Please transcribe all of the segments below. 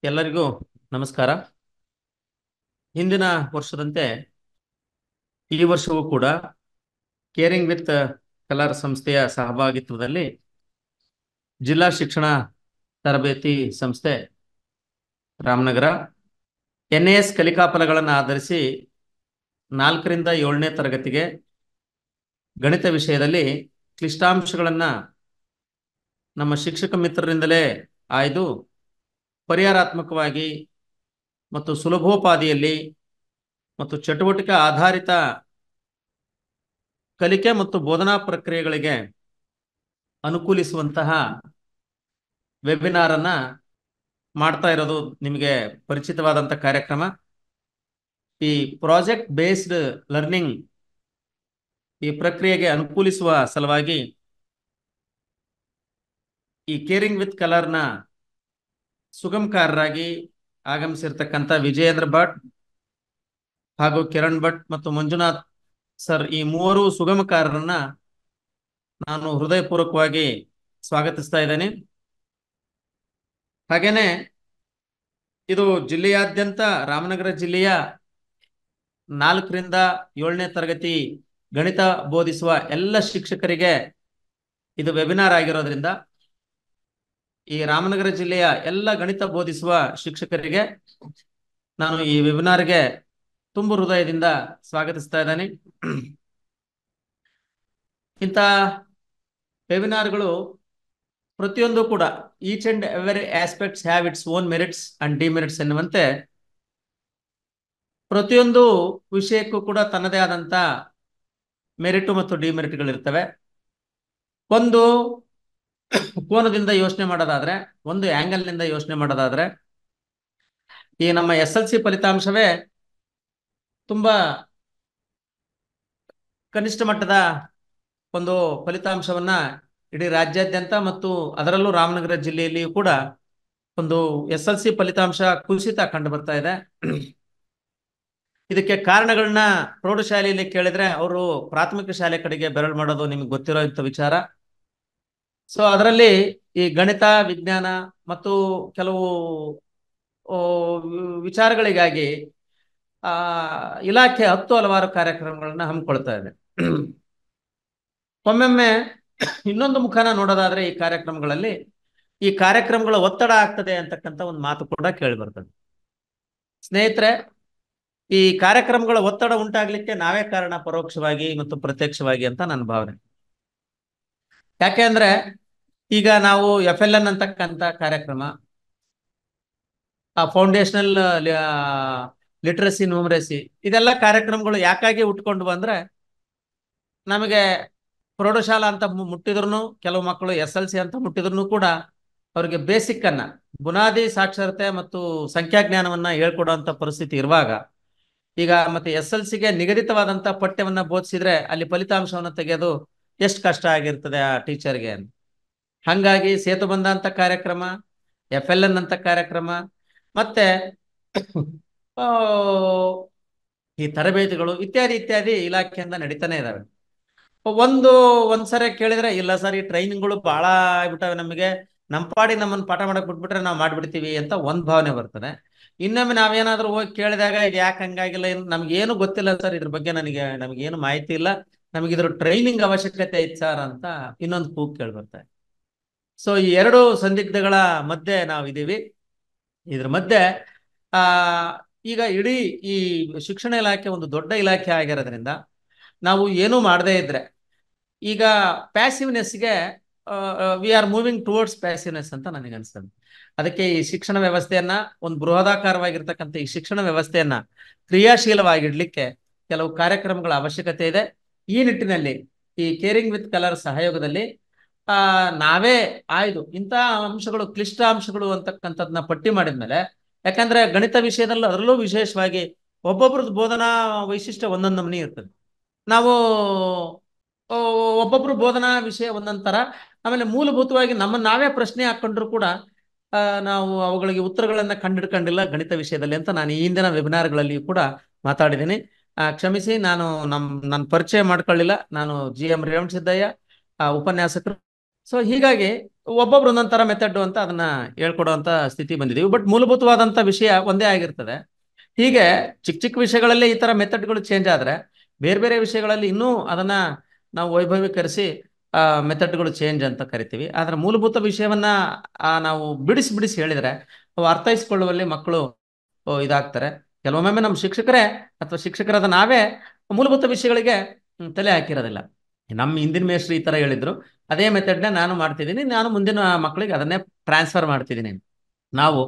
ಎಲ್ಲರಿಗೂ ನಮಸ್ಕಾರ. ಹಿಂದಿನ ವರ್ಷದಂತೆ ಈ ವರ್ಷವೂ ಕೂಡ ಕೇರಿಂಗ್ ವಿತ್ ಕಲರ್ ಸಂಸ್ಥೆಯ ಸಹಭಾಗಿತ್ವದಲ್ಲಿ ಜಿಲ್ಲಾ ಶಿಕ್ಷಣ ತರಬೇತಿ ಸಂಸ್ಥೆ ರಾಮನಗರ NAS ಕಲಿಕಾ ಫಲಗಳನ್ನು ಆಧರಿಸಿ 4ರಿಂದ 7ನೇ ತರಗತಿಗೆ ಗಣಿತ ವಿಷಯದಲ್ಲಿ ಕ್ಲಿಷ್ಟಾಂಶಗಳನ್ನು ನಮ್ಮ ಶಿಕ್ಷಕ ಮಿತ್ರರಿಂದಲೇ ಆಯ್ದು ಪರಿಹಾರಾತ್ಮಕವಾಗಿ ಮತ್ತು ಸುಲಭೋಪಾದಿಯಲ್ಲಿ ಮತ್ತು ಚಟುವಟಿಕೆ ಆಧಾರಿತ ಕಲಿಕೆ ಮತ್ತು ಬೋಧನಾ ಪ್ರಕ್ರಿಯೆಗಳಿಗೆ ಅನುಕೂಲಿಸುವಂತಹ ವೆಬಿನಾರ್ ಅನ್ನ ಮಾಡ್ತಾ ಇರೋದು ನಿಮಗೆ ಪರಿಚಿತವಾದಂಥ ಕಾರ್ಯಕ್ರಮ. ಈ ಪ್ರಾಜೆಕ್ಟ್ ಬೇಸ್ಡ್ ಲರ್ನಿಂಗ್ ಈ ಪ್ರಕ್ರಿಯೆಗೆ ಅನುಕೂಲಿಸುವ ಸಲುವಾಗಿ ಈ ಕೇರಿಂಗ್ ವಿತ್ ಕಲರ್ನ ಸುಗಮಕಾರರಾಗಿ ಆಗಮಿಸಿರ್ತಕ್ಕಂಥ ವಿಜಯೇಂದ್ರ ಭಟ್ ಹಾಗೂ ಕಿರಣ್ ಭಟ್ ಮತ್ತು ಮಂಜುನಾಥ್ ಸರ್, ಈ ಮೂವರು ಸುಗಮಕಾರರನ್ನ ನಾನು ಹೃದಯಪೂರ್ವಕವಾಗಿ ಸ್ವಾಗತಿಸ್ತಾ ಇದ್ದೇನೆ. ಹಾಗೇನೆ ಇದು ಜಿಲ್ಲೆಯಾದ್ಯಂತ ರಾಮನಗರ ಜಿಲ್ಲೆಯ 4ರಿಂದ 7ನೇ ತರಗತಿ ಗಣಿತ ಬೋಧಿಸುವ ಎಲ್ಲ ಶಿಕ್ಷಕರಿಗೆ ಇದು ವೆಬಿನಾರ್ ಆಗಿರೋದ್ರಿಂದ ಈ ರಾಮನಗರ ಜಿಲ್ಲೆಯ ಎಲ್ಲ ಗಣಿತ ಬೋಧಿಸುವ ಶಿಕ್ಷಕರಿಗೆ ನಾನು ಈ ವೆಬಿನಾರ್ಗೆ ತುಂಬು ಹೃದಯದಿಂದ ಸ್ವಾಗತಿಸ್ತಾ ಇದ್ದೇನೆ. ಇಂಥ ವೆಬಿನಾರ್ಗಳು ಪ್ರತಿಯೊಂದು ಕೂಡ each and every aspects have its own merits and demerits ಎನ್ನುವಂತೆ ಪ್ರತಿಯೊಂದು ವಿಷಯಕ್ಕೂ ಕೂಡ ತನ್ನದೇ ಆದಂಥ ಮೆರಿಟ್ ಮತ್ತು ಡಿಮೆರಿಟ್ಗಳಿರ್ತವೆ. ಒಂದು ಕೋನದಿಂದ ಯೋಚನೆ ಮಾಡೋದಾದ್ರೆ, ಒಂದು ಆಂಗಲ್ನಿಂದ ಯೋಚನೆ ಮಾಡೋದಾದ್ರೆ, ಈ ನಮ್ಮ SLC ಫಲಿತಾಂಶವೇ ತುಂಬಾ ಕನಿಷ್ಠ ಮಟ್ಟದ ಒಂದು ಫಲಿತಾಂಶವನ್ನ ಇಡೀ ರಾಜ್ಯಾದ್ಯಂತ ಮತ್ತು ಅದರಲ್ಲೂ ರಾಮನಗರ ಜಿಲ್ಲೆಯಲ್ಲಿಯೂ ಕೂಡ ಒಂದು SLC ಫಲಿತಾಂಶ ಕುಸಿತ ಕಂಡು ಬರ್ತಾ ಇದೆ. ಇದಕ್ಕೆ ಕಾರಣಗಳನ್ನ ಪ್ರೌಢಶಾಲೆಯಲ್ಲಿ ಕೇಳಿದ್ರೆ ಅವರು ಪ್ರಾಥಮಿಕ ಶಾಲೆ ಕಡೆಗೆ ಬೆರಳು ಮಾಡೋದು ನಿಮಗೆ ಗೊತ್ತಿರೋ ವಿಚಾರ. ಸೊ ಅದರಲ್ಲಿ ಈ ಗಣಿತ, ವಿಜ್ಞಾನ ಮತ್ತು ಕೆಲವು ವಿಚಾರಗಳಿಗಾಗಿ ಇಲಾಖೆ ಹಲವಾರು ಕಾರ್ಯಕ್ರಮಗಳನ್ನ ಹಮ್ಮಿಕೊಳ್ತಾ ಇದೆ. ಒಮ್ಮೊಮ್ಮೆ ಇನ್ನೊಂದು ಮುಖಾನ ನೋಡೋದಾದ್ರೆ ಈ ಕಾರ್ಯಕ್ರಮಗಳ ಒತ್ತಡ ಆಗ್ತದೆ ಅಂತಕ್ಕಂಥ ಒಂದು ಮಾತು ಕೂಡ ಕೇಳಿ ಬರ್ತದೆ. ಸ್ನೇಹಿತರೆ, ಈ ಕಾರ್ಯಕ್ರಮಗಳ ಒತ್ತಡ ಉಂಟಾಗ್ಲಿಕ್ಕೆ ನಾವೇ ಕಾರಣ, ಪರೋಕ್ಷವಾಗಿ ಮತ್ತು ಪ್ರತ್ಯಕ್ಷವಾಗಿ ಅಂತ ನನ್ನ ಭಾವನೆ. ಯಾಕೆ ಅಂದ್ರೆ ಈಗ ನಾವು FLN ಅಂತಕ್ಕಂಥ ಕಾರ್ಯಕ್ರಮ, ಫೌಂಡೇಶನಲ್ ಲಿಟ್ರಸಿ ನ್ಯೂಮರಸಿ, ಇದೆಲ್ಲ ಕಾರ್ಯಕ್ರಮಗಳು ಯಾಕಾಗಿ ಉಟ್ಕೊಂಡು ಬಂದ್ರೆ ನಮಗೆ ಪ್ರೌಢಶಾಲಾ ಅಂತ ಮುಟ್ಟಿದ್ರು, ಕೆಲವು ಮಕ್ಕಳು SLC ಅಂತ ಮುಟ್ಟಿದ್ರು ಕೂಡ ಅವರಿಗೆ ಬೇಸಿಕ್ ಅನ್ನ, ಬುನಾದಿ ಸಾಕ್ಷರತೆ ಮತ್ತು ಸಂಖ್ಯಾಜ್ಞಾನವನ್ನ ಹೇಳ್ಕೊಡುವಂತ ಪರಿಸ್ಥಿತಿ ಇರುವಾಗ ಈಗ ಮತ್ತೆ SLCಗೆ ನಿಗದಿತವಾದಂತ ಪಠ್ಯವನ್ನ ಬೋಧಿಸಿದ್ರೆ ಅಲ್ಲಿ ಫಲಿತಾಂಶವನ್ನು ತೆಗೆಯೋದು ಎಷ್ಟು ಕಷ್ಟ ಆಗಿರ್ತದೆ ಆ ಟೀಚರ್ಗೆ ಅಂತ. ಹಂಗಾಗಿ ಸೇತುಬಂಧ ಅಂತ ಕಾರ್ಯಕ್ರಮ, FLN ಅಂತ ಕಾರ್ಯಕ್ರಮ, ಮತ್ತೆ ಈ ತರಬೇತಿಗಳು ಇತ್ಯಾದಿ ಇತ್ಯಾದಿ ಇಲಾಖೆಯಿಂದ ನಡೀತಾನೆ ಇದಾವೆ. ಒಂದ್ಸರಿ ಕೇಳಿದ್ರೆ ಇಲ್ಲ ಸರ್, ಈ ಟ್ರೈನಿಂಗ್ಗಳು ಬಹಳ ಆಗ್ಬಿಟ್ಟವೆ, ನಮಗೆ ನಮ್ಮ ಪಾಡಿ ನಮ್ಮನ್ನು ಪಾಠ ಮಾಡಕ್ ಬಿಟ್ಬಿಟ್ರೆ ನಾವು ಮಾಡ್ಬಿಡ್ತೀವಿ ಅಂತ ಒಂದ್ ಭಾವನೆ ಬರ್ತದೆ. ಇನ್ನೊಮ್ಮೆ ನಾವೇನಾದ್ರೂ ಹೋಗಿ ಕೇಳಿದಾಗ ಇದು ಯಾಕೆ ಹಂಗಾಗಿಲ್ಲ, ನಮ್ಗೇನು ಗೊತ್ತಿಲ್ಲ ಸರ್, ಇದ್ರ ಬಗ್ಗೆ ನಮಗೇನು ಮಾಹಿತಿ ಇಲ್ಲ, ನಮಗಿದ್ರ ಟ್ರೈನಿಂಗ್ ಅವಶ್ಯಕತೆ ಐತ್ ಸರ್ ಅಂತ ಇನ್ನೊಂದು ಕೂಗ್ ಕೇಳ್ಬರ್ತಾರೆ. ಸೊ ಈ ಎರಡು ಸಂದಿಗ್ಧಗಳ ಮಧ್ಯೆ ನಾವಿದ್ದೀವಿ. ಇದ್ರ ಮಧ್ಯೆ ಈಗ ಇಡೀ ಈ ಶಿಕ್ಷಣ ಇಲಾಖೆ ಒಂದು ದೊಡ್ಡ ಇಲಾಖೆ ಆಗಿರೋದ್ರಿಂದ ನಾವು ಏನೂ ಮಾಡದೇ ಇದ್ರೆ ಈಗ ಪ್ಯಾಸಿವ್ನೆಸ್ಗೆ ವಿ ಆರ್ ಮೂವಿಂಗ್ ಟುವರ್ಡ್ಸ್ ಪ್ಯಾಸಿವ್ನೆಸ್ ಅಂತ ನನಗೆ ಅನ್ಸ್ತದೆ. ಅದಕ್ಕೆ ಈ ಶಿಕ್ಷಣ ವ್ಯವಸ್ಥೆಯನ್ನ, ಒಂದು ಬೃಹದಾಕಾರವಾಗಿರ್ತಕ್ಕಂಥ ಈ ಶಿಕ್ಷಣ ವ್ಯವಸ್ಥೆಯನ್ನ ಕ್ರಿಯಾಶೀಲವಾಗಿಡ್ಲಿಕ್ಕೆ ಕೆಲವು ಕಾರ್ಯಕ್ರಮಗಳ ಅವಶ್ಯಕತೆ ಇದೆ. ಈ ನಿಟ್ಟಿನಲ್ಲಿ ಈ ಕೇರಿಂಗ್ ವಿತ್ ಕಲರ್ ಸಹಯೋಗದಲ್ಲಿ ನಾವೇ ಆಯ್ದು ಇಂಥ ಅಂಶಗಳು, ಕ್ಲಿಷ್ಟ ಅಂಶಗಳು ಅಂತಕ್ಕಂಥದ್ನ ಪಟ್ಟಿ ಮಾಡಿದ್ಮೇಲೆ, ಯಾಕಂದ್ರೆ ಗಣಿತ ವಿಷಯದಲ್ಲೂ ಅದರಲ್ಲೂ ವಿಶೇಷವಾಗಿ ಒಬ್ಬೊಬ್ರದ್ದು ಬೋಧನಾ ವೈಶಿಷ್ಟ್ಯ ಒಂದೊಂದು ನಮೂನಿ ಇರ್ತದೆ. ನಾವು ಒಬ್ಬೊಬ್ರು ಬೋಧನಾ ವಿಷಯ ಒಂದೊಂದರ, ಆಮೇಲೆ ಮೂಲಭೂತವಾಗಿ ನಾವೇ ಪ್ರಶ್ನೆ ಹಾಕೊಂಡ್ರು ಕೂಡ ನಾವು ಅವುಗಳಿಗೆ ಉತ್ತರಗಳನ್ನ ಕಂಡಿಡ್ಕೊಂಡಿಲ್ಲ ಗಣಿತ ವಿಷಯದಲ್ಲಿ ಅಂತ ನಾನು ಈ ಹಿಂದಿನ ವೆಬಿನಾರ್ಗಳಲ್ಲಿ ಕೂಡ ಮಾತಾಡಿದ್ದೀನಿ. ಕ್ಷಮಿಸಿ, ನನ್ನ ಪರಿಚಯ ಮಾಡ್ಕೊಳ್ಳಿಲ್ಲ. ನಾನು GM ರೇವಣಸಿದ್ದಯ್ಯ, ಉಪನ್ಯಾಸಕರು. ಸೊ ಹೀಗಾಗಿ ಒಬ್ಬೊಬ್ರು ಒಂದೊಂದ್ ತರ ಮೆಥಡ್ ಅಂತ ಅದನ್ನ ಹೇಳ್ಕೊಡುವಂತ ಸ್ಥಿತಿ ಬಂದಿದೀವಿ. ಬಟ್ ಮೂಲಭೂತವಾದಂತ ವಿಷಯ ಒಂದೇ ಆಗಿರ್ತದೆ. ಹೀಗೆ ಚಿಕ್ಕ ಚಿಕ್ಕ ವಿಷಯಗಳಲ್ಲಿ ಈ ತರ ಮೆಥಡ್ಗಳು ಚೇಂಜ್ ಆದ್ರೆ ಬೇರೆ ಬೇರೆ ವಿಷಯಗಳಲ್ಲಿ ಇನ್ನೂ ಅದನ್ನ ನಾವು ವೈಭವೀಕರಿಸಿ ಮೆಥಡ್ಗಳು ಚೇಂಜ್ ಅಂತ ಕರಿತೀವಿ. ಆದ್ರೆ ಮೂಲಭೂತ ವಿಷಯವನ್ನ ನಾವು ಬಿಡಿಸಿ ಬಿಡಿಸಿ ಹೇಳಿದ್ರೆ ಅವು ಅರ್ಥೈಸ್ಕೊಳ್ಳುವಲ್ಲಿ ಮಕ್ಕಳು ಇದಾಗ್ತಾರೆ. ಕೆಲವೊಮ್ಮೆ ನಮ್ಮ ಶಿಕ್ಷಕರೇ ಅಥವಾ ಶಿಕ್ಷಕರಾದ ನಾವೇ ಮೂಲಭೂತ ವಿಷಯಗಳಿಗೆ ತಲೆ ಹಾಕಿರೋದಿಲ್ಲ. ನಮ್ಮ ಹಿಂದಿನ ಮೇಷ್ಟ್ರು ಈ ತರ ಹೇಳಿದ್ರು, ಅದೇ ಮೆಥಡ್ನ ನಾನು ಮಾಡ್ತಿದ್ದೀನಿ, ನಾನು ಮುಂದಿನ ಮಕ್ಕಳಿಗೆ ಅದನ್ನೇ ಟ್ರಾನ್ಸ್ಫರ್ ಮಾಡ್ತಿದ್ದೀನಿ. ನಾವು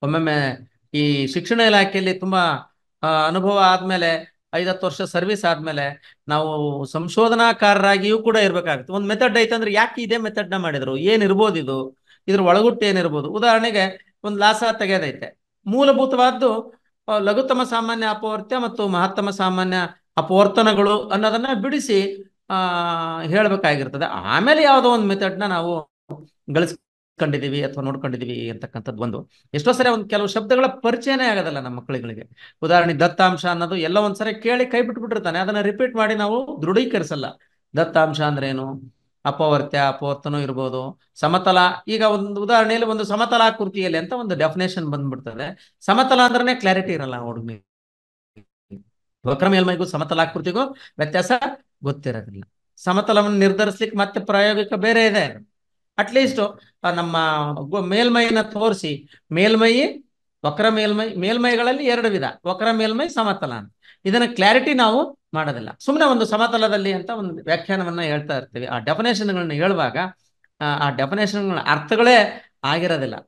ಒಮ್ಮೊಮ್ಮೆ ಈ ಶಿಕ್ಷಣ ಇಲಾಖೆಯಲ್ಲಿ ತುಂಬಾ ಅನುಭವ ಆದ್ಮೇಲೆ 5-10 ವರ್ಷ ಸರ್ವಿಸ್ ಆದ್ಮೇಲೆ ನಾವು ಸಂಶೋಧನಾಕಾರರಾಗಿಯೂ ಕೂಡ ಇರ್ಬೇಕಾಗುತ್ತೆ. ಒಂದು ಮೆಥಡ್ ಐತಂದ್ರೆ ಯಾಕೆ ಇದೇ ಮೆಥಡ್ನ ಮಾಡಿದ್ರು, ಏನಿರ್ಬೋದು ಇದು, ಇದ್ರ ಒಳಗುಟ್ಟು ಏನಿರ್ಬೋದು. ಉದಾಹರಣೆಗೆ ಒಂದು ಲಾಸ ತೆಗೆಯೋದೈತೆ, ಮೂಲಭೂತವಾದ್ದು ಲಘುತ್ತಮ ಸಾಮಾನ್ಯ ಅಪವರ್ತ್ಯ ಮತ್ತು ಮಹತ್ತಮ ಸಾಮಾನ್ಯ ಅಪವರ್ತನಗಳು ಅನ್ನೋದನ್ನ ಬಿಡಿಸಿ ಹೇಳ್ಬೇಕಾಗಿರ್ತದೆ. ಆಮೇಲೆ ಯಾವುದೋ ಒಂದು ಮೆಥಡ್ನ ನಾವು ಗಳಿಸ್ಕೊಂಡಿದೀವಿ ಅಥವಾ ನೋಡ್ಕೊಂಡಿದೀವಿ ಅಂತಕ್ಕಂಥದ್ದು ಒಂದು. ಎಷ್ಟೋ ಸರಿ ಒಂದು ಕೆಲವು ಶಬ್ದಗಳ ಪರಿಚಯನೇ ಆಗೋದಲ್ಲ ನಮ್ಮ ಮಕ್ಕಳುಗಳಿಗೆ. ಉದಾಹರಣೆ ದತ್ತಾಂಶ ಅನ್ನೋದು ಎಲ್ಲ ಒಂದ್ಸರಿ ಕೇಳಿ ಕೈ ಬಿಟ್ಬಿಟ್ಟಿರ್ತಾನೆ, ಅದನ್ನ ರಿಪೀಟ್ ಮಾಡಿ ನಾವು ದೃಢೀಕರಿಸಲ್ಲ. ದತ್ತಾಂಶ ಅಂದ್ರೇನು, ಅಪವರ್ತ್ಯ ಅಪವರ್ತನೂ ಇರ್ಬೋದು, ಸಮತಲ. ಈಗ ಒಂದು ಉದಾಹರಣೆಯಲ್ಲಿ ಒಂದು ಸಮತಲಾಕೃತಿಯಲ್ಲಿ ಅಂತ ಒಂದು ಡೆಫಿನೇಷನ್ ಬಂದ್ಬಿಡ್ತದೆ. ಸಮತಲ ಅಂದ್ರೆ ಕ್ಲಾರಿಟಿ ಇರಲ್ಲ ಹುಡುಗ. ವಕ್ರ ಮೇಲ್ಮೈಗೂ ಸಮತಲಾಕೃತಿಗೂ ವ್ಯತ್ಯಾಸ ಗೊತ್ತಿರೋದಿಲ್ಲ. ಸಮತಲವನ್ನು ನಿರ್ಧರಿಸ್ಲಿಕ್ಕೆ ಮತ್ತೆ ಪ್ರಾಯೋಗಿಕ ಬೇರೆ ಇದೆ. ಅಟ್ಲೀಸ್ಟ್ ನಮ್ಮ ಮೇಲ್ಮೈನ ತೋರಿಸಿ, ಮೇಲ್ಮೈ ವಕ್ರ ಮೇಲ್ಮೈಗಳಲ್ಲಿ 2 ವಿಧ, ವಕ್ರ ಮೇಲ್ಮೈ ಸಮತಲ ಅಂತ. ಇದನ್ನ ಕ್ಲಾರಿಟಿ ನಾವು ಮಾಡೋದಿಲ್ಲ. ಸುಮ್ಮನೆ ಒಂದು ಸಮತಲದಲ್ಲಿ ಅಂತ ಒಂದು ವ್ಯಾಖ್ಯಾನವನ್ನ ಹೇಳ್ತಾ ಇರ್ತೀವಿ. ಆ ಡೆಫಿನೇಷನ್ಗಳನ್ನ ಹೇಳುವಾಗ ಆ ಡೆಫಿನೇಷನ್ಗಳ ಅರ್ಥಗಳೇ ಆಗಿರೋದಿಲ್ಲ.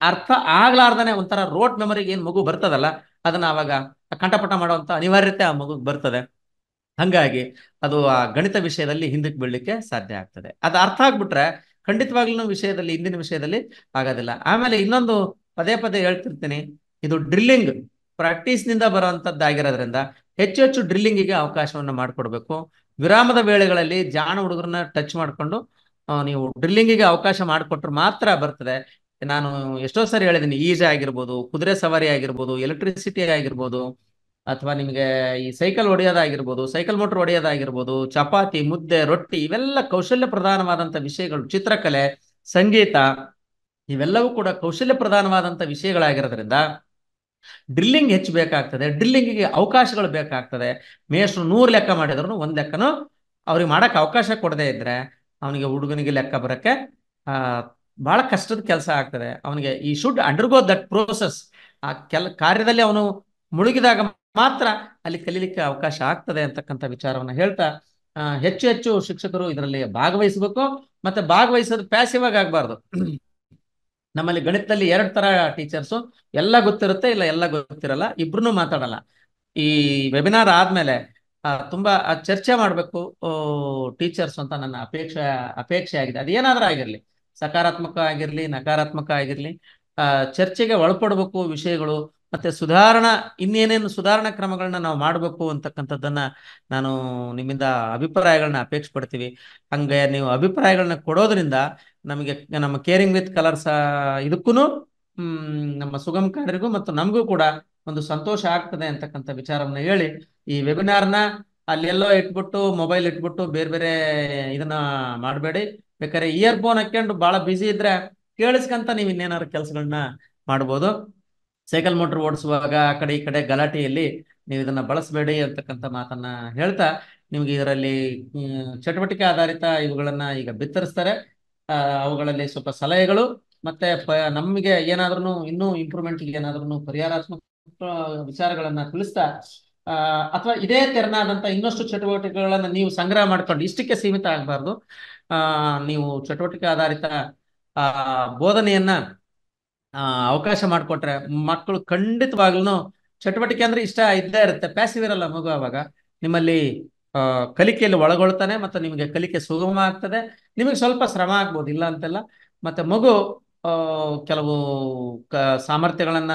ಅರ್ಥ ಆಗ್ಲಾರ್ದನೆ ಒಂಥರ ರೋಟ್ ಮೆಮರಿಗೆ ಏನ್ ಮಗು ಬರ್ತದಲ್ಲ, ಅದನ್ನ ಅವಾಗ ಕಂಠಪಟ ಮಾಡುವಂತ ಅನಿವಾರ್ಯತೆ ಆ ಮಗುಗೆ ಬರ್ತದೆ. ಹಂಗಾಗಿ ಅದು ಆ ಗಣಿತ ವಿಷಯದಲ್ಲಿ ಹಿಂದಕ್ಕೆ ಬೀಳಲಿಕ್ಕೆ ಸಾಧ್ಯ ಆಗ್ತದೆ. ಅದು ಅರ್ಥ ಆಗ್ಬಿಟ್ರೆ ಖಂಡಿತವಾಗ್ಲೂ ವಿಷಯದಲ್ಲಿ, ಹಿಂದಿನ ವಿಷಯದಲ್ಲಿ ಆಗೋದಿಲ್ಲ. ಆಮೇಲೆ ಇನ್ನೊಂದು ಪದೇ ಪದೇ ಹೇಳ್ತಿರ್ತೀನಿ, ಇದು ಡ್ರಿಲ್ಲಿಂಗ್ ಪ್ರಾಕ್ಟೀಸ್ ನಿಂದ ಬರುವಂತದ್ದಾಗಿರೋದ್ರಿಂದ ಹೆಚ್ಚು ಹೆಚ್ಚು ಡ್ರಿಲ್ಲಿಂಗಿಗೆ ಅವಕಾಶವನ್ನ ಮಾಡಿಕೊಡ್ಬೇಕು. ವಿರಾಮದ ವೇಳೆಗಳಲ್ಲಿ ಜಾಣ ಹುಡುಗರನ್ನ ಟಚ್ ಮಾಡ್ಕೊಂಡು ನೀವು ಡ್ರಿಲ್ಲಿಂಗಿಗೆ ಅವಕಾಶ ಮಾಡಿಕೊಟ್ರೆ ಮಾತ್ರ ಬರ್ತದೆ. ನಾನು ಎಷ್ಟೋ ಸರಿ ಹೇಳಿದ್ದೀನಿ, ಈಜ ಆಗಿರ್ಬೋದು, ಕುದುರೆ ಸವಾರಿ ಆಗಿರ್ಬೋದು, ಎಲೆಕ್ಟ್ರಿಸಿಟಿ ಆಗಿರ್ಬೋದು, ಅಥವಾ ನಿಮಗೆ ಈ ಸೈಕಲ್ ಹೊಡೆಯೋದಾಗಿರ್ಬೋದು, ಸೈಕಲ್ ಮೋಟರ್ ಹೊಡೆಯೋದಾಗಿರ್ಬೋದು, ಚಪಾತಿ, ಮುದ್ದೆ, ರೊಟ್ಟಿ, ಇವೆಲ್ಲ ಕೌಶಲ್ಯ ಪ್ರಧಾನವಾದಂಥ ವಿಷಯಗಳು. ಚಿತ್ರಕಲೆ, ಸಂಗೀತ, ಇವೆಲ್ಲವೂ ಕೂಡ ಕೌಶಲ್ಯ ಪ್ರಧಾನವಾದಂಥ ವಿಷಯಗಳಾಗಿರೋದ್ರಿಂದ ಡ್ರಿಲ್ಲಿಂಗ್ ಹೆಚ್ಚು ಬೇಕಾಗ್ತದೆ. ಡ್ರಿಲ್ಲಿಂಗಿಗೆ ಅವಕಾಶಗಳು ಬೇಕಾಗ್ತದೆ. ಮೇಷ್ಟ್ರು 100 ಲೆಕ್ಕ ಮಾಡಿದ್ರು 1 ಲೆಕ್ಕನೂ ಅವ್ರಿಗೆ ಮಾಡಕ್ಕೆ ಅವಕಾಶ ಕೊಡದೇ ಇದ್ರೆ ಅವನಿಗೆ, ಹುಡುಗನಿಗೆ ಲೆಕ್ಕ ಬರೋಕ್ಕೆ ಬಹಳ ಕಷ್ಟದ ಕೆಲಸ ಆಗ್ತದೆ. ಅವನಿಗೆ ಈ ಶುಡ್ ಅಂಡರ್ಗೋ ದಟ್ ಪ್ರೋಸೆಸ್. ಆ ಕಾರ್ಯದಲ್ಲಿ ಅವನು ಮುಳುಗಿದಾಗ ಮಾತ್ರ ಅಲ್ಲಿ ಕಲೀಲಿಕ್ಕೆ ಅವಕಾಶ ಆಗ್ತದೆ ಅಂತಕ್ಕಂಥ ವಿಚಾರವನ್ನ ಹೇಳ್ತಾ, ಹೆಚ್ಚು ಹೆಚ್ಚು ಶಿಕ್ಷಕರು ಇದರಲ್ಲಿ ಭಾಗವಹಿಸಬೇಕು. ಮತ್ತೆ ಭಾಗವಹಿಸೋದು ಪ್ಯಾಸಿವ್ ಆಗಿ ಆಗ್ಬಾರ್ದು. ನಮ್ಮಲ್ಲಿ ಗಣಿತದಲ್ಲಿ 2 ತರ ಟೀಚರ್ಸು, ಎಲ್ಲ ಗೊತ್ತಿರುತ್ತೆ, ಇಲ್ಲ ಎಲ್ಲ ಗೊತ್ತಿರಲ್ಲ, ಇಬ್ರು ಮಾತಾಡಲ್ಲ. ಈ ವೆಬಿನಾರ್ ಆದ್ಮೇಲೆ ತುಂಬಾ ಚರ್ಚೆ ಮಾಡಬೇಕು ಟೀಚರ್ಸ್ ಅಂತ ನನ್ನ ಅಪೇಕ್ಷೆ ಆಗಿದೆ. ಅದೇನಾದ್ರೂ ಆಗಿರ್ಲಿ, ಸಕಾರಾತ್ಮಕ ಆಗಿರ್ಲಿ, ನಕಾರಾತ್ಮಕ ಆಗಿರ್ಲಿ, ಚರ್ಚೆಗೆ ಒಳಪಡಬೇಕು ವಿಷಯಗಳು. ಮತ್ತೆ ಇನ್ನೇನೇನು ಸುಧಾರಣಾ ಕ್ರಮಗಳನ್ನ ನಾವು ಮಾಡಬೇಕು ಅಂತಕ್ಕಂಥದ್ದನ್ನ ನಾನು ನಿಮ್ಮಿಂದ ಅಭಿಪ್ರಾಯಗಳನ್ನ ಅಪೇಕ್ಷೆ ಪಡ್ತೀವಿ. ಹಂಗೆ ನೀವು ಅಭಿಪ್ರಾಯಗಳನ್ನ ಕೊಡೋದ್ರಿಂದ ನಮಗೆ, ನಮ್ಮ ಕೇರಿಂಗ್ ವಿತ್ ಕಲರ್ಸ್ ಇದಕ್ಕೂ ನಮ್ಮ ಸುಗಮಕಾರರಿಗೂ ಮತ್ತು ನಮಗೂ ಕೂಡ ಒಂದು ಸಂತೋಷ ಆಗ್ತದೆ ಅಂತಕ್ಕಂಥ ವಿಚಾರವನ್ನ ಹೇಳಿ, ಈ ವೆಬಿನಾರ್ನ ಅಲ್ಲೆಲ್ಲೋ ಇಟ್ಬಿಟ್ಟು, ಮೊಬೈಲ್ ಇಟ್ಬಿಟ್ಟು ಬೇರೆ ಬೇರೆ ಇದನ್ನ ಮಾಡಬೇಡಿ. ಬೇಕಾದ್ರೆ ಇಯರ್ಫೋನ್ ಹಾಕೊಂಡು ಬಹಳ ಬ್ಯುಸಿ ಇದ್ರೆ ಕೇಳಿಸ್ಕಂತ ನೀವು ಇನ್ನೇನಾದ್ರು ಕೆಲಸಗಳನ್ನ ಮಾಡ್ಬೋದು. ಸೈಕಲ್ ಮೋಟರ್ ಓಡಿಸುವಾಗ ಆ ಕಡೆ ಈ ಕಡೆ ಗಲಾಟೆಯಲ್ಲಿ ನೀವು ಇದನ್ನ ಬಳಸಬೇಡಿ ಅಂತಕ್ಕಂಥ ಮಾತನ್ನ ಹೇಳ್ತಾ, ನಿಮ್ಗೆ ಇದರಲ್ಲಿ ಚಟುವಟಿಕೆ ಆಧಾರಿತ ಇವುಗಳನ್ನ ಈಗ ಬಿತ್ತರಿಸ್ತಾರೆ. ಅವುಗಳಲ್ಲಿ ಸ್ವಲ್ಪ ಸಲಹೆಗಳು ಮತ್ತೆ ನಮಗೆ ಏನಾದ್ರೂ ಇನ್ನೂ ಇಂಪ್ರೂವ್ಮೆಂಟ್ಗೆ ಏನಾದ್ರೂ ಪರಿಹಾರಾತ್ಮಕ ವಿಚಾರಗಳನ್ನ ತಿಳಿಸ್ತಾ, ಅಥವಾ ಇದೇ ತೆರನಾದಂತ ಇನ್ನಷ್ಟು ಚಟುವಟಿಕೆಗಳನ್ನ ನೀವು ಸಂಗ್ರಹ ಮಾಡ್ಕೊಂಡು ಇಷ್ಟಕ್ಕೆ ಸೀಮಿತ ಆಗಬಾರ್ದು. ನೀವು ಚಟುವಟಿಕೆ ಆಧಾರಿತ ಬೋಧನೆಯನ್ನ ಅವಕಾಶ ಮಾಡಿಕೊಟ್ರೆ ಮಕ್ಕಳು ಖಂಡಿತವಾಗ್ಲೂ ಚಟುವಟಿಕೆ ಅಂದ್ರೆ ಇಷ್ಟ ಇದ್ದೇ ಇರುತ್ತೆ. ಪ್ಯಾಸಿವ್ ಇರಲ್ಲ ಮಗು. ಅವಾಗ ನಿಮ್ಮಲ್ಲಿ ಕಲಿಕೆಯಲ್ಲಿ ಒಳಗೊಳ್ತಾನೆ, ಮತ್ತೆ ನಿಮಗೆ ಕಲಿಕೆ ಸುಗಮ ಆಗ್ತದೆ. ನಿಮಗೆ ಸ್ವಲ್ಪ ಶ್ರಮ ಆಗ್ಬೋದು, ಇಲ್ಲ ಅಂತೆಲ್ಲ. ಮತ್ತೆ ಮಗು ಕೆಲವು ಸಾಮರ್ಥ್ಯಗಳನ್ನ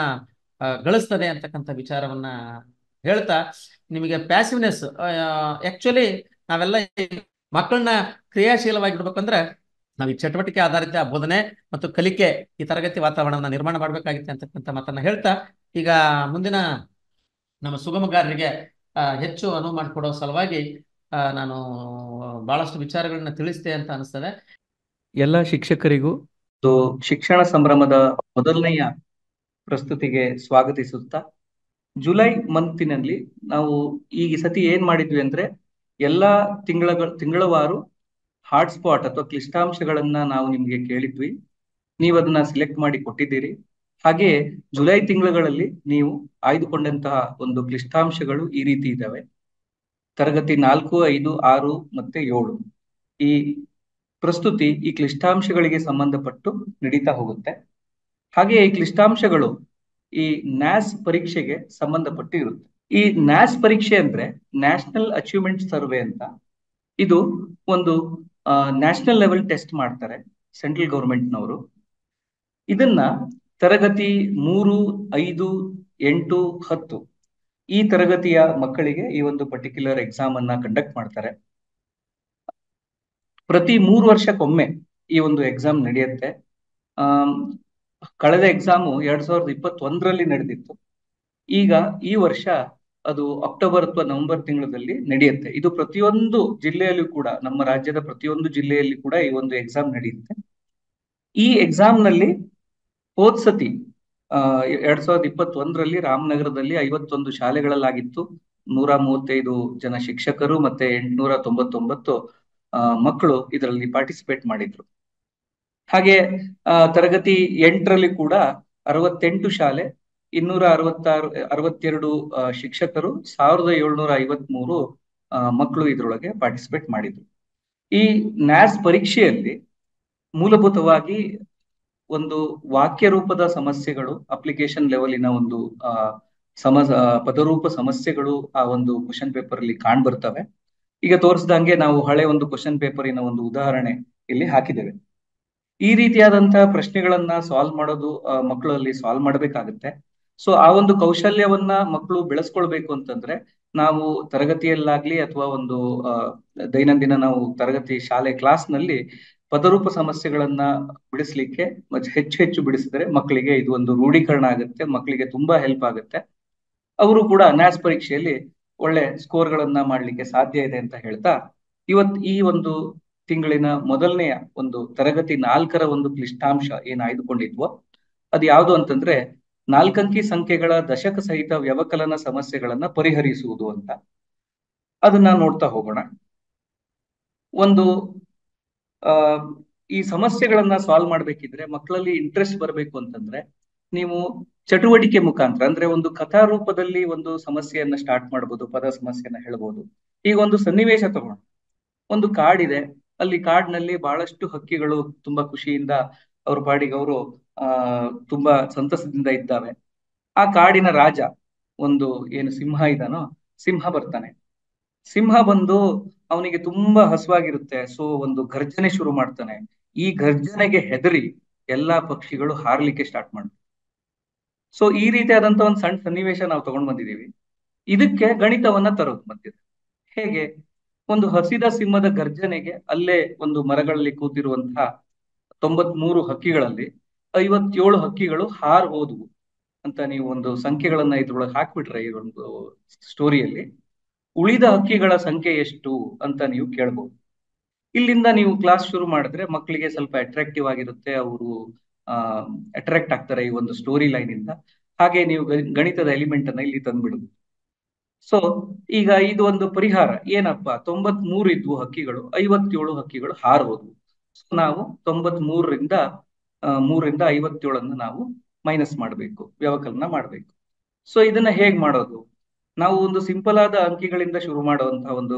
ಗಳಿಸ್ತದೆ ಅಂತಕ್ಕಂಥ ವಿಚಾರವನ್ನ ಹೇಳ್ತಾ, ನಿಮಗೆ ಪ್ಯಾಸಿವ್ನೆಸ್, ಆಕ್ಚುಲಿ ನಾವೆಲ್ಲ ಮಕ್ಕಳನ್ನ ಕ್ರಿಯಾಶೀಲವಾಗಿಡ್ಬೇಕಂದ್ರೆ ನಾವು ಈ ಚಟುವಟಿಕೆ ಆಧಾರಿತ ಬೋಧನೆ ಮತ್ತು ಕಲಿಕೆ, ಈ ತರಗತಿ ವಾತಾವರಣವನ್ನು ನಿರ್ಮಾಣ ಮಾಡಬೇಕಾಗಿತ್ತು ಅಂತಕ್ಕಂಥ ಮಾತನ್ನ ಹೇಳ್ತಾ, ಈಗ ಮುಂದಿನ ನಮ್ಮ ಸುಗಮಗಾರರಿಗೆ ಹೆಚ್ಚು ಅನುವು ಮಾಡಿಕೊಡೋ ಸಲುವಾಗಿ ನಾನು ಬಹಳಷ್ಟು ವಿಚಾರಗಳನ್ನ ತಿಳಿಸ್ತೆ ಅಂತ ಅನಿಸ್ತದೆ. ಎಲ್ಲ ಶಿಕ್ಷಕರಿಗೂ ಮತ್ತು ಶಿಕ್ಷಣ ಸಂಭ್ರಮದ ಮೊದಲನೆಯ ಪ್ರಸ್ತುತಿಗೆ ಸ್ವಾಗತಿಸುತ್ತಾ, ಜುಲೈ ಮಂತಿನಲ್ಲಿ ನಾವು ಈ ಸತಿ ಏನ್ ಮಾಡಿದ್ವಿ ಅಂದ್ರೆ ಎಲ್ಲಾ ತಿಂಗಳವಾರು ಹಾಟ್ಸ್ಪಾಟ್ ಅಥವಾ ಕ್ಲಿಷ್ಟಾಂಶಗಳನ್ನ ನಾವು ನಿಮ್ಗೆ ಕೇಳಿದ್ವಿ. ನೀವು ಅದನ್ನ ಸಿಲೆಕ್ಟ್ ಮಾಡಿ ಕೊಟ್ಟಿದ್ದೀರಿ. ಹಾಗೆ ಜುಲೈ ತಿಂಗಳಲ್ಲಿ ನೀವು ಆಯ್ದುಕೊಂಡಂತಹ ಒಂದು ಕ್ಲಿಷ್ಟಾಂಶಗಳು ಈ ರೀತಿ ಇದ್ದಾವೆ. ತರಗತಿ 4, 5, 6 ಮತ್ತೆ 7 ಈ ಪ್ರಸ್ತುತಿ ಈ ಕ್ಲಿಷ್ಟಾಂಶಗಳಿಗೆ ಸಂಬಂಧಪಟ್ಟು ನಡೀತಾ ಹೋಗುತ್ತೆ. ಹಾಗೆ ಈ ಕ್ಲಿಷ್ಟಾಂಶಗಳು ಈ ನ್ಯಾಸ್ ಪರೀಕ್ಷೆಗೆ ಸಂಬಂಧಪಟ್ಟು ಇರುತ್ತೆ. ಈ ನ್ಯಾಸ್ ಪರೀಕ್ಷೆ ಅಂದ್ರೆ ನ್ಯಾಷನಲ್ ಅಚೀವ್ಮೆಂಟ್ ಸರ್ವೆ ಅಂತ. ಇದು ಒಂದು ನ್ಯಾಷನಲ್ ಲೆವೆಲ್ ಟೆಸ್ಟ್ ಮಾಡ್ತಾರೆ ಸೆಂಟ್ರಲ್ ಗೌರ್ಮೆಂಟ್ನವರು. ಇದನ್ನ ತರಗತಿ 3, 5, 8, 10 ಈ ತರಗತಿಯ ಮಕ್ಕಳಿಗೆ ಈ ಒಂದು ಪರ್ಟಿಕ್ಯುಲರ್ ಎಕ್ಸಾಮ್ ಅನ್ನ ಕಂಡಕ್ಟ್ ಮಾಡ್ತಾರೆ. ಪ್ರತಿ 3 ವರ್ಷಕ್ಕೊಮ್ಮೆ ಈ ಒಂದು ಎಕ್ಸಾಮ್ ನಡೆಯುತ್ತೆ. ಕಳೆದ ಎಕ್ಸಾಮು 2021ರಲ್ಲಿ ನಡೆದಿತ್ತು. ಈಗ ಈ ವರ್ಷ ಅದು ಅಕ್ಟೋಬರ್ ಅಥವಾ ನವೆಂಬರ್ ತಿಂಗಳಲ್ಲಿ ನಡೆಯುತ್ತೆ. ಇದು ಪ್ರತಿಯೊಂದು ಜಿಲ್ಲೆಯಲ್ಲೂ ಕೂಡ, ನಮ್ಮ ರಾಜ್ಯದ ಪ್ರತಿಯೊಂದು ಜಿಲ್ಲೆಯಲ್ಲಿ ಕೂಡ ಈ ಒಂದು ಎಕ್ಸಾಮ್ ನಡೆಯುತ್ತೆ. ಈ ಎಕ್ಸಾಮ್ ನಲ್ಲಿ ಹೋದ್ಸತಿ 2021ರಲ್ಲಿ ರಾಮನಗರದಲ್ಲಿ 51 ಶಾಲೆಗಳಲ್ಲಾಗಿತ್ತು. 135 ಜನ ಶಿಕ್ಷಕರು ಮತ್ತೆ 899 ಮಕ್ಕಳು ಇದರಲ್ಲಿ ಪಾರ್ಟಿಸಿಪೇಟ್ ಮಾಡಿದ್ರು. ಹಾಗೆ ತರಗತಿ 8ರಲ್ಲಿ ಕೂಡ 68 ಶಾಲೆ, 262 ಶಿಕ್ಷಕರು, 1753 ಮಕ್ಕಳು ಇದ್ರೊಳಗೆ ಪಾರ್ಟಿಸಿಪೇಟ್ ಮಾಡಿದ್ರು. ಈ ನ್ಯಾಸ್ ಪರೀಕ್ಷೆಯಲ್ಲಿ ಮೂಲಭೂತವಾಗಿ ಒಂದು ವಾಕ್ಯ ರೂಪದ ಸಮಸ್ಯೆಗಳು, ಅಪ್ಲಿಕೇಶನ್ ಲೆವೆಲಿನ ಒಂದು ಪದರೂಪ ಸಮಸ್ಯೆಗಳು ಆ ಒಂದು ಕ್ವಶನ್ ಪೇಪರ್ ಅಲ್ಲಿ ಕಾಣ್ ಬರ್ತವೆ. ಈಗ ತೋರಿಸಿದಂಗೆ ನಾವು ಹಳೆ ಒಂದು ಕ್ವಶನ್ ಪೇಪರಿನ ಒಂದು ಉದಾಹರಣೆ ಇಲ್ಲಿ ಹಾಕಿದ್ದೇವೆ. ಈ ರೀತಿಯಾದಂತಹ ಪ್ರಶ್ನೆಗಳನ್ನ ಸಾಲ್ವ್ ಮಾಡೋದು ಮಕ್ಕಳಲ್ಲಿ ಸಾಲ್ವ್ ಮಾಡಬೇಕಾಗುತ್ತೆ. ಸೊ ಆ ಒಂದು ಕೌಶಲ್ಯವನ್ನ ಮಕ್ಕಳು ಬೆಳೆಸ್ಕೊಳ್ಬೇಕು ಅಂತಂದ್ರೆ ನಾವು ತರಗತಿಯಲ್ಲಾಗ್ಲಿ ಅಥವಾ ಒಂದು ದೈನಂದಿನ ನಾವು ತರಗತಿ ಶಾಲೆ ಕ್ಲಾಸ್ ನಲ್ಲಿ ಪದರೂಪ ಸಮಸ್ಯೆಗಳನ್ನ ಬಿಡಿಸ್ಲಿಕ್ಕೆ ಹೆಚ್ಚು ಹೆಚ್ಚು ಬಿಡಿಸಿದ್ರೆ ಮಕ್ಕಳಿಗೆ ಇದು ಒಂದು ರೂಢೀಕರಣ ಆಗುತ್ತೆ, ಮಕ್ಕಳಿಗೆ ತುಂಬಾ ಹೆಲ್ಪ್ ಆಗುತ್ತೆ. ಅವರು ಕೂಡ ನ್ಯಾಸ್ ಪರೀಕ್ಷೆಯಲ್ಲಿ ಒಳ್ಳೆ ಸ್ಕೋರ್ಗಳನ್ನ ಮಾಡ್ಲಿಕ್ಕೆ ಸಾಧ್ಯ ಇದೆ ಅಂತ ಹೇಳ್ತಾ, ಈ ಒಂದು ತಿಂಗಳಿನ ಮೊದಲನೆಯ ಒಂದು ತರಗತಿ 4ರ ಒಂದು ಕ್ಲಿಷ್ಟಾಂಶ ಏನ್ ಆಯ್ದುಕೊಂಡಿದ್ವೋ ಅದು ಯಾವುದು ಅಂತಂದ್ರೆ 4 ಅಂಕಿ ಸಂಖ್ಯೆಗಳ ದಶಕ ಸಹಿತ ವ್ಯವಕಲನ ಸಮಸ್ಯೆಗಳನ್ನ ಪರಿಹರಿಸುವುದು ಅಂತ. ಅದನ್ನ ನೋಡ್ತಾ ಹೋಗೋಣ. ಒಂದು ಈ ಸಮಸ್ಯೆಗಳನ್ನ ಸಾಲ್ವ್ ಮಾಡ್ಬೇಕಿದ್ರೆ ಮಕ್ಕಳಲ್ಲಿ ಇಂಟ್ರೆಸ್ಟ್ ಬರಬೇಕು ಅಂತಂದ್ರೆ ನೀವು ಚಟುವಟಿಕೆ ಮುಖಾಂತರ, ಅಂದ್ರೆ ಒಂದು ಕಥಾ ರೂಪದಲ್ಲಿ ಒಂದು ಸಮಸ್ಯೆಯನ್ನ ಸ್ಟಾರ್ಟ್ ಮಾಡ್ಬೋದು, ಪದ ಸಮಸ್ಯೆಯನ್ನ ಹೇಳ್ಬೋದು. ಈಗ ಒಂದು ಸನ್ನಿವೇಶ ತಗೋಣ. ಒಂದು ಕಾಡಿದೆ, ಅಲ್ಲಿ ಕಾಡಿನಲ್ಲಿ ಬಹಳಷ್ಟು ಹಕ್ಕಿಗಳು ತುಂಬಾ ಖುಷಿಯಿಂದ ಅವ್ರ ಪಾಡಿಗೆ ಅವರು ತುಂಬಾ ಸಂತಸದಿಂದ ಇದ್ದಾವೆ. ಆ ಕಾಡಿನ ರಾಜ, ಒಂದು ಏನು ಸಿಂಹ ಇದಾನೋ, ಸಿಂಹ ಬರ್ತಾನೆ. ಸಿಂಹ ಬಂದು ಅವನಿಗೆ ತುಂಬಾ ಹಸುವಾಗಿರುತ್ತೆ. ಸೊ ಒಂದು ಗರ್ಜನೆ ಶುರು ಮಾಡ್ತಾನೆ. ಈ ಗರ್ಜನೆಗೆ ಹೆದರಿ ಎಲ್ಲಾ ಪಕ್ಷಿಗಳು ಹಾರ್ಲಿಕ್ಕೆ ಸ್ಟಾರ್ಟ್ ಮಾಡ್ತಾರೆ. ಸೊ ಈ ರೀತಿಯಾದಂತ ಒಂದು ಸಣ್ಣ ಸನ್ನಿವೇಶ ನಾವು ತಗೊಂಡ್ ಬಂದಿದೀವಿ. ಇದಕ್ಕೆ ಗಣಿತವನ್ನ ತರೋದು ಮಧ್ಯದ ಹೇಗೆ? ಒಂದು ಹಸಿದ ಸಿಂಹದ ಗರ್ಜನೆಗೆ ಅಲ್ಲೇ ಒಂದು ಮರಗಳಲ್ಲಿ ಕೂತಿರುವಂತಹ 93 ಹಕ್ಕಿಗಳಲ್ಲಿ 57 ಹಕ್ಕಿಗಳು ಹಾರ್ ಹೋದವು ಅಂತ ನೀವು ಒಂದು ಸಂಖ್ಯೆಗಳನ್ನ ಇದ್ರೊಳಗೆ ಹಾಕ್ಬಿಟ್ರೆ ಈ ಒಂದು ಸ್ಟೋರಿಯಲ್ಲಿ, ಉಳಿದ ಹಕ್ಕಿಗಳ ಸಂಖ್ಯೆ ಎಷ್ಟು ಅಂತ ನೀವು ಕೇಳ್ಬೋದು. ಇಲ್ಲಿಂದ ನೀವು ಕ್ಲಾಸ್ ಶುರು ಮಾಡಿದ್ರೆ ಮಕ್ಕಳಿಗೆ ಸ್ವಲ್ಪ ಅಟ್ರಾಕ್ಟಿವ್ ಆಗಿರುತ್ತೆ, ಅವರು ಅಟ್ರಾಕ್ಟ್ ಆಗ್ತಾರೆ ಈ ಒಂದು ಸ್ಟೋರಿ ಲೈನ್ ಇಂದ. ಹಾಗೆ ನೀವು ಗಣಿತದ ಎಲಿಮೆಂಟ್ ಅನ್ನ ಇಲ್ಲಿ ತಂದ್ಬಿಡುದು. ಸೊ ಈಗ ಇದು ಒಂದು ಪರಿಹಾರ ಏನಪ್ಪಾ, 93 ಇದ್ವು ಹಕ್ಕಿಗಳು, 57 ಹಕ್ಕಿಗಳು ಹಾರ್ ಹೋದ್ವು. ಸೊ ನಾವು 93ರಿಂದ 57 ನಾವು ಮೈನಸ್ ಮಾಡಬೇಕು, ವ್ಯವಕಲನ ಮಾಡಬೇಕು. ಸೊ ಇದನ್ನ ಹೇಗ್ ಮಾಡೋದು? ನಾವು ಒಂದು ಸಿಂಪಲ್ ಆದ ಅಂಕಿಗಳಿಂದ ಶುರು ಮಾಡುವಂತಹ ಒಂದು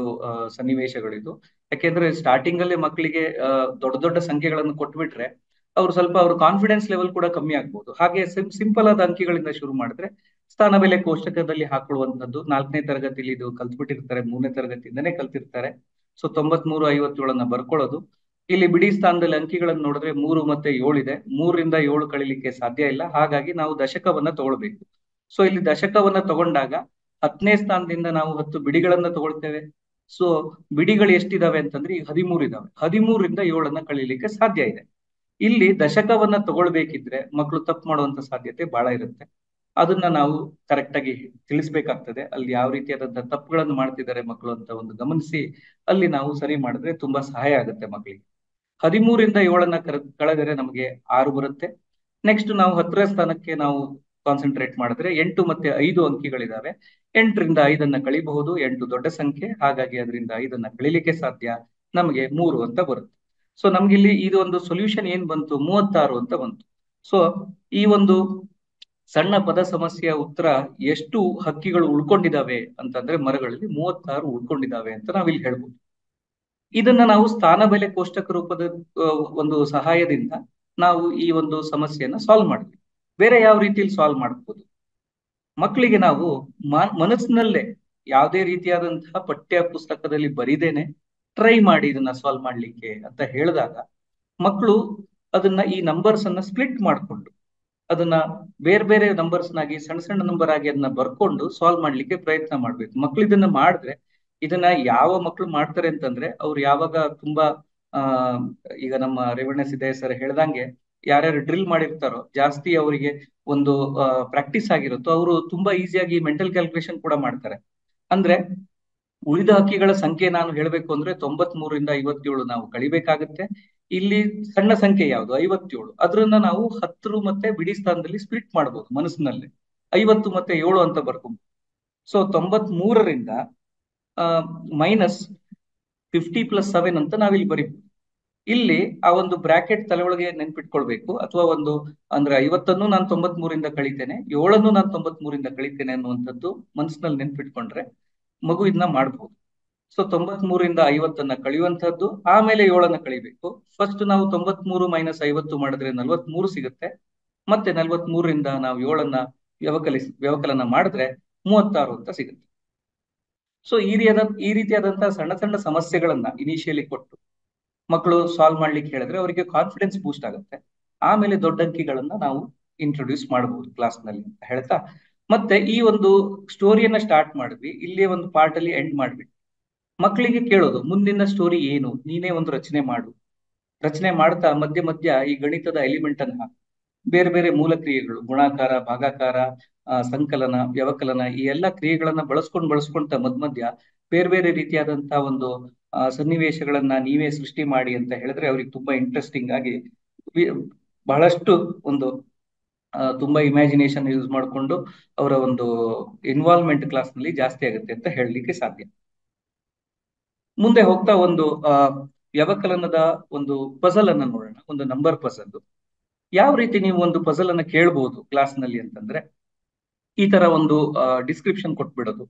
ಸನ್ನಿವೇಶಗಳಿದು. ಯಾಕೆಂದ್ರೆ ಸ್ಟಾರ್ಟಿಂಗ್ ಅಲ್ಲಿ ಮಕ್ಕಳಿಗೆ ದೊಡ್ಡ ದೊಡ್ಡ ಸಂಖ್ಯೆಗಳನ್ನು ಕೊಟ್ಬಿಟ್ರೆ ಅವ್ರ ಕಾನ್ಫಿಡೆನ್ಸ್ ಲೆವೆಲ್ ಕೂಡ ಕಮ್ಮಿ ಆಗ್ಬೋದು. ಹಾಗೆ ಸಿಂಪಲ್ ಆದ ಅಂಕಿಗಳಿಂದ ಶುರು ಮಾಡಿದ್ರೆ ಸ್ಥಾನ ಬೆಲೆ ಕೋಷ್ಟಕದಲ್ಲಿ ಹಾಕೊಳ್ಳುವಂಥದ್ದು 4ನೇ ತರಗತಿಲಿ ಇದು ಕಲ್ತ್ಬಿಟ್ಟಿರ್ತಾರೆ, 3ನೇ ತರಗತಿಯಿಂದನೇ ಕಲ್ತಿರ್ತಾರೆ. ಸೊ 93, 57 ಬರ್ಕೊಳ್ಳೋದು. ಇಲ್ಲಿ ಬಿಡಿ ಸ್ಥಾನದಲ್ಲಿ ಅಂಕಿಗಳನ್ನು ನೋಡಿದ್ರೆ 3 ಮತ್ತೆ 7 ಇದೆ. 3ರಿಂದ 7 ಕಳಿಲಿಕ್ಕೆ ಸಾಧ್ಯ ಇಲ್ಲ, ಹಾಗಾಗಿ ನಾವು ದಶಕವನ್ನ ತಗೊಳ್ಬೇಕು. ಸೊ ಇಲ್ಲಿ ದಶಕವನ್ನ ತಗೊಂಡಾಗ 10ನೇ ಸ್ಥಾನದಿಂದ ನಾವು 10 ಬಿಡಿಗಳನ್ನ ತಗೊಳ್ತೇವೆ. ಸೊ ಬಿಡಿಗಳು ಎಷ್ಟಿದಾವೆ ಅಂತಂದ್ರೆ ಈಗ 13 ಇದಾವೆ. 13ರಿಂದ 7 ಕಳೀಲಿಕ್ಕೆ ಸಾಧ್ಯ ಇದೆ. ಇಲ್ಲಿ ದಶಕವನ್ನ ತಗೊಳ್ಬೇಕಿದ್ರೆ ಮಕ್ಕಳು ತಪ್ಪು ಮಾಡುವಂತ ಸಾಧ್ಯತೆ ಬಹಳ ಇರುತ್ತೆ. ಅದನ್ನ ನಾವು ಕರೆಕ್ಟ್ ಆಗಿ ತಿಳಿಸ್ಬೇಕಾಗ್ತದೆ. ಅಲ್ಲಿ ಯಾವ ರೀತಿಯಾದಂತಹ ತಪ್ಪುಗಳನ್ನು ಮಾಡ್ತಿದ್ದಾರೆ ಮಕ್ಕಳು ಅಂತ ಒಂದು ಗಮನಿಸಿ ಅಲ್ಲಿ ನಾವು ಸರಿ ಮಾಡಿದ್ರೆ ತುಂಬಾ ಸಹಾಯ ಆಗುತ್ತೆ ಮಕ್ಕಳಿಗೆ. 13ರಿಂದ 7 ಕಳೆದರೆ ನಮಗೆ 6 ಬರುತ್ತೆ. ನೆಕ್ಸ್ಟ್ ನಾವು 10ರ ಸ್ಥಾನಕ್ಕೆ ನಾವು ಕಾನ್ಸಂಟ್ರೇಟ್ ಮಾಡಿದ್ರೆ 8 ಮತ್ತೆ 5 ಅಂಕಿಗಳಿದಾವೆ. 8ರಿಂದ 5 ಕಳಿಬಹುದು. 8 ದೊಡ್ಡ ಸಂಖ್ಯೆ, ಹಾಗಾಗಿ ಅದರಿಂದ 5 ಕಳಿಲಿಕ್ಕೆ ಸಾಧ್ಯ. ನಮಗೆ 3 ಅಂತ ಬರುತ್ತೆ. ಸೊ ನಮ್ಗಿಲ್ಲಿ ಇದು ಒಂದು ಸೊಲ್ಯೂಷನ್ ಏನ್ ಬಂತು, 36 ಅಂತ ಬಂತು. ಸೊ ಈ ಒಂದು ಸಣ್ಣ ಪದ ಸಮಸ್ಯೆಯ ಉತ್ತರ ಎಷ್ಟು ಹಕ್ಕಿಗಳು ಉಳ್ಕೊಂಡಿದಾವೆ ಅಂತಂದ್ರೆ ಮರಗಳಲ್ಲಿ 36 ಉಳ್ಕೊಂಡಿದಾವೆ ಅಂತ ನಾವಿಲ್ಲಿ ಹೇಳ್ಬೋದು. ಇದನ್ನ ನಾವು ಸ್ಥಾನ ಬೆಲೆ ಕೋಷ್ಟಕ ರೂಪದ ಒಂದು ಸಹಾಯದಿಂದ ನಾವು ಈ ಒಂದು ಸಮಸ್ಯೆಯನ್ನ ಸಾಲ್ವ್ ಮಾಡ್ತೀವಿ. ಬೇರೆ ಯಾವ ರೀತಿಯಲ್ಲಿ ಸಾಲ್ವ್ ಮಾಡ್ಬೋದು, ಮಕ್ಕಳಿಗೆ ನಾವು ಮನಸ್ಸಿನಲ್ಲೇ ಯಾವುದೇ ರೀತಿಯಾದಂತಹ ಪಠ್ಯ ಪುಸ್ತಕದಲ್ಲಿ ಬರಿದೇನೆ ಟ್ರೈ ಮಾಡಿ ಇದನ್ನ ಸಾಲ್ವ್ ಮಾಡ್ಲಿಕ್ಕೆ ಅಂತ ಹೇಳಿದಾಗ ಮಕ್ಕಳು ಅದನ್ನ ಈ ನಂಬರ್ಸ್ ಅನ್ನ ಸ್ಪ್ಲಿಟ್ ಮಾಡ್ಕೊಂಡು ಅದನ್ನ ಬೇರೆ ಬೇರೆ ನಂಬರ್ಸ್ ನಾಗಿ ಸಣ್ಣ ಸಣ್ಣ ನಂಬರ್ ಆಗಿ ಅದನ್ನ ಬರ್ಕೊಂಡು ಸಾಲ್ವ್ ಮಾಡ್ಲಿಕ್ಕೆ ಪ್ರಯತ್ನ ಮಾಡ್ಬೇಕು. ಮಕ್ಳು ಇದನ್ನ ಮಾಡಿದ್ರೆ, ಇದನ್ನ ಯಾವ ಮಕ್ಳು ಮಾಡ್ತಾರೆ ಅಂತಂದ್ರೆ ಅವ್ರು ಯಾವಾಗ ತುಂಬಾ ಆ ಈಗ ನಮ್ಮ ರೇವಣ್ಣ ಸಿದ್ದಯ್ಯ ಸರ್ ಹೇಳ್ದಂಗೆ ಯಾರ್ಯಾರು ಡ್ರಿಲ್ ಮಾಡಿರ್ತಾರೋ, ಜಾಸ್ತಿ ಅವರಿಗೆ ಒಂದು ಪ್ರಾಕ್ಟೀಸ್ ಆಗಿರುತ್ತೋ ಅವರು ತುಂಬಾ ಈಸಿಯಾಗಿ ಮೆಂಟಲ್ ಕ್ಯಾಲ್ಕುಲೇಷನ್ ಕೂಡ ಮಾಡ್ತಾರೆ. ಅಂದ್ರೆ ಉಳಿದ ಹಕ್ಕಿಗಳ ಸಂಖ್ಯೆ ನಾನು ಹೇಳ್ಬೇಕು ಅಂದ್ರೆ 93ರಿಂದ 57 ನಾವು ಕಳಿಬೇಕಾಗತ್ತೆ. ಇಲ್ಲಿ ಸಣ್ಣ ಸಂಖ್ಯೆ ಯಾವುದು 57, ಅದ್ರನ್ನ ನಾವು 10 ಮತ್ತೆ ಬಿಡಿ ಸ್ಥಾನದಲ್ಲಿ ಸ್ಪ್ಲಿಟ್ ಮಾಡ್ಬೋದು ಮನಸ್ಸಿನಲ್ಲಿ. 50 ಮತ್ತೆ 7 ಅಂತ ಬರ್ಕೊಂಡು ಸೊ 93ರಿಂದ -50 + 7 ಅಂತ ನಾವಿಲ್ಲಿ ಬರೀಬಹುದು. ಇಲ್ಲಿ ಆ ಒಂದು ಬ್ರಾಕೆಟ್ ತಲೆಯೊಳಗೆ ನೆನ್ಪಿಟ್ಕೊಳ್ಬೇಕು, ಅಥವಾ ಒಂದು ಅಂದ್ರೆ 50ನ್ನು ನಾನು 93ರಿಂದ ಕಳಿತೇನೆ, 7ನ್ನು ನಾನು 93ರಿಂದ ಕಳಿತೇನೆ ಅನ್ನುವಂಥದ್ದು ಮನಸ್ಸಿನಲ್ಲಿ ನೆನ್ಪಿಟ್ಕೊಂಡ್ರೆ ಮಗು ಇದನ್ನ ಮಾಡ್ಬೋದು. ಸೊ 93ರಿಂದ 50 ಕಳಿಯುವಂತಹದ್ದು, ಆಮೇಲೆ 7 ಕಳಿಬೇಕು. ಫಸ್ಟ್ ನಾವು 93 - 50 ಮಾಡಿದ್ರೆ 43 ಸಿಗುತ್ತೆ. ಮತ್ತೆ 43ರಿಂದ ನಾವು 7 ವ್ಯವಕಲನ ಮಾಡಿದ್ರೆ 36 ಅಂತ ಸಿಗುತ್ತೆ. ಸೊ ಈ ರೀತಿಯಾದಂತಹ ಸಣ್ಣ ಸಣ್ಣ ಸಮಸ್ಯೆಗಳನ್ನ ಇನಿಷಿಯಲಿ ಕೊಟ್ಟು ಮಕ್ಕಳು ಸಾಲ್ವ್ ಮಾಡ್ಲಿಕ್ಕೆ ಹೇಳಿದ್ರೆ ಅವರಿಗೆ ಕಾನ್ಫಿಡೆನ್ಸ್ ಬೂಸ್ಟ್ ಆಗುತ್ತೆ. ಆಮೇಲೆ ದೊಡ್ಡ ಅಂಕಿಗಳನ್ನ ನಾವು ಇಂಟ್ರೊಡ್ಯೂಸ್ ಮಾಡಬಹುದು ಕ್ಲಾಸ್ ನಲ್ಲಿ ಅಂತ ಹೇಳ್ತಾ, ಮತ್ತೆ ಈ ಒಂದು ಸ್ಟೋರಿಯನ್ನ ಸ್ಟಾರ್ಟ್ ಮಾಡಿದ್ವಿ. ಇಲ್ಲಿಯೇ ಒಂದು ಪಾರ್ಟ್ ಅಲ್ಲಿ ಎಂಡ್ ಮಾಡ್ಬಿಟ್ಟು ಮಕ್ಕಳಿಗೆ ಕೇಳೋದು, ಮುಂದಿನ ಸ್ಟೋರಿ ಏನು, ನೀನೇ ಒಂದು ರಚನೆ ಮಾಡು. ರಚನೆ ಮಾಡ್ತಾ ಮಧ್ಯ ಮಧ್ಯ ಈ ಗಣಿತದ ಎಲಿಮೆಂಟ್ ಅನ್ನ ಬೇರೆ ಬೇರೆ ಮೂಲ ಕ್ರಿಯೆಗಳು, ಗುಣಾಕಾರ, ಭಾಗಾಕಾರ, ಸಂಕಲನ, ವ್ಯವಕಲನ, ಈ ಎಲ್ಲಾ ಕ್ರಿಯೆಗಳನ್ನ ಬಳಸ್ಕೊಂತ ಮಧ್ಯ ಬೇರೆ ಬೇರೆ ರೀತಿಯಾದಂತಹ ಒಂದು ಸನ್ನಿವೇಶಗಳನ್ನ ನೀವೇ ಸೃಷ್ಟಿ ಮಾಡಿ ಅಂತ ಹೇಳಿದ್ರೆ ಅವ್ರಿಗೆ ತುಂಬಾ ಇಂಟ್ರೆಸ್ಟಿಂಗ್ ಆಗಿ ಬಹಳಷ್ಟು ಒಂದು ತುಂಬಾ ಇಮ್ಯಾಜಿನೇಷನ್ ಯೂಸ್ ಮಾಡಿಕೊಂಡು ಅವರ ಒಂದು ಇನ್ವಾಲ್ವ್ಮೆಂಟ್ ಕ್ಲಾಸ್ ನಲ್ಲಿ ಜಾಸ್ತಿ ಆಗುತ್ತೆ ಅಂತ ಹೇಳಲಿಕ್ಕೆ ಸಾಧ್ಯ. ಮುಂದೆ ಹೋಗ್ತಾ ಒಂದು ವ್ಯವಕಲನದ ಒಂದು ಪಜಲ್ ಅನ್ನ ನೋಡೋಣ, ಒಂದು ನಂಬರ್ ಪಜಲ್. ಯಾವ ರೀತಿ ನೀವು ಒಂದು ಪಜಲ್ ಅನ್ನ ಕೇಳ್ಬಹುದು ಕ್ಲಾಸ್ ನಲ್ಲಿ ಅಂತಂದ್ರೆ, ಈ ತರ ಒಂದು ಡಿಸ್ಕ್ರಿಪ್ಷನ್ ಕೊಟ್ಬಿಡೋದು.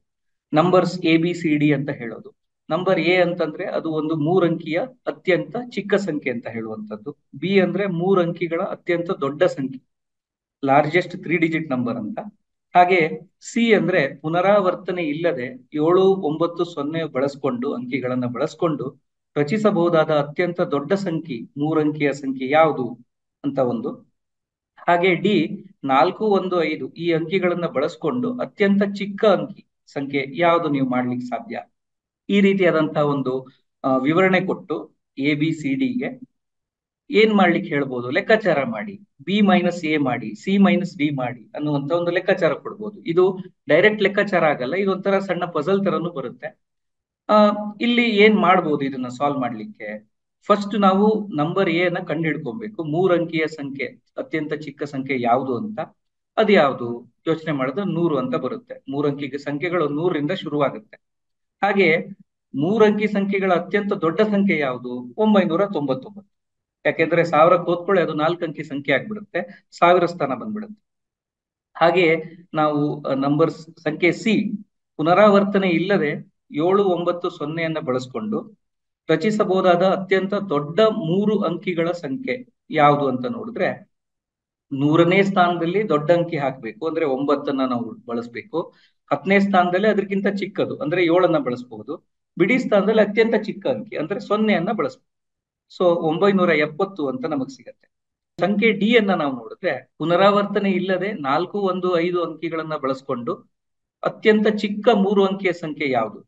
ನಂಬರ್ಸ್ ABCD ಅಂತ ಹೇಳೋದು. ನಂಬರ್ A ಅಂತಂದ್ರೆ ಅದು ಒಂದು 3 ಅಂಕಿಯ ಅತ್ಯಂತ ಚಿಕ್ಕ ಸಂಖ್ಯೆ ಅಂತ ಹೇಳುವಂತದ್ದು. B ಅಂದ್ರೆ 3 ಅಂಕಿಗಳ ಅತ್ಯಂತ ದೊಡ್ಡ ಸಂಖ್ಯೆ, ಲಾರ್ಜೆಸ್ಟ್ 3 ಡಿಜಿಟ್ ನಂಬರ್ ಅಂತ. ಹಾಗೆ C ಅಂದ್ರೆ ಪುನರಾವರ್ತನೆ ಇಲ್ಲದೆ 7, 9, 0 ಬಳಸ್ಕೊಂಡು ಅಂಕಿಗಳನ್ನ ಬಳಸ್ಕೊಂಡು ರಚಿಸಬಹುದಾದ ಅತ್ಯಂತ ದೊಡ್ಡ ಸಂಖ್ಯೆ 3 ಅಂಕಿಯ ಸಂಖ್ಯೆ ಯಾವುದು ಅಂತ ಒಂದು. ಹಾಗೆ D 4, 1, 5 ಈ ಅಂಕಿಗಳನ್ನ ಬಳಸ್ಕೊಂಡು ಅತ್ಯಂತ ಚಿಕ್ಕ ಅಂಕಿ ಸಂಖ್ಯೆ ಯಾವುದು ನೀವು ಮಾಡ್ಲಿಕ್ಕೆ ಸಾಧ್ಯ. ಈ ರೀತಿಯಾದಂತಹ ಒಂದು ವಿವರಣೆ ಕೊಟ್ಟು ABCDಗೆ ಏನ್ ಮಾಡ್ಲಿಕ್ಕೆ ಹೇಳ್ಬೋದು, ಲೆಕ್ಕಾಚಾರ ಮಾಡಿ, B - A ಮಾಡಿ, C - D ಮಾಡಿ ಅನ್ನುವಂತ ಒಂದು ಲೆಕ್ಕಾಚಾರ ಕೊಡ್ಬೋದು. ಇದು ಡೈರೆಕ್ಟ್ ಲೆಕ್ಕಾಚಾರ ಆಗಲ್ಲ, ಇದೊಂಥರ ಸಣ್ಣ ಪಜಲ್ ತರನು ಬರುತ್ತೆ. ಇಲ್ಲಿ ಏನ್ ಮಾಡ್ಬೋದು ಇದನ್ನ ಸಾಲ್ವ್ ಮಾಡ್ಲಿಕ್ಕೆ, ಫಸ್ಟ್ ನಾವು ನಂಬರ್ A ನ ಕಂಡು ಹಿಡ್ಕೊಬೇಕು. 3 ಅಂಕಿಯ ಸಂಖ್ಯೆ ಅತ್ಯಂತ ಚಿಕ್ಕ ಸಂಖ್ಯೆ ಯಾವುದು ಅಂತ. ಅದು ಯಾವುದು ಯೋಚನೆ ಮಾಡಿದ್ರೆ 100 ಅಂತ ಬರುತ್ತೆ. 3 ಅಂಕಿಗೆ ಸಂಖ್ಯೆಗಳು 100ರಿಂದ ಶುರುವಾಗುತ್ತೆ. ಹಾಗೆ 3 ಅಂಕಿ ಸಂಖ್ಯೆಗಳ ಅತ್ಯಂತ ದೊಡ್ಡ ಸಂಖ್ಯೆ ಯಾವುದು, 999. ಯಾಕೆಂದ್ರೆ 1000ಕ್ಕೆ ಹೋದ್ಕೊಳ್ಳಿ ಅದು 4 ಅಂಕಿ ಸಂಖ್ಯೆ ಆಗ್ಬಿಡುತ್ತೆ, 1000 ಸ್ಥಾನ ಬಂದ್ಬಿಡುತ್ತೆ. ಹಾಗೆ ನಾವು ನಂಬರ್ ಸಂಖ್ಯೆ C ಪುನರಾವರ್ತನೆ ಇಲ್ಲದೆ 7, 9, 0 ಬಳಸ್ಕೊಂಡು ರಚಿಸಬಹುದಾದ ಅತ್ಯಂತ ದೊಡ್ಡ 3 ಅಂಕಿಗಳ ಸಂಖ್ಯೆ ಯಾವುದು ಅಂತ ನೋಡಿದ್ರೆ 100ನೇ ಸ್ಥಾನದಲ್ಲಿ ದೊಡ್ಡ ಅಂಕಿ ಹಾಕ್ಬೇಕು, ಅಂದ್ರೆ 9 ನಾವು ಬಳಸ್ಬೇಕು. 10ನೇ ಸ್ಥಾನದಲ್ಲಿ ಅದಕ್ಕಿಂತ ಚಿಕ್ಕದು ಅಂದ್ರೆ 7 ಬಳಸಬಹುದು. ಬಿಡಿ ಸ್ಥಾನದಲ್ಲಿ ಅತ್ಯಂತ ಚಿಕ್ಕ ಅಂಕಿ ಅಂದ್ರೆ 0 ಬಳಸಬಹುದು. ಸೊ 970 ಅಂತ ನಮಗ್ ಸಿಗತ್ತೆ. ಸಂಖ್ಯೆ D ಅನ್ನ ನಾವು ನೋಡಿದ್ರೆ ಪುನರಾವರ್ತನೆ ಇಲ್ಲದೆ 4, 1, 5 ಅಂಕಿಗಳನ್ನ ಬಳಸ್ಕೊಂಡು ಅತ್ಯಂತ ಚಿಕ್ಕ 3 ಅಂಕಿಯ ಸಂಖ್ಯೆ ಯಾವುದು,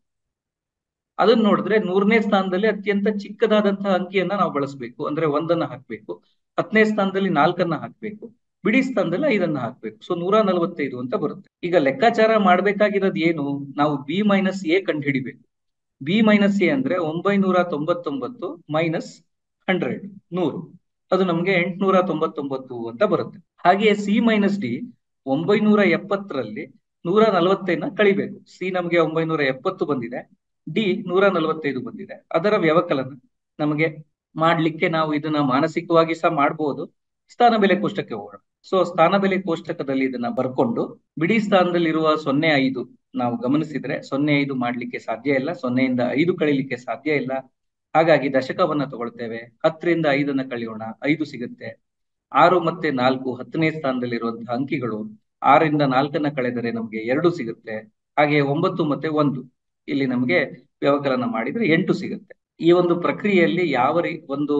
ಅದನ್ನ ನೋಡಿದ್ರೆ 100ನೇ ಸ್ಥಾನದಲ್ಲಿ ಅತ್ಯಂತ ಚಿಕ್ಕದಾದಂತಹ ಅಂಕಿಯನ್ನ ನಾವು ಬಳಸಬೇಕು, ಅಂದ್ರೆ 1 ಹಾಕ್ಬೇಕು. 10ನೇ ಸ್ಥಾನದಲ್ಲಿ 4 ಹಾಕ್ಬೇಕು, ಬಿಡಿ ಸ್ಥಾನದಲ್ಲಿ 5 ಹಾಕ್ಬೇಕು. ಸೊ 145 ಅಂತ ಬರುತ್ತೆ. ಈಗ ಲೆಕ್ಕಾಚಾರ ಮಾಡ್ಬೇಕಾಗಿರೋದು ಏನು, ನಾವು B - A ಕಂಡು ಹಿಡಿಬೇಕು. B - A ಅಂದ್ರೆ 999 - 100 100 ಅದು ನಮ್ಗೆ 899 ಅಂತ ಬರುತ್ತೆ. ಹಾಗೆಯೇ ಸಿ ಮೈನಸ್ ಡಿ 970ರಲ್ಲಿ 140ನ ಕಳಿಬೇಕು. ಸಿ ನಮಗೆ 970 ಬಂದಿದೆ, ಡಿ 145 ಬಂದಿದೆ. ಅದರ ವ್ಯವಕಲನ ನಮಗೆ ಮಾಡ್ಲಿಕ್ಕೆ ನಾವು ಇದನ್ನ ಮಾನಸಿಕವಾಗಿ ಸಹ ಮಾಡಬಹುದು. ಸ್ಥಾನ ಬೆಲೆ ಕೋಷ್ಟಕಕ್ಕೆ ಹೋಗೋಣ. ಸೊ ಸ್ಥಾನ ಬೆಲೆ ಕೋಷ್ಟಕದಲ್ಲಿ ಇದನ್ನ ಬರ್ಕೊಂಡು ಬಿಡಿ ಸ್ಥಾನದಲ್ಲಿರುವ 0.5 ನಾವು ಗಮನಿಸಿದ್ರೆ 0.5 ಮಾಡ್ಲಿಕ್ಕೆ ಸಾಧ್ಯ ಇಲ್ಲ, 0ಯಿಂದ 5 ಕಳಿಲಿಕ್ಕೆ ಸಾಧ್ಯ ಇಲ್ಲ. ಹಾಗಾಗಿ ದಶಕವನ್ನ ತಗೊಳ್ತೇವೆ. 10ರಿಂದ 5ನ್ನ ಕಳೆಯೋಣ, 5 ಸಿಗುತ್ತೆ. 6 ಮತ್ತೆ 4 10ನೇ ಸ್ಥಾನದಲ್ಲಿರುವಂತಹ ಅಂಕಿಗಳು. 6ರಿಂದ 4ನ್ನ ಕಳೆದರೆ ನಮ್ಗೆ 2 ಸಿಗುತ್ತೆ. ಹಾಗೆ 9 ಮತ್ತೆ 1 ಇಲ್ಲಿ ನಮ್ಗೆ ವ್ಯವಕಲನ ಮಾಡಿದ್ರೆ 8 ಸಿಗುತ್ತೆ. ಈ ಒಂದು ಪ್ರಕ್ರಿಯೆಯಲ್ಲಿ ಯಾವ ಒಂದು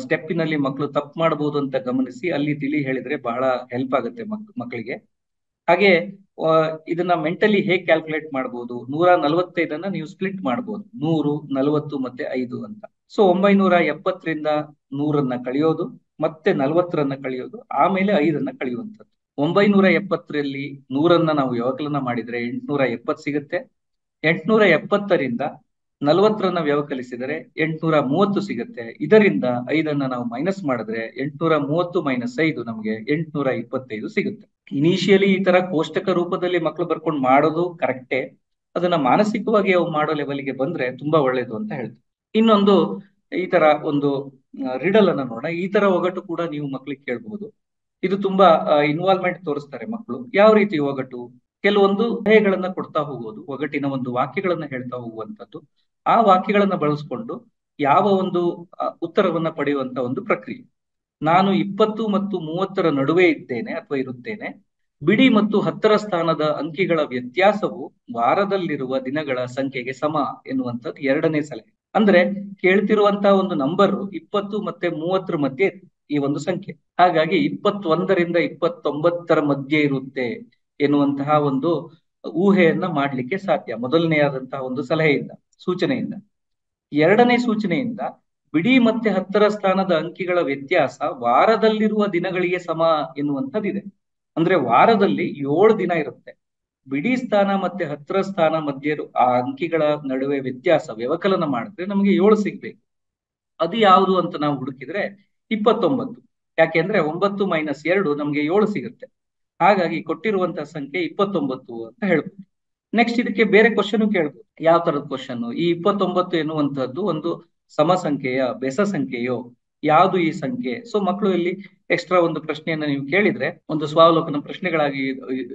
ಸ್ಟೆಪ್ಪಿನಲ್ಲಿ ಮಕ್ಕಳು ತಪ್ಪು ಮಾಡಬಹುದು ಅಂತ ಗಮನಿಸಿ ಅಲ್ಲಿ ತಿಳಿ ಹೇಳಿದ್ರೆ ಬಹಳ ಹೆಲ್ಪ್ ಆಗುತ್ತೆ ಮಕ್ಕಳಿಗೆ. ಹಾಗೆ ಇದನ್ನ ಮೆಂಟಲಿ ಹೇಗೆ ಕ್ಯಾಲ್ಕುಲೇಟ್ ಮಾಡಬಹುದು, 145ನ್ನ ನೀವು ಸ್ಪ್ಲಿಟ್ ಮಾಡಬಹುದು, 100 40 ಮತ್ತೆ 5 ಅಂತ. ಸೊ 970ರಿಂದ 100ನ್ನ ಕಳೆಯೋದು, ಮತ್ತೆ 40ರನ್ನ ಕಳೆಯೋದು, ಆಮೇಲೆ 5ನ್ನ ಕಳೆಯುವಂಥದ್ದು. 970ರಲ್ಲಿ 100ನ್ನ ನಾವು ವ್ಯವಕಲನ ಮಾಡಿದ್ರೆ 870 ಸಿಗುತ್ತೆ. 870ರಿಂದ 40ರನ್ನ ವ್ಯವಕಲಿಸಿದರೆ 830 ಸಿಗುತ್ತೆ. ಇದರಿಂದ 5ನ್ನ ನಾವು ಮೈನಸ್ ಮಾಡಿದ್ರೆ 830 ಮೈನಸ್ 5 ನಮಗೆ 825 ಸಿಗುತ್ತೆ. ಇನಿಷಿಯಲಿ ಈ ತರ ಕೋಷ್ಟಕ ರೂಪದಲ್ಲಿ ಮಕ್ಕಳು ಬರ್ಕೊಂಡು ಮಾಡೋದು ಕರೆಕ್ಟೇ. ಅದನ್ನ ಮಾನಸಿಕವಾಗಿ ಅವು ಮಾಡೋ ಲೆವೆಲ್ಗೆ ಬಂದ್ರೆ ತುಂಬಾ ಒಳ್ಳೇದು ಅಂತ ಹೇಳ್ತೀವಿ. ಇನ್ನೊಂದು ಈ ತರ ಒಂದು ರಿಡಲ್ ಅನ್ನ ನೋಡೋಣ. ಈ ತರ ಒಗಟು ಕೂಡ ನೀವು ಮಕ್ಳಿಗೆ ಕೇಳ್ಬಹುದು. ಇದು ತುಂಬಾ ಇನ್ವಾಲ್ವ್ಮೆಂಟ್ ತೋರಿಸ್ತಾರೆ ಮಕ್ಕಳು. ಯಾವ ರೀತಿ ಒಗಟು, ಕೆಲವೊಂದು ಸಲಹೆಗಳನ್ನ ಕೊಡ್ತಾ ಹೋಗೋದು, ಒಗಟಿನ ಒಂದು ವಾಕ್ಯಗಳನ್ನ ಹೇಳ್ತಾ ಹೋಗುವಂತದ್ದು. ಆ ವಾಕ್ಯಗಳನ್ನ ಬಳಸ್ಕೊಂಡು ಯಾವ ಒಂದು ಉತ್ತರವನ್ನ ಪಡೆಯುವಂತ ಒಂದು ಪ್ರಕ್ರಿಯೆ. ನಾನು 20 ಮತ್ತು 30ರ ನಡುವೆ ಇದ್ದೇನೆ ಅಥವಾ ಇರುತ್ತೇನೆ. ಬಿಡಿ ಮತ್ತು 10ರ ಸ್ಥಾನದ ಅಂಕಿಗಳ ವ್ಯತ್ಯಾಸವು ವಾರದಲ್ಲಿರುವ ದಿನಗಳ ಸಂಖ್ಯೆಗೆ ಸಮ ಎನ್ನುವಂಥದ್ದು 2ನೇ ಸಲಹೆ. ಅಂದ್ರೆ ಕೇಳ್ತಿರುವಂತಹ ಒಂದು ನಂಬರ್ 20 ಮತ್ತೆ 30ರ ಮಧ್ಯೆ ಈ ಒಂದು ಸಂಖ್ಯೆ. ಹಾಗಾಗಿ 21ರಿಂದ 29ರ ಮಧ್ಯೆ ಇರುತ್ತೆ ಎನ್ನುವಂತಹ ಒಂದು ಊಹೆಯನ್ನ ಮಾಡ್ಲಿಕ್ಕೆ ಸಾಧ್ಯ, ಮೊದಲನೆಯಾದಂತಹ ಒಂದು ಸಲಹೆಯಿಂದ, ಸೂಚನೆಯಿಂದ. 2ನೇ ಸೂಚನೆಯಿಂದ ಬಿಡಿ ಮತ್ತೆ 10ರ ಸ್ಥಾನದ ಅಂಕಿಗಳ ವ್ಯತ್ಯಾಸ ವಾರದಲ್ಲಿರುವ ದಿನಗಳಿಗೆ ಸಮ ಎನ್ನುವಂಥದ್ದಿದೆ. ಅಂದ್ರೆ ವಾರದಲ್ಲಿ 7 ದಿನ ಇರುತ್ತೆ. ಬಿಡಿ ಸ್ಥಾನ ಮತ್ತೆ 10ರ ಸ್ಥಾನ ಮಧ್ಯೆ ಆ ಅಂಕಿಗಳ ನಡುವೆ ವ್ಯತ್ಯಾಸ ವ್ಯವಕಲನ ಮಾಡಿದ್ರೆ ನಮಗೆ 7 ಸಿಗ್ಬೇಕು. ಅದು ಯಾವುದು ಅಂತ ನಾವು ಹುಡುಕಿದ್ರೆ 29. ಯಾಕೆಂದ್ರೆ 9 ಮೈನಸ್ 2 ನಮ್ಗೆ 7 ಸಿಗುತ್ತೆ. ಹಾಗಾಗಿ ಕೊಟ್ಟಿರುವಂತಹ ಸಂಖ್ಯೆ 29 ಅಂತ ಹೇಳ್ಬೋದು. ನೆಕ್ಸ್ಟ್ ಇದಕ್ಕೆ ಬೇರೆ ಕ್ವಶನ್ ಕೇಳ್ಬೋದು. ಯಾವ ತರದ ಕ್ವಶನ್? ಈ 29 ಎನ್ನುವಂತಹದ್ದು ಒಂದು ಸಮ ಸಂಖ್ಯೆಯ, ಬೆಸ ಸಂಖ್ಯೆಯೋ, ಯಾವುದು ಈ ಸಂಖ್ಯೆ? ಸೊ ಮಕ್ಕಳು ಇಲ್ಲಿ ಎಕ್ಸ್ಟ್ರಾ ಒಂದು ಪ್ರಶ್ನೆಯನ್ನ ನೀವು ಕೇಳಿದ್ರೆ ಒಂದು ಸ್ವಾವಲೋಕನ ಪ್ರಶ್ನೆಗಳಾಗಿ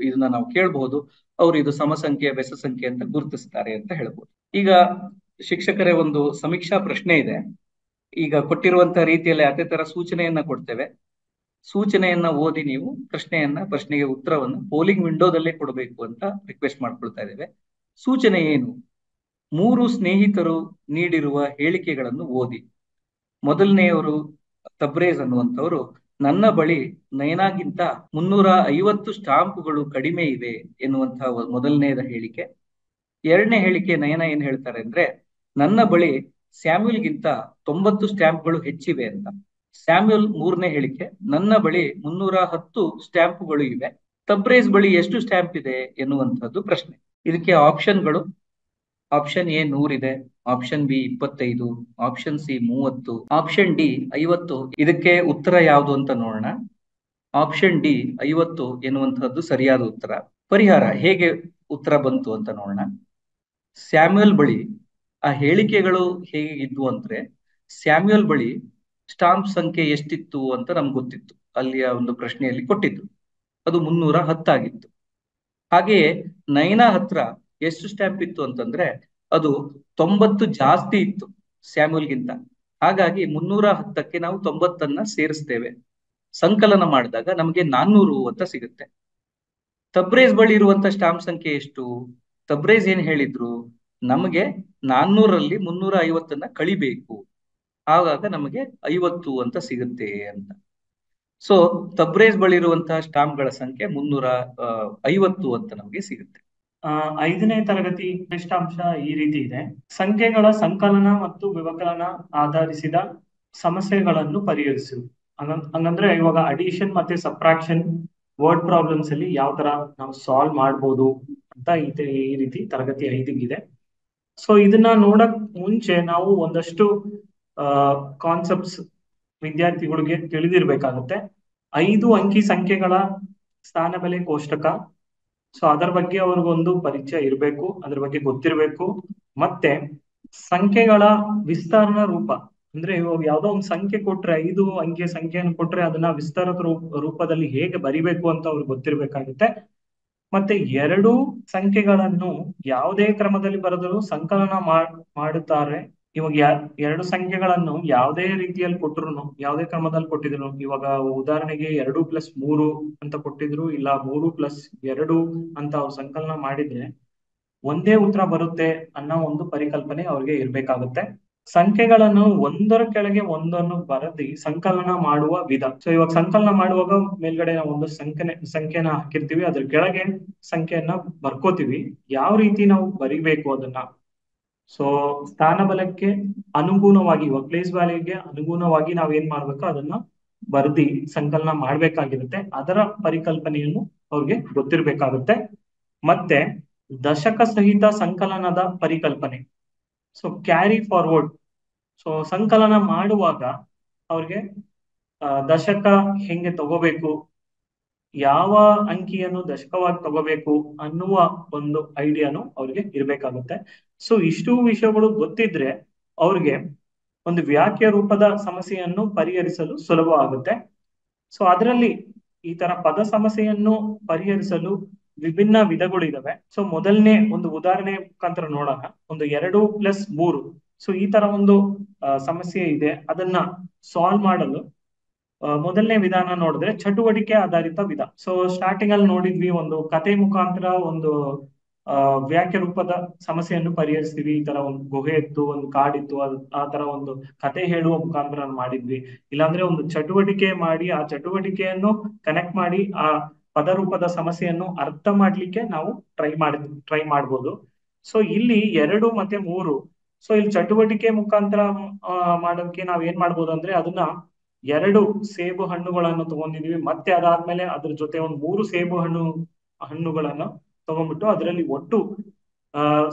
ಇದನ್ನ ನಾವು ಕೇಳಬಹುದು. ಅವರು ಇದು ಸಮ ಸಂಖ್ಯೆ, ಬೆಸ ಸಂಖ್ಯೆ ಅಂತ ಗುರುತಿಸ್ತಾರೆ ಅಂತ ಹೇಳ್ಬೋದು. ಈಗ ಶಿಕ್ಷಕರೇ ಒಂದು ಸಮೀಕ್ಷಾ ಪ್ರಶ್ನೆ ಇದೆ. ಈಗ ಕೊಟ್ಟಿರುವಂತಹ ರೀತಿಯಲ್ಲಿ ಅದೇ ತರ ಸೂಚನೆಯನ್ನ ಕೊಡ್ತೇವೆ. ಸೂಚನೆಯನ್ನ ಓದಿ ನೀವು ಪ್ರಶ್ನೆಗೆ ಉತ್ತರವನ್ನು ಪೋಲಿಂಗ್ ವಿಂಡೋದಲ್ಲೇ ಕೊಡಬೇಕು ಅಂತ ರಿಕ್ವೆಸ್ಟ್ ಮಾಡ್ಕೊಳ್ತಾ ಇದ್ದೇವೆ. ಸೂಚನೆ ಏನು? 3 ಸ್ನೇಹಿತರು ನೀಡಿರುವ ಹೇಳಿಕೆಗಳನ್ನು ಓದಿ. ಮೊದಲನೆಯವರು ತಬ್ರೇಜ್ ಅನ್ನುವಂಥವ್ರು, ನನ್ನ ಬಳಿ ನಯನಾಗಿಂತ 350 ಸ್ಟಾಂಪುಗಳು ಕಡಿಮೆ ಇವೆ ಎನ್ನುವಂತಹ ಮೊದಲನೆಯದ ಹೇಳಿಕೆ. 2ನೇ ಹೇಳಿಕೆ ನಯನ ಏನ್ ಹೇಳ್ತಾರೆ ಅಂದ್ರೆ, ನನ್ನ ಬಳಿ ಸ್ಯಾಮ್ಯುಲ್ಗಿಂತ 90 ಸ್ಟ್ಯಾಂಪ್ಗಳು ಹೆಚ್ಚಿವೆ ಅಂತ. ಸ್ಯಾಮ್ಯುಲ್ 3ನೇ ಹೇಳಿಕೆ, ನನ್ನ ಬಳಿ 310 ಸ್ಟ್ಯಾಂಪುಗಳು ಇವೆ. ತಬ್ರೇಜ್ ಬಳಿ ಎಷ್ಟು ಸ್ಟ್ಯಾಂಪ್ ಇದೆ ಎನ್ನುವಂಥದ್ದು ಪ್ರಶ್ನೆ. ಇದಕ್ಕೆ ಆಪ್ಷನ್ಗಳು: ಆಪ್ಷನ್ ಎ 100 ಇದೆ, option B 25, option C 30, option D 50. ಇದಕ್ಕೆ ಉತ್ತರ ಯಾವುದು ಅಂತ ನೋಡೋಣ. ಆಪ್ಷನ್ ಡಿ 50 ಎನ್ನುವಂತಹದ್ದು ಸರಿಯಾದ ಉತ್ತರ. ಪರಿಹಾರ ಹೇಗೆ ಉತ್ತರ ಬಂತು ಅಂತ ನೋಡೋಣ. ಸ್ಯಾಮ್ಯುಯಲ್ ಬಳಿ ಆ ಹೇಳಿಕೆಗಳು ಹೇಗೆ ಇದ್ವು ಅಂದ್ರೆ, ಸ್ಯಾಮ್ಯುಯಲ್ ಬಳಿ ಸ್ಟಾಂಪ್ ಸಂಖ್ಯೆ ಎಷ್ಟಿತ್ತು ಅಂತ ನಮ್ಗೆ ಗೊತ್ತಿತ್ತು, ಅಲ್ಲಿಯ ಒಂದು ಪ್ರಶ್ನೆಯಲ್ಲಿ ಕೊಟ್ಟಿತ್ತು. ಅದು 310 ಆಗಿತ್ತು. ಹಾಗೆಯೇ ನಯನಾ ಹತ್ರ ಎಷ್ಟು ಸ್ಟ್ಯಾಂಪ್ ಇತ್ತು ಅಂತಂದ್ರೆ ಅದು 90 ಜಾಸ್ತಿ ಇತ್ತು ಸ್ಯಾಮ್ಯುಲ್ಗಿಂತ. ಹಾಗಾಗಿ 310ಕ್ಕೆ ನಾವು 90ನ್ನ ಸೇರಿಸ್ತೇವೆ. ಸಂಕಲನ ಮಾಡಿದಾಗ ನಮಗೆ 400 ಅಂತ ಸಿಗುತ್ತೆ. ತಬ್ರೇಜ್ ಬಳಿ ಇರುವಂತ ಸ್ಟಾಂಪ್ ಸಂಖ್ಯೆ ಎಷ್ಟು? ತಬ್ರೇಜ್ ಏನ್ ಹೇಳಿದ್ರು, ನಮಗೆ 400ರಲ್ಲಿ 350ನ್ನ ಕಳಿಬೇಕು, ಆವಾಗ ನಮಗೆ 50 ಅಂತ ಸಿಗುತ್ತೆ ಅಂತ. ಸೊ ತಬ್ರೇಜ್ ಬಳಿ ಇರುವಂತಹ ಸ್ಟಾಂಪ್ಗಳ ಸಂಖ್ಯೆ 350 ಅಂತ ನಮಗೆ ಸಿಗುತ್ತೆ. 5ನೇ ತರಗತಿ ಫಲಿತಾಂಶ ಈ ರೀತಿ ಇದೆ: ಸಂಖ್ಯೆಗಳ ಸಂಕಲನ ಮತ್ತು ವ್ಯವಕಲನ ಆಧರಿಸಿದ ಸಮಸ್ಯೆಗಳನ್ನು ಪರಿಹರಿಸು. ಹಂಗಂದ್ರೆ ಇವಾಗ ಅಡಿಷನ್ ಮತ್ತೆ ಸಬ್ಟ್ರಾಕ್ಷನ್ ವರ್ಡ್ ಪ್ರಾಬ್ಲಮ್ಸ್ ಅಲ್ಲಿ ಯಾವ ತರ ನಾವು ಸಾಲ್ವ್ ಮಾಡ್ಬೋದು ಅಂತ ಈ ರೀತಿ ತರಗತಿ 5 ಇದೆ. ಸೊ ಇದನ್ನ ನೋಡಕ್ ಮುಂಚೆ ನಾವು ಒಂದಷ್ಟು ಕಾನ್ಸೆಪ್ಟ್ಸ್ ವಿದ್ಯಾರ್ಥಿಗಳಿಗೆ ತಿಳಿದಿರ್ಬೇಕಾಗುತ್ತೆ. 5 ಅಂಕಿ ಸಂಖ್ಯೆಗಳ ಸ್ಥಾನ ಬೆಲೆ ಕೋಷ್ಟಕ, ಸೊ ಅದರ ಬಗ್ಗೆ ಅವ್ರಿಗೊಂದು ಪರಿಚಯ ಇರಬೇಕು, ಅದ್ರ ಬಗ್ಗೆ ಗೊತ್ತಿರಬೇಕು. ಮತ್ತೆ ಸಂಖ್ಯೆಗಳ ವಿಸ್ತರಣ ರೂಪ, ಅಂದ್ರೆ ಇವಾಗ ಯಾವ್ದೋ ಒಂದು ಸಂಖ್ಯೆ ಕೊಟ್ರೆ, 5 ಅಂಕಿಯ ಸಂಖ್ಯೆಯನ್ನು ಕೊಟ್ರೆ ಅದನ್ನ ವಿಸ್ತಾರದ ರೂಪದಲ್ಲಿ ಹೇಗೆ ಬರಿಬೇಕು ಅಂತ ಅವ್ರಿಗೆ ಗೊತ್ತಿರ್ಬೇಕಾಗುತ್ತೆ. ಮತ್ತೆ 2 ಸಂಖ್ಯೆಗಳನ್ನು ಯಾವುದೇ ಕ್ರಮದಲ್ಲಿ ಬರೆದರೂ ಸಂಕಲನ ಮಾಡುತ್ತಾರೆ. ಇವಾಗ 2 ಸಂಖ್ಯೆಗಳನ್ನು ಯಾವುದೇ ರೀತಿಯಲ್ಲಿ ಕೊಟ್ಟರು, ಯಾವುದೇ ಕ್ರಮದಲ್ಲಿ ಕೊಟ್ಟಿದ್ರು, ಇವಾಗ ಉದಾಹರಣೆಗೆ 2+3 ಅಂತ ಕೊಟ್ಟಿದ್ರು, ಇಲ್ಲ 3+2 ಅಂತ ಅವ್ರು ಸಂಕಲನ ಮಾಡಿದ್ರೆ ಒಂದೇ ಉತ್ತರ ಬರುತ್ತೆ ಅನ್ನೋ ಒಂದು ಪರಿಕಲ್ಪನೆ ಅವ್ರಿಗೆ ಇರ್ಬೇಕಾಗುತ್ತೆ. ಸಂಖ್ಯೆಗಳನ್ನು ಒಂದರ ಕೆಳಗೆ ಒಂದನ್ನು ಬರೆದಿ ಸಂಕಲನ ಮಾಡುವ ವಿಧ. ಸೊ ಇವಾಗ ಸಂಕಲನ ಮಾಡುವಾಗ ಮೇಲ್ಗಡೆ ನಾವು ಒಂದು ಸಂಖ್ಯೆನ ಹಾಕಿರ್ತೀವಿ, ಅದ್ರ ಕೆಳಗೆ ಸಂಖ್ಯೆಯನ್ನ ಬರ್ಕೋತೀವಿ. ಯಾವ ರೀತಿ ನಾವು ಬರಿಬೇಕು ಅದನ್ನ, ಸೊ ಸ್ಥಾನ ಬಲಕ್ಕೆ ಅನುಗುಣವಾಗಿ, ಇವಾಗ ಪ್ಲೇಸ್ ವ್ಯಾಲ್ಯೂಗೆ ಅನುಗುಣವಾಗಿ ನಾವ್ ಏನ್ ಮಾಡ್ಬೇಕು ಅದನ್ನ ಬರ್ದಿ ಸಂಕಲನ ಮಾಡ್ಬೇಕಾಗಿರುತ್ತೆ. ಅದರ ಪರಿಕಲ್ಪನೆಯನ್ನು ಅವ್ರಿಗೆ ಗೊತ್ತಿರ್ಬೇಕಾಗುತ್ತೆ. ಮತ್ತೆ ದಶಕ ಸಹಿತ ಸಂಕಲನದ ಪರಿಕಲ್ಪನೆ, ಸೊ ಕ್ಯಾರಿ ಫಾರ್ವರ್ಡ್. ಸೊ ಸಂಕಲನ ಮಾಡುವಾಗ ಅವ್ರಿಗೆ ದಶಕ ಹೆಂಗೆ ತಗೋಬೇಕು, ಯಾವ ಅಂಕಿಯನ್ನು ದಶಕವಾಗಿ ತಗೋಬೇಕು ಅನ್ನುವ ಒಂದು ಐಡಿಯಾನು ಅವ್ರಿಗೆ ಇರ್ಬೇಕಾಗುತ್ತೆ. ಸೊ ಇಷ್ಟು ವಿಷಯಗಳು ಗೊತ್ತಿದ್ರೆ ಅವ್ರಿಗೆ ಒಂದು ವ್ಯಾಖ್ಯ ರೂಪದ ಸಮಸ್ಯೆಯನ್ನು ಪರಿಹರಿಸಲು ಸುಲಭ ಆಗುತ್ತೆ. ಸೊ ಅದರಲ್ಲಿ ಈ ತರ ಪದ ಸಮಸ್ಯೆಯನ್ನು ಪರಿಹರಿಸಲು ವಿಭಿನ್ನ ವಿಧಗಳಿದಾವೆ. ಸೊ ಮೊದಲನೇ ಒಂದು ಉದಾಹರಣೆ ಮುಖಾಂತರ ನೋಡೋಣ. ಒಂದು 2+3, ಸೊ ಈ ತರ ಒಂದು ಸಮಸ್ಯೆ ಇದೆ. ಅದನ್ನ ಸಾಲ್ವ್ ಮಾಡಲು ಮೊದಲನೇ ವಿಧಾನ ನೋಡಿದ್ರೆ ಚಟುವಟಿಕೆ ಆಧಾರಿತ ವಿಧ. ಸೊ ಸ್ಟಾರ್ಟಿಂಗ್ ಅಲ್ಲಿ ನೋಡಿದ್ವಿ, ಒಂದು ಕತೆ ಮುಖಾಂತರ ಒಂದು ವ್ಯಾಖ್ಯ ರೂಪದ ಸಮಸ್ಯೆಯನ್ನು ಪರಿಹರಿಸ್ತೀವಿ. ಈ ತರ ಒಂದು ಗುಹೆ ಇತ್ತು, ಒಂದು ಕಾಡಿತ್ತು, ಆ ತರ ಒಂದು ಕತೆ ಹೇಳುವ ಮುಖಾಂತರ ಮಾಡಿದ್ವಿ. ಇಲ್ಲಾಂದ್ರೆ ಒಂದು ಚಟುವಟಿಕೆ ಮಾಡಿ ಆ ಚಟುವಟಿಕೆಯನ್ನು ಕನೆಕ್ಟ್ ಮಾಡಿ ಆ ಪದರೂಪದ ಸಮಸ್ಯೆಯನ್ನು ಅರ್ಥ ಮಾಡ್ಲಿಕ್ಕೆ ನಾವು ಟ್ರೈ ಮಾಡ್ಬೋದು. ಸೊ ಇಲ್ಲಿ 2 ಮತ್ತೆ 3, ಸೊ ಇಲ್ಲಿ ಚಟುವಟಿಕೆ ಮುಖಾಂತರ ಮಾಡೋಕೆ ನಾವ್ ಏನ್ ಮಾಡ್ಬೋದು ಅಂದ್ರೆ, ಅದನ್ನ 2 ಸೇಬು ಹಣ್ಣುಗಳನ್ನು ತಗೊಂಡಿದೀವಿ, ಮತ್ತೆ ಅದಾದ್ಮೇಲೆ ಅದ್ರ ಜೊತೆ ಒಂದು 3 ಸೇಬು ಹಣ್ಣುಗಳನ್ನು ತಗೊಂಡ್ಬಿಟ್ಟು ಅದರಲ್ಲಿ ಒಟ್ಟು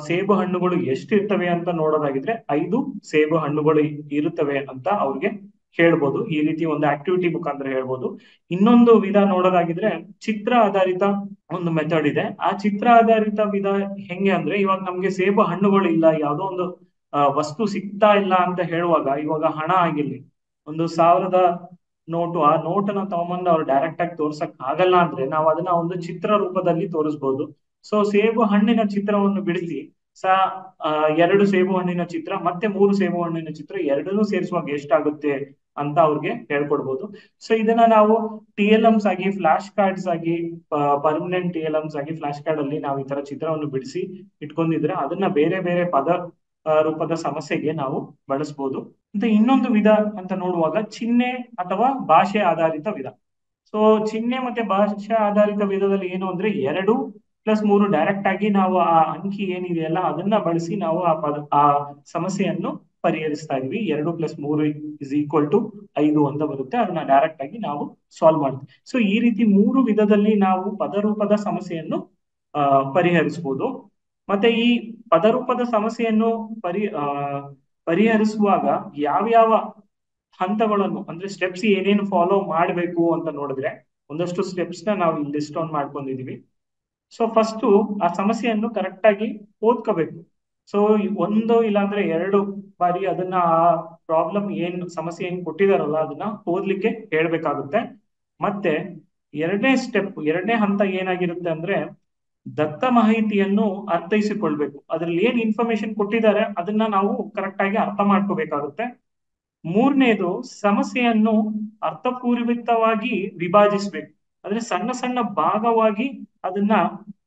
ಸೇಬು ಹಣ್ಣುಗಳು ಎಷ್ಟಿರ್ತವೆ ಅಂತ ನೋಡೋದಾಗಿದ್ರೆ 5 ಸೇಬು ಹಣ್ಣುಗಳು ಇರುತ್ತವೆ ಅಂತ ಅವ್ರಿಗೆ ಹೇಳ್ಬೋದು. ಈ ರೀತಿ ಒಂದು ಆಕ್ಟಿವಿಟಿ ಮುಖಾಂತರ ಹೇಳ್ಬೋದು. ಇನ್ನೊಂದು ವಿಧ ನೋಡೋದಾಗಿದ್ರೆ ಚಿತ್ರ ಆಧಾರಿತ ಒಂದು ಮೆಥಡ್ ಇದೆ. ಆ ಚಿತ್ರ ಆಧಾರಿತ ವಿಧ ಹೆಂಗೆ ಅಂದ್ರೆ, ಇವಾಗ ನಮ್ಗೆ ಸೇಬು ಹಣ್ಣುಗಳು ಇಲ್ಲ, ಯಾವ್ದೋ ಒಂದು ವಸ್ತು ಸಿಗ್ತಾ ಇಲ್ಲ ಅಂತ ಹೇಳುವಾಗ, ಇವಾಗ ಹಣ ಆಗಿರ್ಲಿ, ಒಂದು 1000 ನೋಟು, ಆ ನೋಟನ್ನ ತಗೊಂಬಂದು ಅವ್ರು ಡೈರೆಕ್ಟ್ ಆಗಿ ತೋರ್ಸಕ್ ಆಗಲ್ಲ ಅಂದ್ರೆ ನಾವು ಅದನ್ನ ಒಂದು ಚಿತ್ರ ರೂಪದಲ್ಲಿ ತೋರಿಸ್ಬೋದು. ಸೊ ಸೇಬು ಹಣ್ಣಿನ ಚಿತ್ರವನ್ನು ಬಿಡಿಸಿ 2 ಸೇಬು ಹಣ್ಣಿನ ಚಿತ್ರ ಮತ್ತೆ 3 ಸೇಬು ಹಣ್ಣಿನ ಚಿತ್ರ ಎರಡನ್ನೂ ಸೇರಿಸುವಾಗ ಎಷ್ಟಾಗುತ್ತೆ ಅಂತ ಅವ್ರಿಗೆ ಹೇಳ್ಕೊಡ್ಬೋದು. ಸೊ ಇದನ್ನ ನಾವು TLMs ಆಗಿ, ಫ್ಲಾಶ್ ಕಾರ್ಡ್ಸ್ ಆಗಿ, ಪರ್ಮನೆಂಟ್ TLMs ಆಗಿ ಫ್ಲಾಶ್ ಕಾರ್ಡ್ ಅಲ್ಲಿ ನಾವು ಈ ತರ ಚಿತ್ರವನ್ನು ಬಿಡಿಸಿ ಇಟ್ಕೊಂಡಿದ್ರೆ ಅದನ್ನ ಬೇರೆ ಬೇರೆ ಪದ ರೂಪದ ಸಮಸ್ಯೆಗೆ ನಾವು ಬಳಸ್ಬೋದು. ಮತ್ತೆ ಇನ್ನೊಂದು ವಿಧ ಅಂತ ನೋಡುವಾಗ ಚಿಹ್ನೆ ಅಥವಾ ಭಾಷೆ ಆಧಾರಿತ ವಿಧ. ಸೊ ಚಿಹ್ನೆ ಮತ್ತೆ ಭಾಷೆ ಆಧಾರಿತ ವಿಧದಲ್ಲಿ ಏನು ಅಂದ್ರೆ 2+3 ಡೈರೆಕ್ಟ್ ಆಗಿ ನಾವು ಆ ಅಂಕಿ ಏನಿದೆಯಲ್ಲ ಅದನ್ನ ಬಳಸಿ ನಾವು ಆ ಸಮಸ್ಯೆಯನ್ನು ಪರಿಹರಿಸ್ತಾ ಇದೀವಿ. 2+3 = 5 ಅಂತ ಬರುತ್ತೆ, ಅದನ್ನ ಡೈರೆಕ್ಟ್ ಆಗಿ ನಾವು ಸಾಲ್ವ್ ಮಾಡ್ತೀವಿ. ಸೊ ಈ ರೀತಿ 3 ವಿಧದಲ್ಲಿ ನಾವು ಪದರೂಪದ ಸಮಸ್ಯೆಯನ್ನು ಪರಿಹರಿಸಬಹುದು. ಮತ್ತೆ ಈ ಪದರೂಪದ ಸಮಸ್ಯೆಯನ್ನು ಪರಿಹರಿಸುವಾಗ ಯಾವ್ಯಾವ ಹಂತಗಳನ್ನು, ಅಂದ್ರೆ ಸ್ಟೆಪ್ಸ್ ಏನೇನು ಫಾಲೋ ಮಾಡ್ಬೇಕು ಅಂತ ನೋಡಿದ್ರೆ ಒಂದಷ್ಟು ಸ್ಟೆಪ್ಸ್ ನ ನಾವು ಇಲ್ಲಿ ಲಿಸ್ಟ್ ಡೌನ್ ಮಾಡ್ಕೊಂಡಿದೀವಿ. ಸೊ ಫಸ್ಟ್ ಆ ಸಮಸ್ಯೆಯನ್ನು ಕರೆಕ್ಟ್ ಆಗಿ ಓದ್ಕೋಬೇಕು. ಸೊ 1 ಇಲ್ಲಾಂದ್ರೆ 2 ಬಾರಿ ಅದನ್ನ ಆ ಪ್ರಾಬ್ಲಮ್ ಸಮಸ್ಯೆ ಏನ್ ಕೊಟ್ಟಿದಾರಲ್ಲ ಅದನ್ನ ಓದ್ಲಿಕ್ಕೆ ಹೇಳ್ಬೇಕಾಗುತ್ತೆ. ಮತ್ತೆ ಎರಡನೇ ಹಂತ ಏನಾಗಿರುತ್ತೆ ಅಂದ್ರೆ, ದತ್ತ ಮಾಹಿತಿಯನ್ನು ಅರ್ಥೈಸಿಕೊಳ್ಬೇಕು. ಅದ್ರಲ್ಲಿ ಏನ್ ಇನ್ಫಾರ್ಮೇಶನ್ ಕೊಟ್ಟಿದ್ದಾರೆ ಅದನ್ನ ನಾವು ಕರೆಕ್ಟ್ ಆಗಿ ಅರ್ಥ ಮಾಡ್ಕೋಬೇಕಾಗುತ್ತೆ. 3ನೇದು ಸಮಸ್ಯೆಯನ್ನು ಅರ್ಥಪೂರ್ವಿತವಾಗಿ ವಿಭಾಜಿಸ್ಬೇಕು. ಅಂದ್ರೆ ಸಣ್ಣ ಸಣ್ಣ ಭಾಗವಾಗಿ ಅದನ್ನ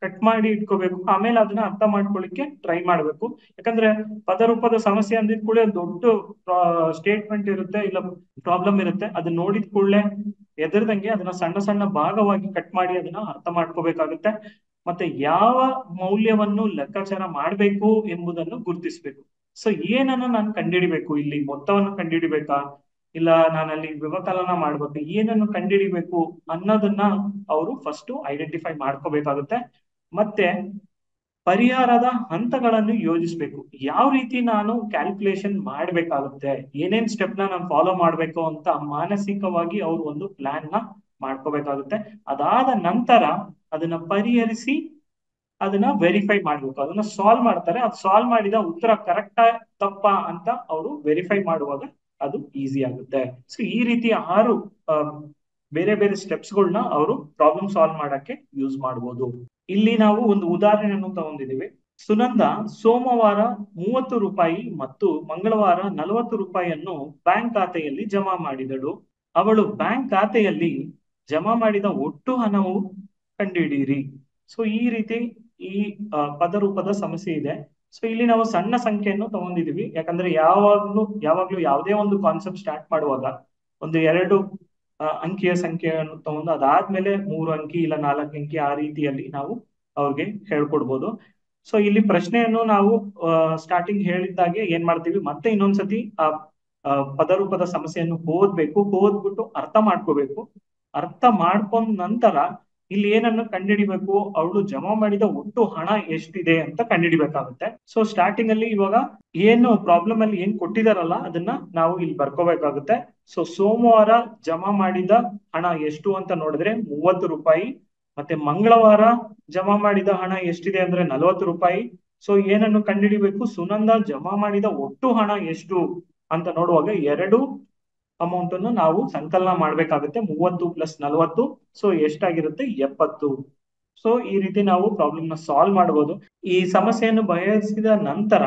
ಕಟ್ ಮಾಡಿ ಇಟ್ಕೋಬೇಕು. ಆಮೇಲೆ ಅದನ್ನ ಅರ್ಥ ಮಾಡ್ಕೊಳ್ಳಿಕ್ಕೆ ಟ್ರೈ ಮಾಡ್ಬೇಕು. ಯಾಕಂದ್ರೆ ಪದರೂಪದ ಸಮಸ್ಯೆ ಅಂದಿದ್ ಕೂಡಲೇ ದೊಡ್ಡ ಸ್ಟೇಟ್ಮೆಂಟ್ ಇರುತ್ತೆ, ಇಲ್ಲ ಪ್ರಾಬ್ಲಮ್ ಇರುತ್ತೆ. ಅದನ್ನ ನೋಡಿದ ಕೂಡಲೇ ಎದರ್ದಂಗೆ ಅದನ್ನ ಸಣ್ಣ ಸಣ್ಣ ಭಾಗವಾಗಿ ಕಟ್ ಮಾಡಿ ಅದನ್ನ ಅರ್ಥ ಮಾಡ್ಕೋಬೇಕಾಗುತ್ತೆ. ಮತ್ತೆ ಯಾವ ಮೌಲ್ಯವನ್ನು ಲೆಕ್ಕಾಚಾರ ಮಾಡ್ಬೇಕು ಎಂಬುದನ್ನು ಗುರುತಿಸ್ಬೇಕು. ಸೊ ಏನನ್ನ ನಾನು ಕಂಡುಹಿಡಿಬೇಕು, ಇಲ್ಲಿ ಮೊತ್ತವನ್ನು ಕಂಡುಹಿಡಿಬೇಕಾ, ಇಲ್ಲ ನಾನಲ್ಲಿ ವ್ಯವಕಲನ ಮಾಡ್ಬೇಕು, ಏನನ್ನು ಕಂಡುಹಿಡಿಬೇಕು ಅನ್ನೋದನ್ನ ಅವರು ಫಸ್ಟ್ ಐಡೆಂಟಿಫೈ ಮಾಡ್ಕೋಬೇಕಾಗುತ್ತೆ. ಮತ್ತೆ ಪರಿಹಾರದ ಹಂತಗಳನ್ನು ಯೋಜಿಸ್ಬೇಕು. ಯಾವ ರೀತಿ ನಾನು ಕ್ಯಾಲ್ಕುಲೇಷನ್ ಮಾಡ್ಬೇಕಾಗುತ್ತೆ, ಏನೇನ್ ಸ್ಟೆಪ್ ನಾನು ಫಾಲೋ ಮಾಡ್ಬೇಕು ಅಂತ ಮಾನಸಿಕವಾಗಿ ಅವರು ಒಂದು ಪ್ಲಾನ್ ನ ಮಾಡ್ಕೋಬೇಕಾಗುತ್ತೆ. ಅದಾದ ನಂತರ ಅದನ್ನ ಪರಿಹರಿಸಿ ಅದನ್ನ ವೆರಿಫೈ ಮಾಡ್ಬೇಕು. ಅದನ್ನ ಸಾಲ್ವ್ ಮಾಡ್ತಾರೆ. ಅದು ಸಾಲ್ವ್ ಮಾಡಿದ ಉತ್ತರ ಕರೆಕ್ಟ್ ತಪ್ಪಾ ಅಂತ ಅವರು ವೆರಿಫೈ ಮಾಡುವಾಗ ಅದು ಈಸಿ ಆಗುತ್ತೆ. ಸೊ ಈ ರೀತಿ 6 ಬೇರೆ ಬೇರೆ ಸ್ಟೆಪ್ಸ್ಗಳನ್ನ ಅವರು ಪ್ರಾಬ್ಲಮ್ ಸಾಲ್ವ್ ಮಾಡಕ್ಕೆ ಯೂಸ್ ಮಾಡಬಹುದು. ಇಲ್ಲಿ ನಾವು ಒಂದು ಉದಾಹರಣೆಯನ್ನು ತಗೊಂಡಿದ್ದೀವಿ. ಸುನಂದ ಸೋಮವಾರ 30 ರೂಪಾಯಿ ಮತ್ತು ಮಂಗಳವಾರ 40 ರೂಪಾಯಿಯನ್ನು ಬ್ಯಾಂಕ್ ಖಾತೆಯಲ್ಲಿ ಜಮಾ ಮಾಡಿದಳು. ಅವಳು ಬ್ಯಾಂಕ್ ಖಾತೆಯಲ್ಲಿ ಜಮಾ ಮಾಡಿದ ಒಟ್ಟು ಹಣವು ಕಂಡುಹಿಡಿಯಿರಿ. ಸೊ ಈ ರೀತಿ ಈ ಪದರೂಪದ ಸಮಸ್ಯೆ ಇದೆ. ಸೊ ಇಲ್ಲಿ ನಾವು ಸಣ್ಣ ಸಂಖ್ಯೆಯನ್ನು ತಗೊಂಡಿದೀವಿ. ಯಾಕಂದ್ರೆ ಯಾವಾಗ್ಲೂ ಯಾವುದೇ ಒಂದು ಕಾನ್ಸೆಪ್ಟ್ ಸ್ಟಾರ್ಟ್ ಮಾಡುವಾಗ ಒಂದು 2 ಅಂಕಿಯ ಸಂಖ್ಯೆಯನ್ನು ತಗೊಂಡು ಅದಾದ್ಮೇಲೆ 3 ಅಂಕಿ ಇಲ್ಲ 4 ಅಂಕಿ ಆ ರೀತಿಯಲ್ಲಿ ನಾವು ಅವ್ರಿಗೆ ಹೇಳ್ಕೊಡ್ಬೋದು. ಸೊ ಇಲ್ಲಿ ಪ್ರಶ್ನೆಯನ್ನು ನಾವು ಸ್ಟಾರ್ಟಿಂಗ್ ಹೇಳಿದ್ದಾಗೆ ಏನ್ ಮಾಡ್ತೀವಿ, ಮತ್ತೆ ಇನ್ನೊಂದ್ಸತಿ ಆ ಪದರೂಪದ ಸಮಸ್ಯೆಯನ್ನು ಓದ್ಬಿಟ್ಟು ಅರ್ಥ ಮಾಡ್ಕೋಬೇಕು. ಅರ್ಥ ಮಾಡ್ಕೊಂಡ ನಂತರ ಇಲ್ಲಿ ಏನನ್ನು ಕಂಡುಹಿಡಿಬೇಕು, ಅವಳು ಜಮಾ ಮಾಡಿದ ಒಟ್ಟು ಹಣ ಎಷ್ಟಿದೆ ಅಂತ ಕಂಡುಹಿಡಿಬೇಕಾಗುತ್ತೆ. ಸೊ ಸ್ಟಾರ್ಟಿಂಗ್ ಅಲ್ಲಿ ಇವಾಗ ಏನು ಪ್ರಾಬ್ಲಮ್ ಅಲ್ಲಿ ಏನ್ ಕೊಟ್ಟಿದಾರಲ್ಲ ಅದನ್ನ ನಾವು ಇಲ್ಲಿ ಬರ್ಕೋಬೇಕಾಗುತ್ತೆ. ಸೊ ಸೋಮವಾರ ಜಮಾ ಮಾಡಿದ ಹಣ ಎಷ್ಟು ಅಂತ ನೋಡಿದ್ರೆ 30 ರೂಪಾಯಿ. ಮತ್ತೆ ಮಂಗಳವಾರ ಜಮಾ ಮಾಡಿದ ಹಣ ಎಷ್ಟಿದೆ ಅಂದ್ರೆ 40 ರೂಪಾಯಿ. ಸೊ ಏನನ್ನು ಕಂಡುಹಿಡಿಬೇಕು, ಸುನಂದ ಜಮಾ ಮಾಡಿದ ಒಟ್ಟು ಹಣ ಎಷ್ಟು ಅಂತ ನೋಡುವಾಗ 2 ಅಮೌಂಟ್ ಅನ್ನು ನಾವು ಸಂಕಲನ ಮಾಡ್ಬೇಕಾಗುತ್ತೆ. 30 + 40. ಸೊ ಎಷ್ಟಾಗಿರುತ್ತೆ 70. ಸೊ ಈ ರೀತಿ ನಾವು ಪ್ರಾಬ್ಲಮ್ ನ ಸಾಲ್ವ್ ಮಾಡಬಹುದು. ಈ ಸಮಸ್ಯೆಯನ್ನು ಬಗೆಹರಿಸಿದ ನಂತರ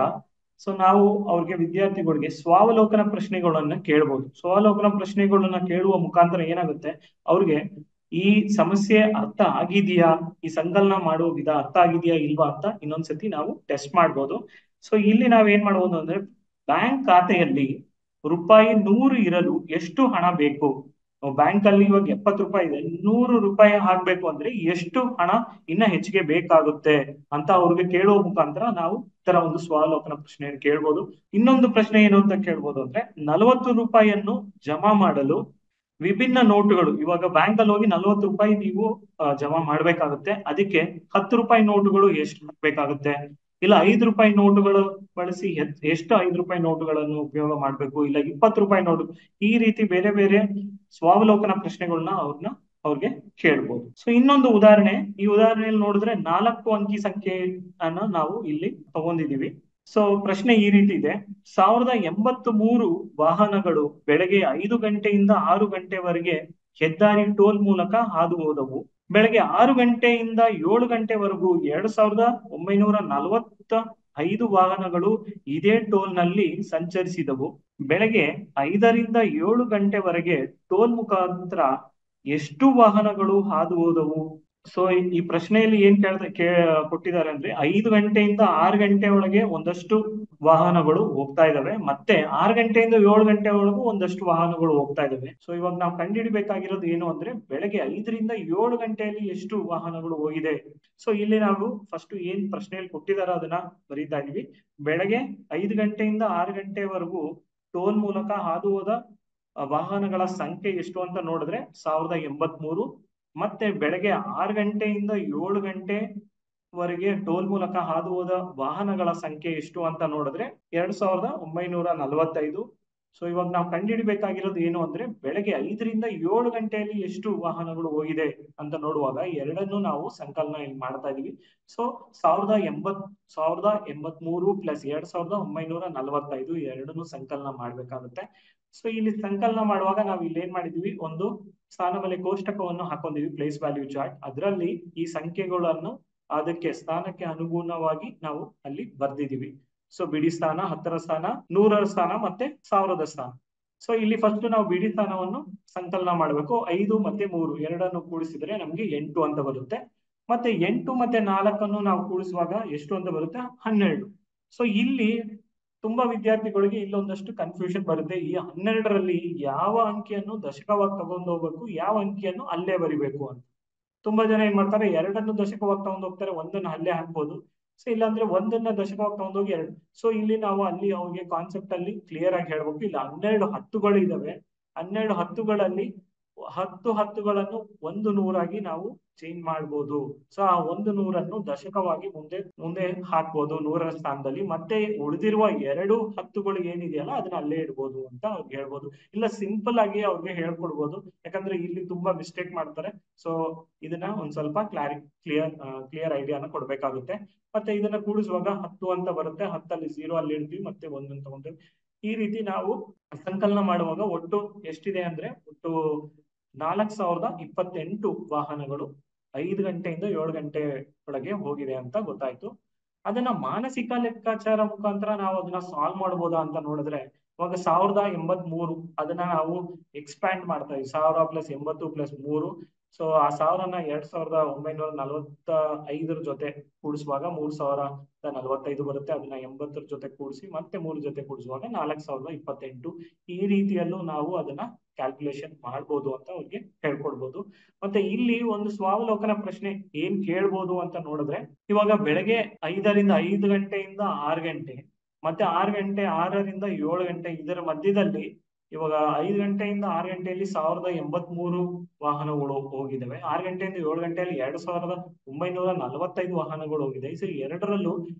ಸೊ ನಾವು ಅವ್ರಿಗೆ ವಿದ್ಯಾರ್ಥಿಗಳಿಗೆ ಸ್ವಾವಲೋಕನ ಪ್ರಶ್ನೆಗಳನ್ನ ಕೇಳಬಹುದು. ಸ್ವಾವಲೋಕನ ಪ್ರಶ್ನೆಗಳನ್ನ ಕೇಳುವ ಮುಖಾಂತರ ಏನಾಗುತ್ತೆ, ಅವ್ರಿಗೆ ಈ ಸಮಸ್ಯೆ ಅರ್ಥ ಆಗಿದೆಯಾ, ಈ ಸಂಕಲನ ಮಾಡುವ ವಿಧ ಅರ್ಥ ಆಗಿದೆಯಾ ಇಲ್ವಾ ಅಂತ ಇನ್ನೊಂದ್ಸತಿ ನಾವು ಟೆಸ್ಟ್ ಮಾಡ್ಬೋದು. ಸೊ ಇಲ್ಲಿ ನಾವ್ ಏನ್ ಮಾಡ್ಬೋದು ಅಂದ್ರೆ, ಬ್ಯಾಂಕ್ ಖಾತೆಯಲ್ಲಿ ರೂಪಾಯಿ 100 ಇರಲು ಎಷ್ಟು ಹಣ ಬೇಕು? ಬ್ಯಾಂಕ್ ಅಲ್ಲಿ ಇವಾಗ 70 ರೂಪಾಯಿ ಇದೆ, 100 ರೂಪಾಯಿ ಹಾಕ್ಬೇಕು ಅಂದ್ರೆ ಎಷ್ಟು ಹಣ ಇನ್ನ ಹೆಚ್ಚಿಗೆ ಬೇಕಾಗುತ್ತೆ ಅಂತ ಅವ್ರಿಗೆ ಕೇಳುವ ಮುಖಾಂತರ ನಾವು ಈ ತರ ಒಂದು ಸ್ವಾವಲೋಕನ ಪ್ರಶ್ನೆಯನ್ನು ಕೇಳ್ಬೋದು. ಇನ್ನೊಂದು ಪ್ರಶ್ನೆ ಏನು ಅಂತ ಕೇಳ್ಬೋದು ಅಂದ್ರೆ, 40 ರೂಪಾಯಿಯನ್ನು ಜಮಾ ಮಾಡಲು ವಿಭಿನ್ನ ನೋಟುಗಳು, ಇವಾಗ ಬ್ಯಾಂಕ್ ಅಲ್ಲಿ ಹೋಗಿ 40 ರೂಪಾಯಿ ನೀವು ಜಮಾ ಮಾಡ್ಬೇಕಾಗುತ್ತೆ. ಅದಕ್ಕೆ 10 ರೂಪಾಯಿ ನೋಟುಗಳು ಎಷ್ಟು ಹಾಕ್ಬೇಕಾಗುತ್ತೆ, ಇಲ್ಲ 5 ರೂಪಾಯಿ ನೋಟುಗಳು ಬಳಸಿ ಎಷ್ಟು 5 ರೂಪಾಯಿ ನೋಟುಗಳನ್ನು ಉಪಯೋಗ ಮಾಡ್ಬೇಕು, ಇಲ್ಲ 20 ರೂಪಾಯಿ ನೋಟು, ಈ ರೀತಿ ಬೇರೆ ಬೇರೆ ಸ್ವಾವಲೋಕನ ಪ್ರಶ್ನೆಗಳನ್ನ ಅವ್ರಿಗೆ ಕೇಳ್ಬೋದು. ಸೊ ಇನ್ನೊಂದು ಉದಾಹರಣೆ, ಈ ಉದಾಹರಣೆಯಲ್ಲಿ ನೋಡಿದ್ರೆ 4 ಅಂಕಿ ಸಂಖ್ಯೆಯನ್ನ ನಾವು ಇಲ್ಲಿ ತಗೊಂಡಿದೀವಿ. ಸೊ ಪ್ರಶ್ನೆ ಈ ರೀತಿ ಇದೆ, 1083 ವಾಹನಗಳು ಬೆಳಗ್ಗೆ 5 ಗಂಟೆಯಿಂದ 6 ಗಂಟೆವರೆಗೆ ಹೆದ್ದಾರಿ ಟೋಲ್ ಮೂಲಕ ಹಾದು ಹೋದವು. ಬೆಳಗ್ಗೆ 6 ಗಂಟೆಯಿಂದ 7 ಗಂಟೆವರೆಗೂ 2945 ವಾಹನಗಳು ಇದೇ ಟೋಲ್ ನಲ್ಲಿ ಸಂಚರಿಸಿದವು. ಬೆಳಗ್ಗೆ 5ರಿಂದ 7 ಗಂಟೆವರೆಗೆ ಟೋಲ್ ಮುಖಾಂತರ ಎಷ್ಟು ವಾಹನಗಳು ಹಾದು ಹೋದವು? ಸೊ ಈ ಪ್ರಶ್ನೆಯಲ್ಲಿ ಏನ್ ಕೊಟ್ಟಿದ್ದಾರೆ ಅಂದ್ರೆ, 5 ಗಂಟೆಯಿಂದ 6 ಗಂಟೆ ಒಳಗೆ ಒಂದಷ್ಟು ವಾಹನಗಳು ಹೋಗ್ತಾ ಇದಾವೆ, ಮತ್ತೆ 6 ಗಂಟೆಯಿಂದ 7 ಗಂಟೆ ಒಳಗೂ ಒಂದಷ್ಟು ವಾಹನಗಳು ಹೋಗ್ತಾ ಇದಾವೆ. ಸೊ ಇವಾಗ ನಾವು ಕಂಡುಹಿಡಿಬೇಕಾಗಿರೋದು ಏನು ಅಂದ್ರೆ, ಬೆಳಗ್ಗೆ 5ರಿಂದ 7 ಗಂಟೆಯಲ್ಲಿ ಎಷ್ಟು ವಾಹನಗಳು ಹೋಗಿದೆ. ಸೊ ಇಲ್ಲಿ ನಾವು ಫಸ್ಟ್ ಏನ್ ಪ್ರಶ್ನೆಯಲ್ಲಿ ಕೊಟ್ಟಿದಾರೋ ಅದನ್ನ ಬರೀತಾ ಇದೀವಿ. ಬೆಳಗ್ಗೆ 5 ಗಂಟೆಯಿಂದ 6 ಗಂಟೆವರೆಗೂ ಟೋಲ್ ಮೂಲಕ ಹಾದು ಹೋದ ವಾಹನಗಳ ಸಂಖ್ಯೆ ಎಷ್ಟು ಅಂತ ನೋಡಿದ್ರೆ 1083. ಮತ್ತೆ ಬೆಳಗ್ಗೆ 6 ಗಂಟೆಯಿಂದ 7 ಗಂಟೆವರೆಗೆ ಟೋಲ್ ಮೂಲಕ ಹಾದು ಹೋದ ವಾಹನಗಳ ಸಂಖ್ಯೆ ಎಷ್ಟು ಅಂತ ನೋಡಿದ್ರೆ 2945. ಸೊ ಇವಾಗ ನಾವು ಕಂಡುಹಿಡಿಬೇಕಾಗಿರೋದು ಏನು ಅಂದ್ರೆ, ಬೆಳಗ್ಗೆ 5ರಿಂದ 7 ಗಂಟೆಯಲ್ಲಿ ಎಷ್ಟು ವಾಹನಗಳು ಹೋಗಿದೆ ಅಂತ ನೋಡುವಾಗ ಎರಡನ್ನು ನಾವು ಸಂಕಲನ ಇಲ್ಲಿ ಮಾಡ್ತಾ ಇದೀವಿ. ಸೊ 1083 + 2945 ಎರಡನ್ನು ಸಂಕಲನ ಮಾಡ್ಬೇಕಾಗುತ್ತೆ. ಸೊ ಇಲ್ಲಿ ಸಂಕಲನ ಮಾಡುವಾಗ ನಾವು ಇಲ್ಲಿ ಏನ್ ಮಾಡಿದೀವಿ, ಒಂದು ಸ್ಥಾನಬೆಲೆ ಕೋಷ್ಟಕವನ್ನು ಹಾಕೊಂಡಿದೀವಿ, ಪ್ಲೇಸ್ ವ್ಯಾಲ್ಯೂ ಚಾರ್ಟ್. ಅದರಲ್ಲಿ ಈ ಸಂಖ್ಯೆಗಳನ್ನು ಅದಕ್ಕೆ ಸ್ಥಾನಕ್ಕೆ ಅನುಗುಣವಾಗಿ ನಾವು ಅಲ್ಲಿ ಬರ್ದಿದೀವಿ. ಸೊ ಬಿಡಿ ಸ್ಥಾನ, 10ರ ಸ್ಥಾನ, 100ರ ಸ್ಥಾನ ಮತ್ತೆ 1000ದ ಸ್ಥಾನ. ಸೊ ಇಲ್ಲಿ ಫಸ್ಟ್ ನಾವು ಬಿಡಿ ಸ್ಥಾನವನ್ನು ಸಂಕಲನ ಮಾಡಬೇಕು. 5 ಮತ್ತೆ 3 ಎರಡನ್ನು ಕೂಡಿಸಿದ್ರೆ ನಮ್ಗೆ 8 ಅಂತ ಬರುತ್ತೆ. ಮತ್ತೆ 8 ಮತ್ತೆ 4 ನಾವು ಕೂಡಿಸುವಾಗ ಎಷ್ಟು ಅಂತ ಬರುತ್ತೆ, 12. ಸೊ ಇಲ್ಲಿ ತುಂಬಾ ವಿದ್ಯಾರ್ಥಿಗಳಿಗೆ ಇಲ್ಲೊಂದಷ್ಟು ಕನ್ಫ್ಯೂಷನ್ ಬರುತ್ತೆ. ಈ 12ರಲ್ಲಿ ಯಾವ ಅಂಕಿಯನ್ನು ದಶಕವಾಗಿ ತಗೊಂಡು ಹೋಗ್ಬೇಕು, ಯಾವ ಅಂಕಿಯನ್ನು ಅಲ್ಲೇ ಬರಿಬೇಕು ಅಂತ. ತುಂಬಾ ಜನ ಏನ್ ಮಾಡ್ತಾರೆ, ಎರಡನ್ನು ದಶಕವಾಗಿ ತಗೊಂಡು ಹೋಗ್ತಾರೆ, ಒಂದನ್ನು ಅಲ್ಲೇ ಹಾಕ್ಬೋದು. ಸೊ ಇಲ್ಲಾಂದ್ರೆ ಒಂದನ್ನ ದಶಕವಾಗಿ ತಗೊಂಡೋಗಿ 2. ಸೊ ಇಲ್ಲಿ ನಾವು ಅಲ್ಲಿ ಅವ್ರಿಗೆ ಕಾನ್ಸೆಪ್ಟ್ ಅಲ್ಲಿ ಕ್ಲಿಯರ್ ಆಗಿ ಹೇಳ್ಬೇಕು. ಇಲ್ಲ 12 10ಗಳು ಇದಾವೆ, 12 10ಗಳಲ್ಲಿ 10 ಹತ್ತುಗಳನ್ನು 100 ನಾವು ಚೇಂಜ್ ಮಾಡ್ಬೋದು. ಸೊ ಆ 100 ದಶಕವಾಗಿ ಮುಂದೆ ಹಾಕ್ಬೋದು 100ರ ಸ್ಥಾನದಲ್ಲಿ. ಮತ್ತೆ ಉಳಿದಿರುವ 2 ಹತ್ತುಗಳು ಏನಿದೆಯಲ್ಲ ಅದನ್ನ ಅಲ್ಲೇ ಇಡ್ಬೋದು ಅಂತ ಅವ್ರಿಗೆ ಹೇಳ್ಬೋದು. ಇಲ್ಲ ಸಿಂಪಲ್ ಆಗಿ ಅವ್ರಿಗೆ ಹೇಳ್ಕೊಡ್ಬೋದು, ಯಾಕಂದ್ರೆ ಇಲ್ಲಿ ತುಂಬಾ ಮಿಸ್ಟೇಕ್ ಮಾಡ್ತಾರೆ. ಸೊ ಇದನ್ನ ಒಂದ್ ಸ್ವಲ್ಪ ಕ್ಲಿಯರ್ ಐಡಿಯಾನ ಕೊಡ್ಬೇಕಾಗುತ್ತೆ. ಮತ್ತೆ ಇದನ್ನ ಕೂಡಿಸುವಾಗ 10 ಅಂತ ಬರುತ್ತೆ, 10ಅಲ್ಲಿ 0 ಅಲ್ಲಿ ಇಡ್ತೀವಿ, ಮತ್ತೆ 1 ಅಂತ ತಗೊಂತೀವಿ. ಈ ರೀತಿ ನಾವು ಸಂಕಲನ ಮಾಡುವಾಗ ಒಟ್ಟು ಎಷ್ಟಿದೆ ಅಂದ್ರೆ ಒಟ್ಟು 4028 ವಾಹನಗಳು 5 ಗಂಟೆಯಿಂದ 7 ಗಂಟೆ ಒಳಗೆ ಹೋಗಿದೆ ಅಂತ ಗೊತ್ತಾಯ್ತು. ಅದನ್ನ ಮಾನಸಿಕ ಲೆಕ್ಕಾಚಾರ ಮುಖಾಂತರ ನಾವು ಅದನ್ನ ಸಾಲ್ವ್ ಮಾಡ್ಬೋದಾ ಅಂತ ನೋಡಿದ್ರೆ, ಇವಾಗ 1083 ಅದನ್ನ ನಾವು ಎಕ್ಸ್ಪ್ಯಾಂಡ್ ಮಾಡ್ತಾ ಇದ್ವಿ. 1000 + 80 + 3. ಸೊ ಆ 1000ನ 2945 ಜೊತೆ ಕೂಡಿಸುವಾಗ 3045 ಬರುತ್ತೆ. ಅದನ್ನ 80 ಜೊತೆ ಕೂಡಿಸಿ ಮತ್ತೆ 3 ಜೊತೆ ಕೂಡಿಸುವಾಗ 4028. ಈ ರೀತಿಯಲ್ಲೂ ನಾವು ಅದನ್ನ ಕ್ಯಾಲ್ಕುಲೇಷನ್ ಮಾಡ್ಬೋದು ಅಂತ ಅವ್ರಿಗೆ ಹೇಳ್ಕೊಡ್ಬೋದು. ಮತ್ತೆ ಇಲ್ಲಿ ಒಂದು ಸ್ವಾವಲೋಕನ ಪ್ರಶ್ನೆ ಏನ್ ಕೇಳ್ಬೋದು ಅಂತ ನೋಡಿದ್ರೆ, ಇವಾಗ ಬೆಳಗ್ಗೆ 5ರಿಂದ 5 ಗಂಟೆಯಿಂದ 6 ಗಂಟೆ, ಮತ್ತೆ 6 ಗಂಟೆ 6ರಿಂದ 7 ಗಂಟೆ, ಇದರ ಮಧ್ಯದಲ್ಲಿ ಇವಾಗ 5 ಗಂಟೆಯಿಂದ 6 ಗಂಟೆಯಲ್ಲಿ 1083 ವಾಹನಗಳು ಹೋಗಿದ್ದಾವೆ. 6 ಗಂಟೆಯಿಂದ 7 ಗಂಟೆಯಲ್ಲಿ 2945 ವಾಹನಗಳು ಹೋಗಿದೆ. ಸೊ ಎರಡರಲ್ಲೂ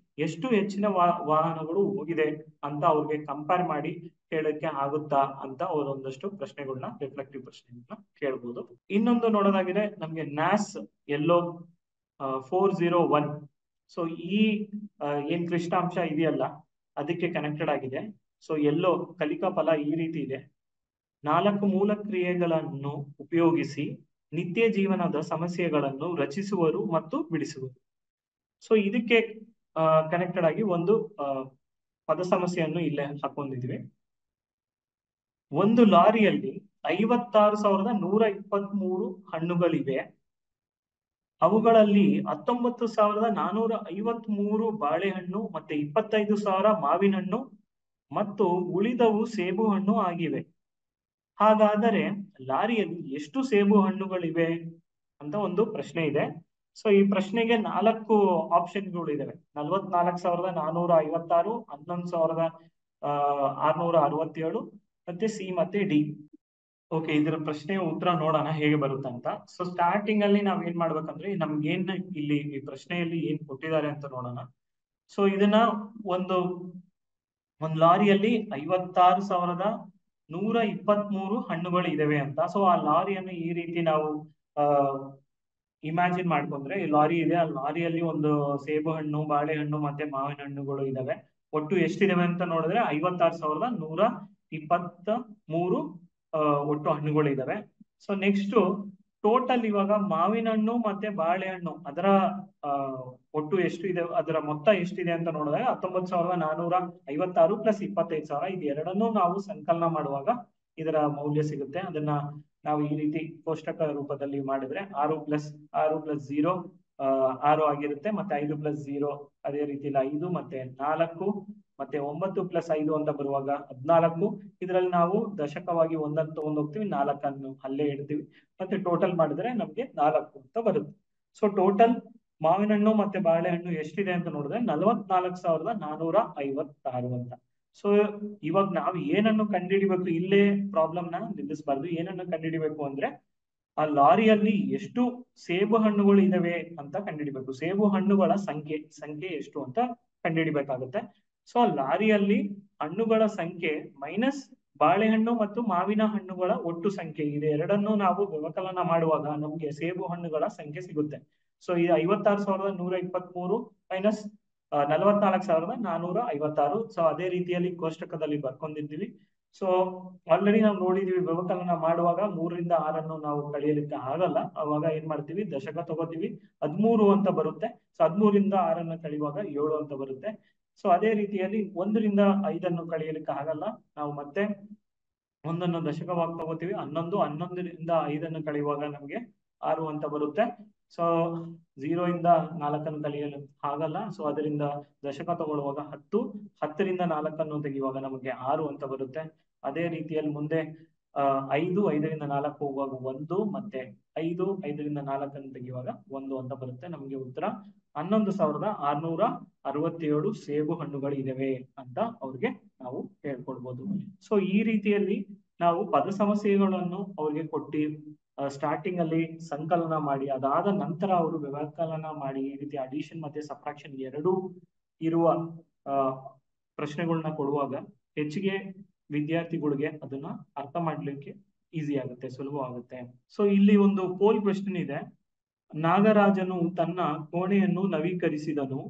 ಎಷ್ಟು ಹೆಚ್ಚಿನ ವಾಹನಗಳು ಹೋಗಿದೆ ಅಂತ ಅವ್ರಿಗೆ ಕಂಪೇರ್ ಮಾಡಿ ಹೇಳಕ್ಕೆ ಆಗುತ್ತಾ ಅಂತ ಅವರೊಂದಷ್ಟು ಪ್ರಶ್ನೆಗಳನ್ನ, ರಿಫ್ಲೆಕ್ಟಿವ್ ಪ್ರಶ್ನೆಗಳನ್ನ ಕೇಳ್ಬೋದು. ಇನ್ನೊಂದು ನೋಡೋದಾಗಿದೆ ನಮ್ಗೆ ನ್ಯಾಸ್ ಎಲ್ಲೋ 401. ಸೊ ಈ ಏನ್ ಕ್ಲಿಷ್ಟಾಂಶ ಇದೆಯಲ್ಲ ಅದಕ್ಕೆ ಕನೆಕ್ಟೆಡ್ ಆಗಿದೆ. ಸೊ ಎಲ್ಲೋ ಕಲಿಕಾ ಫಲ ಈ ರೀತಿ ಇದೆ: 4 ಮೂಲ ಕ್ರಿಯೆಗಳನ್ನು ಉಪಯೋಗಿಸಿ ನಿತ್ಯ ಜೀವನದ ಸಮಸ್ಯೆಗಳನ್ನು ರಚಿಸುವರು ಮತ್ತು ಬಿಡಿಸುವರು. ಸೊ ಇದಕ್ಕೆ ಕನೆಕ್ಟೆಡ್ ಆಗಿ ಒಂದು ಪದ ಸಮಸ್ಯೆಯನ್ನು ಇಲ್ಲೇ ಹಾಕೊಂಡಿದ್ವಿ. ಒಂದು ಲಾರಿಯಲ್ಲಿ 56,123 ಹಣ್ಣುಗಳಿವೆ. ಅವುಗಳಲ್ಲಿ 19,453 ಬಾಳೆಹಣ್ಣು ಮತ್ತೆ 25,000 ಮಾವಿನ ಹಣ್ಣು ಮತ್ತು ಉಳಿದವು ಸೇಬು ಹಣ್ಣು ಆಗಿವೆ. ಹಾಗಾದರೆ ಲಾರಿಯಲ್ಲಿ ಎಷ್ಟು ಸೇಬು ಹಣ್ಣುಗಳಿವೆ ಅಂತ ಒಂದು ಪ್ರಶ್ನೆ ಇದೆ. ಸೊ ಈ ಪ್ರಶ್ನೆಗೆ 4 ಆಪ್ಷನ್ಗಳು ಇದಾವೆ: 44,456, 11,667, ಮತ್ತೆ ಸಿ ಮತ್ತೆ ಡಿ. ಓಕೆ, ಇದರ ಪ್ರಶ್ನೆಯ ಉತ್ತರ ನೋಡೋಣ ಹೇಗೆ ಬರುತ್ತಂತ. ಸೊ ಸ್ಟಾರ್ಟಿಂಗ್ ಅಲ್ಲಿ ನಾವ್ ಏನ್ ಮಾಡ್ಬೇಕಂದ್ರೆ, ನಮ್ಗೇನ್ ಇಲ್ಲಿ ಈ ಪ್ರಶ್ನೆಯಲ್ಲಿ ಏನ್ ಕೊಟ್ಟಿದ್ದಾರೆ ಅಂತ ನೋಡೋಣ. ಸೊ ಇದನ್ನ ಒಂದು ಲಾರಿಯಲ್ಲಿ 56,123 ಹಣ್ಣುಗಳು ಇದಾವೆ ಅಂತ. ಸೊ ಆ ಲಾರಿಯನ್ನು ಈ ರೀತಿ ನಾವು ಇಮ್ಯಾಜಿನ್ ಮಾಡ್ಕೊಂಡ್ರೆ, ಈ ಲಾರಿ ಇದೆ, ಆ ಲಾರಿಯಲ್ಲಿ ಒಂದು ಸೇಬು ಹಣ್ಣು, ಬಾಳೆಹಣ್ಣು ಮತ್ತೆ ಮಾವಿನ ಹಣ್ಣುಗಳು ಇದಾವೆ. ಒಟ್ಟು ಎಷ್ಟಿದಾವೆ ಅಂತ ನೋಡಿದ್ರೆ 56,123 ಒಟ್ಟು ಹಣ್ಣುಗಳು ಇದಾವೆ. ಸೊ ನೆಕ್ಸ್ಟ್ ಟೋಟಲ್ ಇವಾಗ ಮಾವಿನ ಹಣ್ಣು ಮತ್ತೆ ಬಾಳೆಹಣ್ಣು ಅದರ ಒಟ್ಟು ಎಷ್ಟು ಇದೆ, ಅದರ ಮೊತ್ತ ಎಷ್ಟಿದೆ ಅಂತ ನೋಡಿದ್ರೆ 19,456 + 25,000. ಇದು ಎರಡನ್ನೂ ನಾವು ಸಂಕಲನ ಮಾಡುವಾಗ ಇದರ ಮೌಲ್ಯ ಸಿಗುತ್ತೆ. ಅದನ್ನ ನಾವು ಈ ರೀತಿ ಕೋಷ್ಟಕ ರೂಪದಲ್ಲಿ ಮಾಡಿದ್ರೆ 6 + 0 6 ಆಗಿರುತ್ತೆ. ಮತ್ತೆ 5 + 0 ಅದೇ ರೀತಿ 5 ಮತ್ತೆ 4 ಮತ್ತೆ 9 + 5 ಅಂತ ಬರುವಾಗ 14. ಇದರಲ್ಲಿ ನಾವು ದಶಕವಾಗಿ 1 ತಗೊಂಡ್ ಹೋಗ್ತೀವಿ, 4 ಅಲ್ಲೇ ಇಡ್ತೀವಿ, ಮತ್ತೆ ಟೋಟಲ್ ಮಾಡಿದ್ರೆ ನಮ್ಗೆ 4 ಅಂತ ಬರುತ್ತೆ. ಸೊ ಟೋಟಲ್ ಮಾವಿನ ಹಣ್ಣು ಮತ್ತೆ ಬಾಳೆಹಣ್ಣು ಎಷ್ಟಿದೆ ಅಂತ ನೋಡಿದ್ರೆ 44,456 ಅಂತ. ಸೊ ಇವಾಗ ನಾವು ಏನನ್ನು ಕಂಡುಹಿಡಿಬೇಕು, ಇಲ್ಲೇ ಪ್ರಾಬ್ಲಮ್ ನ ನಿಲ್ಲಿಸಬಾರ್ದು. ಏನನ್ನು ಕಂಡುಹಿಡಿಬೇಕು ಅಂದ್ರೆ, ಆ ಲಾರಿಯಲ್ಲಿ ಎಷ್ಟು ಸೇಬು ಹಣ್ಣುಗಳು ಇದಾವೆ ಅಂತ ಕಂಡುಹಿಡಿಬೇಕು. ಸೇಬು ಹಣ್ಣುಗಳ ಸಂಖ್ಯೆ ಎಷ್ಟು ಅಂತ ಕಂಡುಹಿಡಿಬೇಕಾಗುತ್ತೆ. ಸೊ ಲಾರಿಯಲ್ಲಿ ಹಣ್ಣುಗಳ ಸಂಖ್ಯೆ ಮೈನಸ್ ಬಾಳೆಹಣ್ಣು ಮತ್ತು ಮಾವಿನ ಹಣ್ಣುಗಳ ಒಟ್ಟು ಸಂಖ್ಯೆ, ಇದೆ ಎರಡನ್ನೂ ನಾವು ವ್ಯವಕಲನ ಮಾಡುವಾಗ ನಮ್ಗೆ ಸೇಬು ಹಣ್ಣುಗಳ ಸಂಖ್ಯೆ ಸಿಗುತ್ತೆ. ಸೊ ಈ 56,123 ಮೈನಸ್ 44,456. ಸೊ ಅದೇ ರೀತಿಯಲ್ಲಿ ಕೋಷ್ಟಕದಲ್ಲಿ ಬರ್ಕೊಂಡಿದ್ದೀವಿ. ಸೊ ಆಲ್ರೆಡಿ ನಾವು ನೋಡಿದೀವಿ, ವ್ಯವಕಲನ ಮಾಡುವಾಗ 3ರಿಂದ 6 ನಾವು ಕಳಿಯಲಿಕ್ಕೆ ಆಗಲ್ಲ. ಅವಾಗ ಏನ್ ಮಾಡ್ತೀವಿ, ದಶಕ ತಗೋತೀವಿ, 13 ಅಂತ ಬರುತ್ತೆ. ಸೊ 13ರಿಂದ 6 ಕಳೆಯುವಾಗ 7 ಅಂತ ಬರುತ್ತೆ. ಸೊ ಅದೇ ರೀತಿಯಲ್ಲಿ 1ರಿಂದ 5 ಕಳೆಯಲಿಕ್ಕೆ ಆಗಲ್ಲ, ನಾವು ಮತ್ತೆ 1 ದಶಕವಾಗಿ ತಗೋತೀವಿ. 11ರಿಂದ 5 ಕಳೆಯುವಾಗ ನಮ್ಗೆ 6 ಅಂತ ಬರುತ್ತೆ. ಸೊ 0ಯಿಂದ 4 ಕಳೆಯಲು ಆಗಲ್ಲ. ಸೊ ಅದರಿಂದ ದಶಕ ತಗೊಳ್ಳುವಾಗ 10, 10ರಿಂದ 4 ತೆಗೆಯುವಾಗ ನಮಗೆ 6 ಅಂತ ಬರುತ್ತೆ. ಅದೇ ರೀತಿಯಲ್ಲಿ ಮುಂದೆ 5, 5ರಿಂದ 4 ಹೋಗುವಾಗ 1, ಮತ್ತೆ 5, 5ರಿಂದ 4 ತೆಗೆಯುವಾಗ 1 ಅಂತ ಬರುತ್ತೆ. ನಮಗೆ ಉತ್ತರ 11,667 ಸೇಬು ಹಣ್ಣುಗಳು ಇದಾವೆ ಅಂತ ಅವ್ರಿಗೆ ನಾವು ಹೇಳ್ಕೊಡ್ಬೋದು. ಸೊ ಈ ರೀತಿಯಲ್ಲಿ ನಾವು ಪದ ಸಮಸ್ಯೆಗಳನ್ನು ಅವ್ರಿಗೆ ಕೊಟ್ಟು ಸ್ಟಾರ್ಟಿಂಗ್ ಅಲ್ಲಿ ಸಂಕಲನ ಮಾಡಿ, ಅದಾದ ನಂತರ ಅವರು ವ್ಯವಕಲನ ಮಾಡಿ, ಈ ರೀತಿ ಅಡಿಷನ್ ಮತ್ತೆ ಸಬ್ಟ್ರಾಕ್ಷನ್ ಎರಡೂ ಇರುವ ಪ್ರಶ್ನೆಗಳನ್ನ ಕೊಡುವಾಗ ಹೆಚ್ಚಿಗೆ ವಿದ್ಯಾರ್ಥಿಗಳಿಗೆ ಅದನ್ನ ಅರ್ಥ ಮಾಡ್ಲಿಕ್ಕೆ ಈಸಿ ಆಗುತ್ತೆ, ಸುಲಭ ಆಗುತ್ತೆ. ಸೊ ಇಲ್ಲಿ ಒಂದು ಪೋಲ್ ಕ್ವೆಶ್ಚನ್ ಇದೆ. ನಾಗರಾಜನು ತನ್ನ ಕೋಣೆಯನ್ನು ನವೀಕರಿಸಿದನು.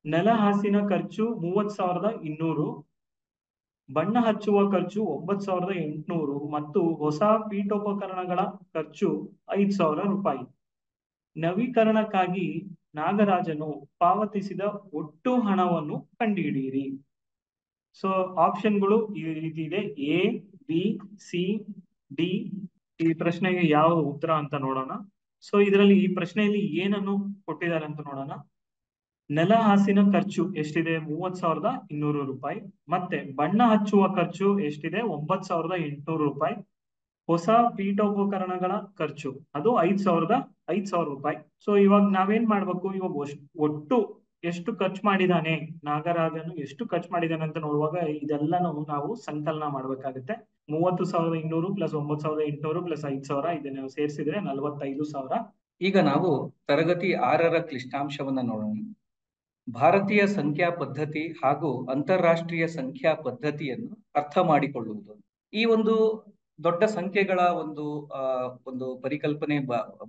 ನೆಲ ಹಾಸಿನ ಖರ್ಚು 30,200, ಬಣ್ಣ ಹಚ್ಚುವ ಖರ್ಚು 9,800 ಮತ್ತು ಹೊಸ ಪೀಠೋಪಕರಣಗಳ ಖರ್ಚು 5,000 ರೂಪಾಯಿ. ನವೀಕರಣಕ್ಕಾಗಿ ನಾಗರಾಜನು ಪಾವತಿಸಿದ ಒಟ್ಟು ಹಣವನ್ನು ಕಂಡುಹಿಡಿಯಿರಿ. ಸೊ ಆಪ್ಷನ್ಗಳು ಈ ರೀತಿ ಇದೆ: ಎ, ಬಿ, ಸಿ, ಡಿ. ಈ ಪ್ರಶ್ನೆಗೆ ಯಾವ ಉತ್ತರ ಅಂತ ನೋಡೋಣ. ಸೊ ಇದರಲ್ಲಿ ಈ ಪ್ರಶ್ನೆಯಲ್ಲಿ ಏನನ್ನು ಕೊಟ್ಟಿದ್ದಾರೆ ಅಂತ ನೋಡೋಣ. ನೆಲ ಹಾಸಿನ ಖರ್ಚು ಎಷ್ಟಿದೆ? 30,200 ರೂಪಾಯಿ. ಮತ್ತೆ ಬಣ್ಣ ಹಚ್ಚುವ ಖರ್ಚು ಎಷ್ಟಿದೆ? 9,800 ರೂಪಾಯಿ. ಹೊಸ ಪೀಠೋಪಕರಣಗಳ ಖರ್ಚು ಅದು 5,000 ರೂಪಾಯಿ. ಸೊ ಇವಾಗ ನಾವೇನ್ ಮಾಡ್ಬೇಕು? ಇವಾಗ ಒಟ್ಟು ಎಷ್ಟು ಖರ್ಚು ಮಾಡಿದಾನೆ ನಾಗರಾಜನು, ಎಷ್ಟು ಖರ್ಚು ಮಾಡಿದಾನೆ ಅಂತ ನೋಡುವಾಗ ಇದೆಲ್ಲನೂ ನಾವು ಸಂಕಲನ ಮಾಡ್ಬೇಕಾಗುತ್ತೆ. 30,200 ಪ್ಲಸ್ 9,800 ಪ್ಲಸ್ 5,000 ಇದನ್ನ ಸೇರಿಸಿದ್ರೆ 45,000. ಈಗ ನಾವು ತರಗತಿ 6ರ ಕ್ಲಿಷ್ಟಾಂಶವನ್ನ ನೋಡೋಣ. ಭಾರತೀಯ ಸಂಖ್ಯಾ ಪದ್ಧತಿ ಹಾಗೂ ಅಂತಾರಾಷ್ಟ್ರೀಯ ಸಂಖ್ಯಾ ಪದ್ಧತಿಯನ್ನು ಅರ್ಥ ಮಾಡಿಕೊಳ್ಳುವುದು. ಈ ಒಂದು ದೊಡ್ಡ ಸಂಖ್ಯೆಗಳ ಒಂದು ಪರಿಕಲ್ಪನೆ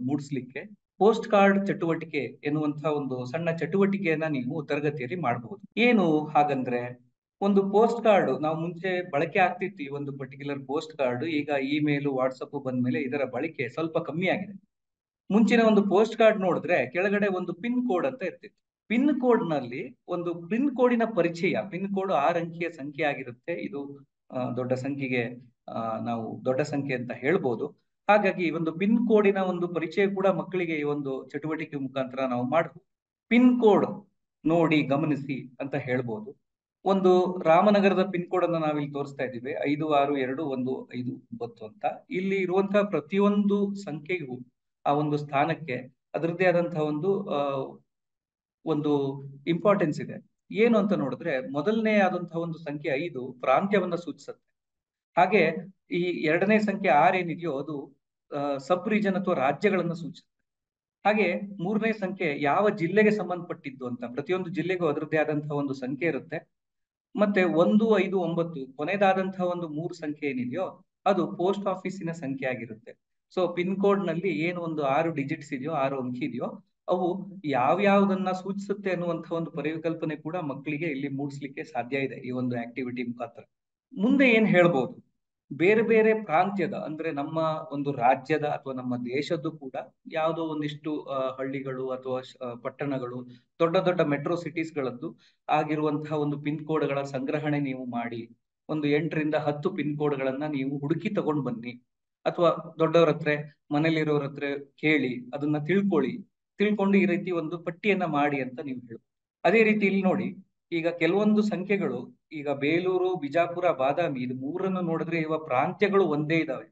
ಮೂಡಿಸ್ಲಿಕ್ಕೆ ಪೋಸ್ಟ್ ಕಾರ್ಡ್ ಚಟುವಟಿಕೆ ಎನ್ನುವಂತಹ ಒಂದು ಸಣ್ಣ ಚಟುವಟಿಕೆಯನ್ನ ನೀವು ತರಗತಿಯಲ್ಲಿ ಮಾಡಬಹುದು. ಏನು ಹಾಗಂದ್ರೆ, ಒಂದು ಪೋಸ್ಟ್ ಕಾರ್ಡ್ ನಾವು ಮುಂಚೆ ಬಳಕೆ ಆಗ್ತಿತ್ತು. ಈ ಒಂದು ಪರ್ಟಿಕ್ಯುಲರ್ ಪೋಸ್ಟ್ ಕಾರ್ಡ್ ಈಗ ಇಮೇಲ್, ವಾಟ್ಸಪ್ ಬಂದ್ಮೇಲೆ ಇದರ ಬಳಕೆ ಸ್ವಲ್ಪ ಕಮ್ಮಿ ಆಗಿದೆ. ಮುಂಚಿನ ಒಂದು ಪೋಸ್ಟ್ ಕಾರ್ಡ್ ನೋಡಿದ್ರೆ ಕೆಳಗಡೆ ಒಂದು ಪಿನ್ ಕೋಡ್ ಅಂತ ಇರ್ತಿತ್ತು. ಪಿನ್ ಕೋಡ್ ನಲ್ಲಿ ಒಂದು ಪಿನ್ ಕೋಡಿನ ಪರಿಚಯ, ಪಿನ್ ಕೋಡ್ 6 ಅಂಕಿಯ ಸಂಖ್ಯೆ ಆಗಿರುತ್ತೆ. ಇದು ದೊಡ್ಡ ಸಂಖ್ಯೆಗೆ ನಾವು ದೊಡ್ಡ ಸಂಖ್ಯೆ ಅಂತ ಹೇಳ್ಬೋದು. ಹಾಗಾಗಿ ಒಂದು ಪಿನ್ ಕೋಡಿನ ಒಂದು ಪರಿಚಯ ಕೂಡ ಮಕ್ಕಳಿಗೆ ಈ ಒಂದು ಚಟುವಟಿಕೆ ಮುಖಾಂತರ ನಾವು ಮಾಡಬಹುದು. ಪಿನ್ ಕೋಡ್ ನೋಡಿ ಗಮನಿಸಿ ಅಂತ ಹೇಳ್ಬೋದು. ಒಂದು ರಾಮನಗರದ ಪಿನ್ ಕೋಡ್ ಅನ್ನ ನಾವಿಲ್ಲಿ ತೋರಿಸ್ತಾ ಇದ್ದೀವಿ, 562159 ಅಂತ. ಇಲ್ಲಿ ಇರುವಂತಹ ಪ್ರತಿಯೊಂದು ಸಂಖ್ಯೆಗೂ ಆ ಒಂದು ಸ್ಥಾನಕ್ಕೆ ಅದರದ್ದೇ ಆದಂತಹ ಒಂದು ಇಂಪಾರ್ಟೆನ್ಸ್ ಇದೆ. ಏನು ಅಂತ ನೋಡಿದ್ರೆ, ಮೊದಲನೇ ಆದಂತಹ ಒಂದು ಸಂಖ್ಯೆ 5 ಪ್ರಾಂತ್ಯವನ್ನ ಸೂಚಿಸುತ್ತೆ. ಹಾಗೆ ಈ ಎರಡನೇ ಸಂಖ್ಯೆ 6 ಏನಿದೆಯೋ ಅದು ಸಬ್ ರೀಜನ್ ಅಥವಾ ರಾಜ್ಯಗಳನ್ನ ಸೂಚಿಸುತ್ತೆ. ಹಾಗೆ ಮೂರನೇ ಸಂಖ್ಯೆ ಯಾವ ಜಿಲ್ಲೆಗೆ ಸಂಬಂಧಪಟ್ಟಿದ್ದು ಅಂತ, ಪ್ರತಿಯೊಂದು ಜಿಲ್ಲೆಗೂ ಅದರದ್ದೇ ಆದಂತಹ ಒಂದು ಸಂಖ್ಯೆ ಇರುತ್ತೆ. ಮತ್ತೆ 1, 5, 9 ಕೊನೆದಾದಂತಹ ಒಂದು 3 ಸಂಖ್ಯೆ ಏನಿದೆಯೋ ಅದು ಪೋಸ್ಟ್ ಆಫೀಸಿನ ಸಂಖ್ಯೆ ಆಗಿರುತ್ತೆ. ಸೊ ಪಿನ್ ಕೋಡ್ ನಲ್ಲಿ ಏನು ಒಂದು 6 ಡಿಜಿಟ್ಸ್ ಇದೆಯೋ, 6 ಅಂಕಿ ಇದೆಯೋ, ಅವು ಯಾವ್ಯಾವುದನ್ನ ಸೂಚಿಸುತ್ತೆ ಅನ್ನುವಂತಹ ಒಂದು ಪರಿಕಲ್ಪನೆ ಕೂಡ ಮಕ್ಕಳಿಗೆ ಇಲ್ಲಿ ಮೂಡಿಸ್ಲಿಕ್ಕೆ ಸಾಧ್ಯ ಇದೆ ಈ ಒಂದು ಆಕ್ಟಿವಿಟಿ ಮುಖಾಂತರ. ಮುಂದೆ ಏನ್ ಹೇಳ್ಬೋದು, ಬೇರೆ ಬೇರೆ ಪ್ರಾಂತ್ಯದ ಅಂದ್ರೆ ನಮ್ಮ ಒಂದು ರಾಜ್ಯದ ಅಥವಾ ನಮ್ಮ ದೇಶದ್ದು ಕೂಡ ಯಾವುದೋ ಒಂದಿಷ್ಟು ಹಳ್ಳಿಗಳು ಅಥವಾ ಪಟ್ಟಣಗಳು, ದೊಡ್ಡ ದೊಡ್ಡ ಮೆಟ್ರೋ ಸಿಟೀಸ್ಗಳದ್ದು ಆಗಿರುವಂತಹ ಒಂದು ಪಿನ್ ಕೋಡ್ಗಳ ಸಂಗ್ರಹಣೆ ನೀವು ಮಾಡಿ ಒಂದು 8 ರಿಂದ 10 ಪಿನ್ ಕೋಡ್ಗಳನ್ನ ನೀವು ಹುಡುಕಿ ತಗೊಂಡ್ ಬನ್ನಿ, ಅಥವಾ ದೊಡ್ಡವ್ರ ಹತ್ರ ಮನೇಲಿರೋರ ಹತ್ರ ಕೇಳಿ ಅದನ್ನ ತಿಳ್ಕೊಂಡು ಈ ರೀತಿ ಒಂದು ಪಟ್ಟಿಯನ್ನ ಮಾಡಿ ಅಂತ ನೀವು ಹೇಳಿ. ಅದೇ ರೀತಿ ಇಲ್ಲಿ ನೋಡಿ, ಈಗ ಕೆಲವೊಂದು ಸಂಖ್ಯೆಗಳು, ಈಗ ಬೇಲೂರು, ಬಿಜಾಪುರ, ಬಾದಾಮಿ ಇದು 3 ನೋಡಿದ್ರೆ ಇವ ಪ್ರಾಂತ್ಯಗಳು ಒಂದೇ ಇದಾವೆ.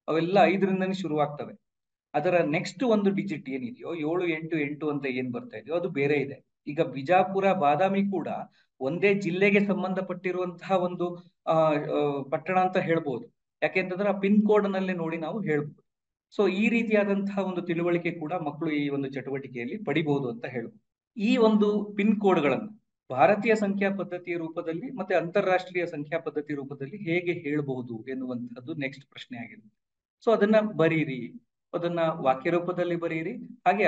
ಅವೆಲ್ಲ 5ರಿಂದನೇ ಶುರುವಾಗ್ತವೆ. ಅದರ ನೆಕ್ಸ್ಟ್ ಒಂದು ಡಿಜಿಟ್ ಏನಿದೆಯೋ 7, 8, 8 ಅಂತ ಏನ್ ಬರ್ತಾ ಇದೆಯೋ ಅದು ಬೇರೆ ಇದೆ. ಈಗ ಬಿಜಾಪುರ, ಬಾದಾಮಿ ಕೂಡ ಒಂದೇ ಜಿಲ್ಲೆಗೆ ಸಂಬಂಧಪಟ್ಟಿರುವಂತಹ ಒಂದು ಪಟ್ಟಣ ಅಂತ ಹೇಳ್ಬೋದು. ಯಾಕೆಂತಂದ್ರೆ ಆ ಪಿನ್ ಕೋಡ್ ನಲ್ಲಿ ನೋಡಿ ನಾವು ಹೇಳ್ಬೋದು. ಸೊ ಈ ರೀತಿಯಾದಂತಹ ಒಂದು ತಿಳುವಳಿಕೆ ಕೂಡ ಮಕ್ಕಳು ಈ ಒಂದು ಚಟುವಟಿಕೆಯಲ್ಲಿ ಪಡಿಬಹುದು ಅಂತ ಹೇಳ್ಬೋದು. ಈ ಒಂದು ಪಿನ್ ಕೋಡ್ಗಳನ್ನು ಭಾರತೀಯ ಸಂಖ್ಯಾ ಪದ್ಧತಿಯ ರೂಪದಲ್ಲಿ ಮತ್ತೆ ಅಂತಾರಾಷ್ಟ್ರೀಯ ಸಂಖ್ಯಾ ಪದ್ಧತಿ ರೂಪದಲ್ಲಿ ಹೇಗೆ ಹೇಳಬಹುದು ಎನ್ನುವಂತಹದ್ದು ನೆಕ್ಸ್ಟ್ ಪ್ರಶ್ನೆ ಆಗಿದೆ. ಸೊ ಅದನ್ನ ಬರೀರಿ, ಅದನ್ನ ವಾಕ್ಯ ರೂಪದಲ್ಲಿ ಬರೀರಿ. ಹಾಗೆ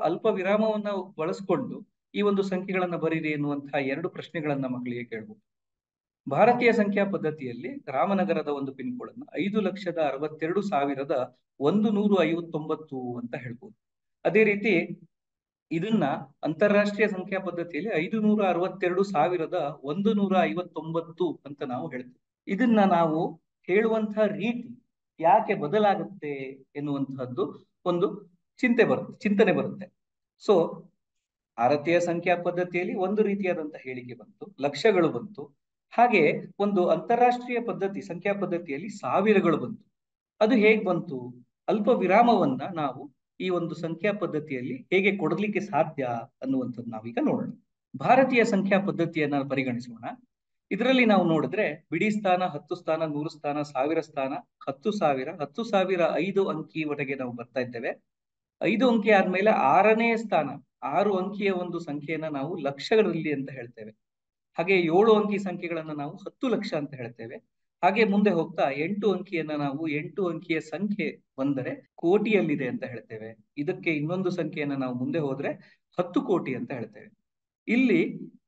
ಅಲ್ಪ ವಿರಾಮವನ್ನ ಬಳಸ್ಕೊಂಡು ಈ ಒಂದು ಸಂಖ್ಯೆಗಳನ್ನ ಬರೀರಿ ಎನ್ನುವಂತಹ 2 ಪ್ರಶ್ನೆಗಳನ್ನ ಮಕ್ಕಳಿಗೆ ಕೇಳಬಹುದು. ಭಾರತೀಯ ಸಂಖ್ಯಾ ಪದ್ಧತಿಯಲ್ಲಿ ರಾಮನಗರದ ಒಂದು ಪಿನ್ ಕೋಡ್ ಅನ್ನು 5,62,159 ಅಂತ ಹೇಳ್ಬೋದು. ಅದೇ ರೀತಿ ಇದನ್ನ ಅಂತಾರಾಷ್ಟ್ರೀಯ ಸಂಖ್ಯಾ ಪದ್ಧತಿಯಲ್ಲಿ 562,159 ಅಂತ ನಾವು ಹೇಳ್ತೀವಿ. ಇದನ್ನ ನಾವು ಹೇಳುವಂತಹ ರೀತಿ ಯಾಕೆ ಬದಲಾಗುತ್ತೆ ಎನ್ನುವಂತಹದ್ದು ಒಂದು ಚಿಂತನೆ ಬರುತ್ತೆ. ಸೊ ಭಾರತೀಯ ಸಂಖ್ಯಾ ಪದ್ಧತಿಯಲ್ಲಿ ಒಂದು ರೀತಿಯಾದಂತಹ ಹೇಳಿಕೆ ಬಂತು, ಲಕ್ಷಗಳು ಬಂತು. ಹಾಗೆ ಒಂದು ಅಂತಾರಾಷ್ಟ್ರೀಯ ಸಂಖ್ಯಾ ಪದ್ಧತಿಯಲ್ಲಿ ಸಾವಿರಗಳು ಬಂತು. ಅದು ಹೇಗ್ ಬಂತು? ಅಲ್ಪ ವಿರಾಮವನ್ನ ನಾವು ಈ ಒಂದು ಸಂಖ್ಯಾ ಪದ್ಧತಿಯಲ್ಲಿ ಹೇಗೆ ಕೊಡಲಿಕ್ಕೆ ಸಾಧ್ಯ ಅನ್ನುವಂಥದ್ದು ನಾವೀಗ ನೋಡೋಣ. ಭಾರತೀಯ ಸಂಖ್ಯಾ ಪದ್ಧತಿಯನ್ನ ಪರಿಗಣಿಸೋಣ. ಇದರಲ್ಲಿ ನಾವು ನೋಡಿದ್ರೆ ಬಿಡಿ ಸ್ಥಾನ, 10 ಸ್ಥಾನ, 100 ಸ್ಥಾನ, 1000 ಸ್ಥಾನ, 10,000, 10,000 5 ಅಂಕಿವರೆಗೆ ನಾವು ಬರ್ತಾ ಇದ್ದೇವೆ. 5 ಅಂಕಿ ಆದ್ಮೇಲೆ 6ನೇ ಸ್ಥಾನ, 6 ಅಂಕಿಯ ಒಂದು ಸಂಖ್ಯೆಯನ್ನ ನಾವು ಲಕ್ಷಗಳಲ್ಲಿ ಅಂತ ಹೇಳ್ತೇವೆ. ಹಾಗೆ 7 ಅಂಕಿ ಸಂಖ್ಯೆಗಳನ್ನ ನಾವು 10 ಲಕ್ಷ ಅಂತ ಹೇಳ್ತೇವೆ. ಹಾಗೆ ಮುಂದೆ ಹೋಗ್ತಾ 8 ಅಂಕಿಯನ್ನ ನಾವು 8 ಅಂಕಿಯ ಸಂಖ್ಯೆ ಬಂದರೆ ಕೋಟಿಯಲ್ಲಿದೆ ಅಂತ ಹೇಳ್ತೇವೆ. ಇದಕ್ಕೆ ಇನ್ನೊಂದು ಸಂಖ್ಯೆಯನ್ನ ನಾವು ಮುಂದೆ ಹೋದ್ರೆ 10 ಕೋಟಿ ಅಂತ ಹೇಳ್ತೇವೆ. ಇಲ್ಲಿ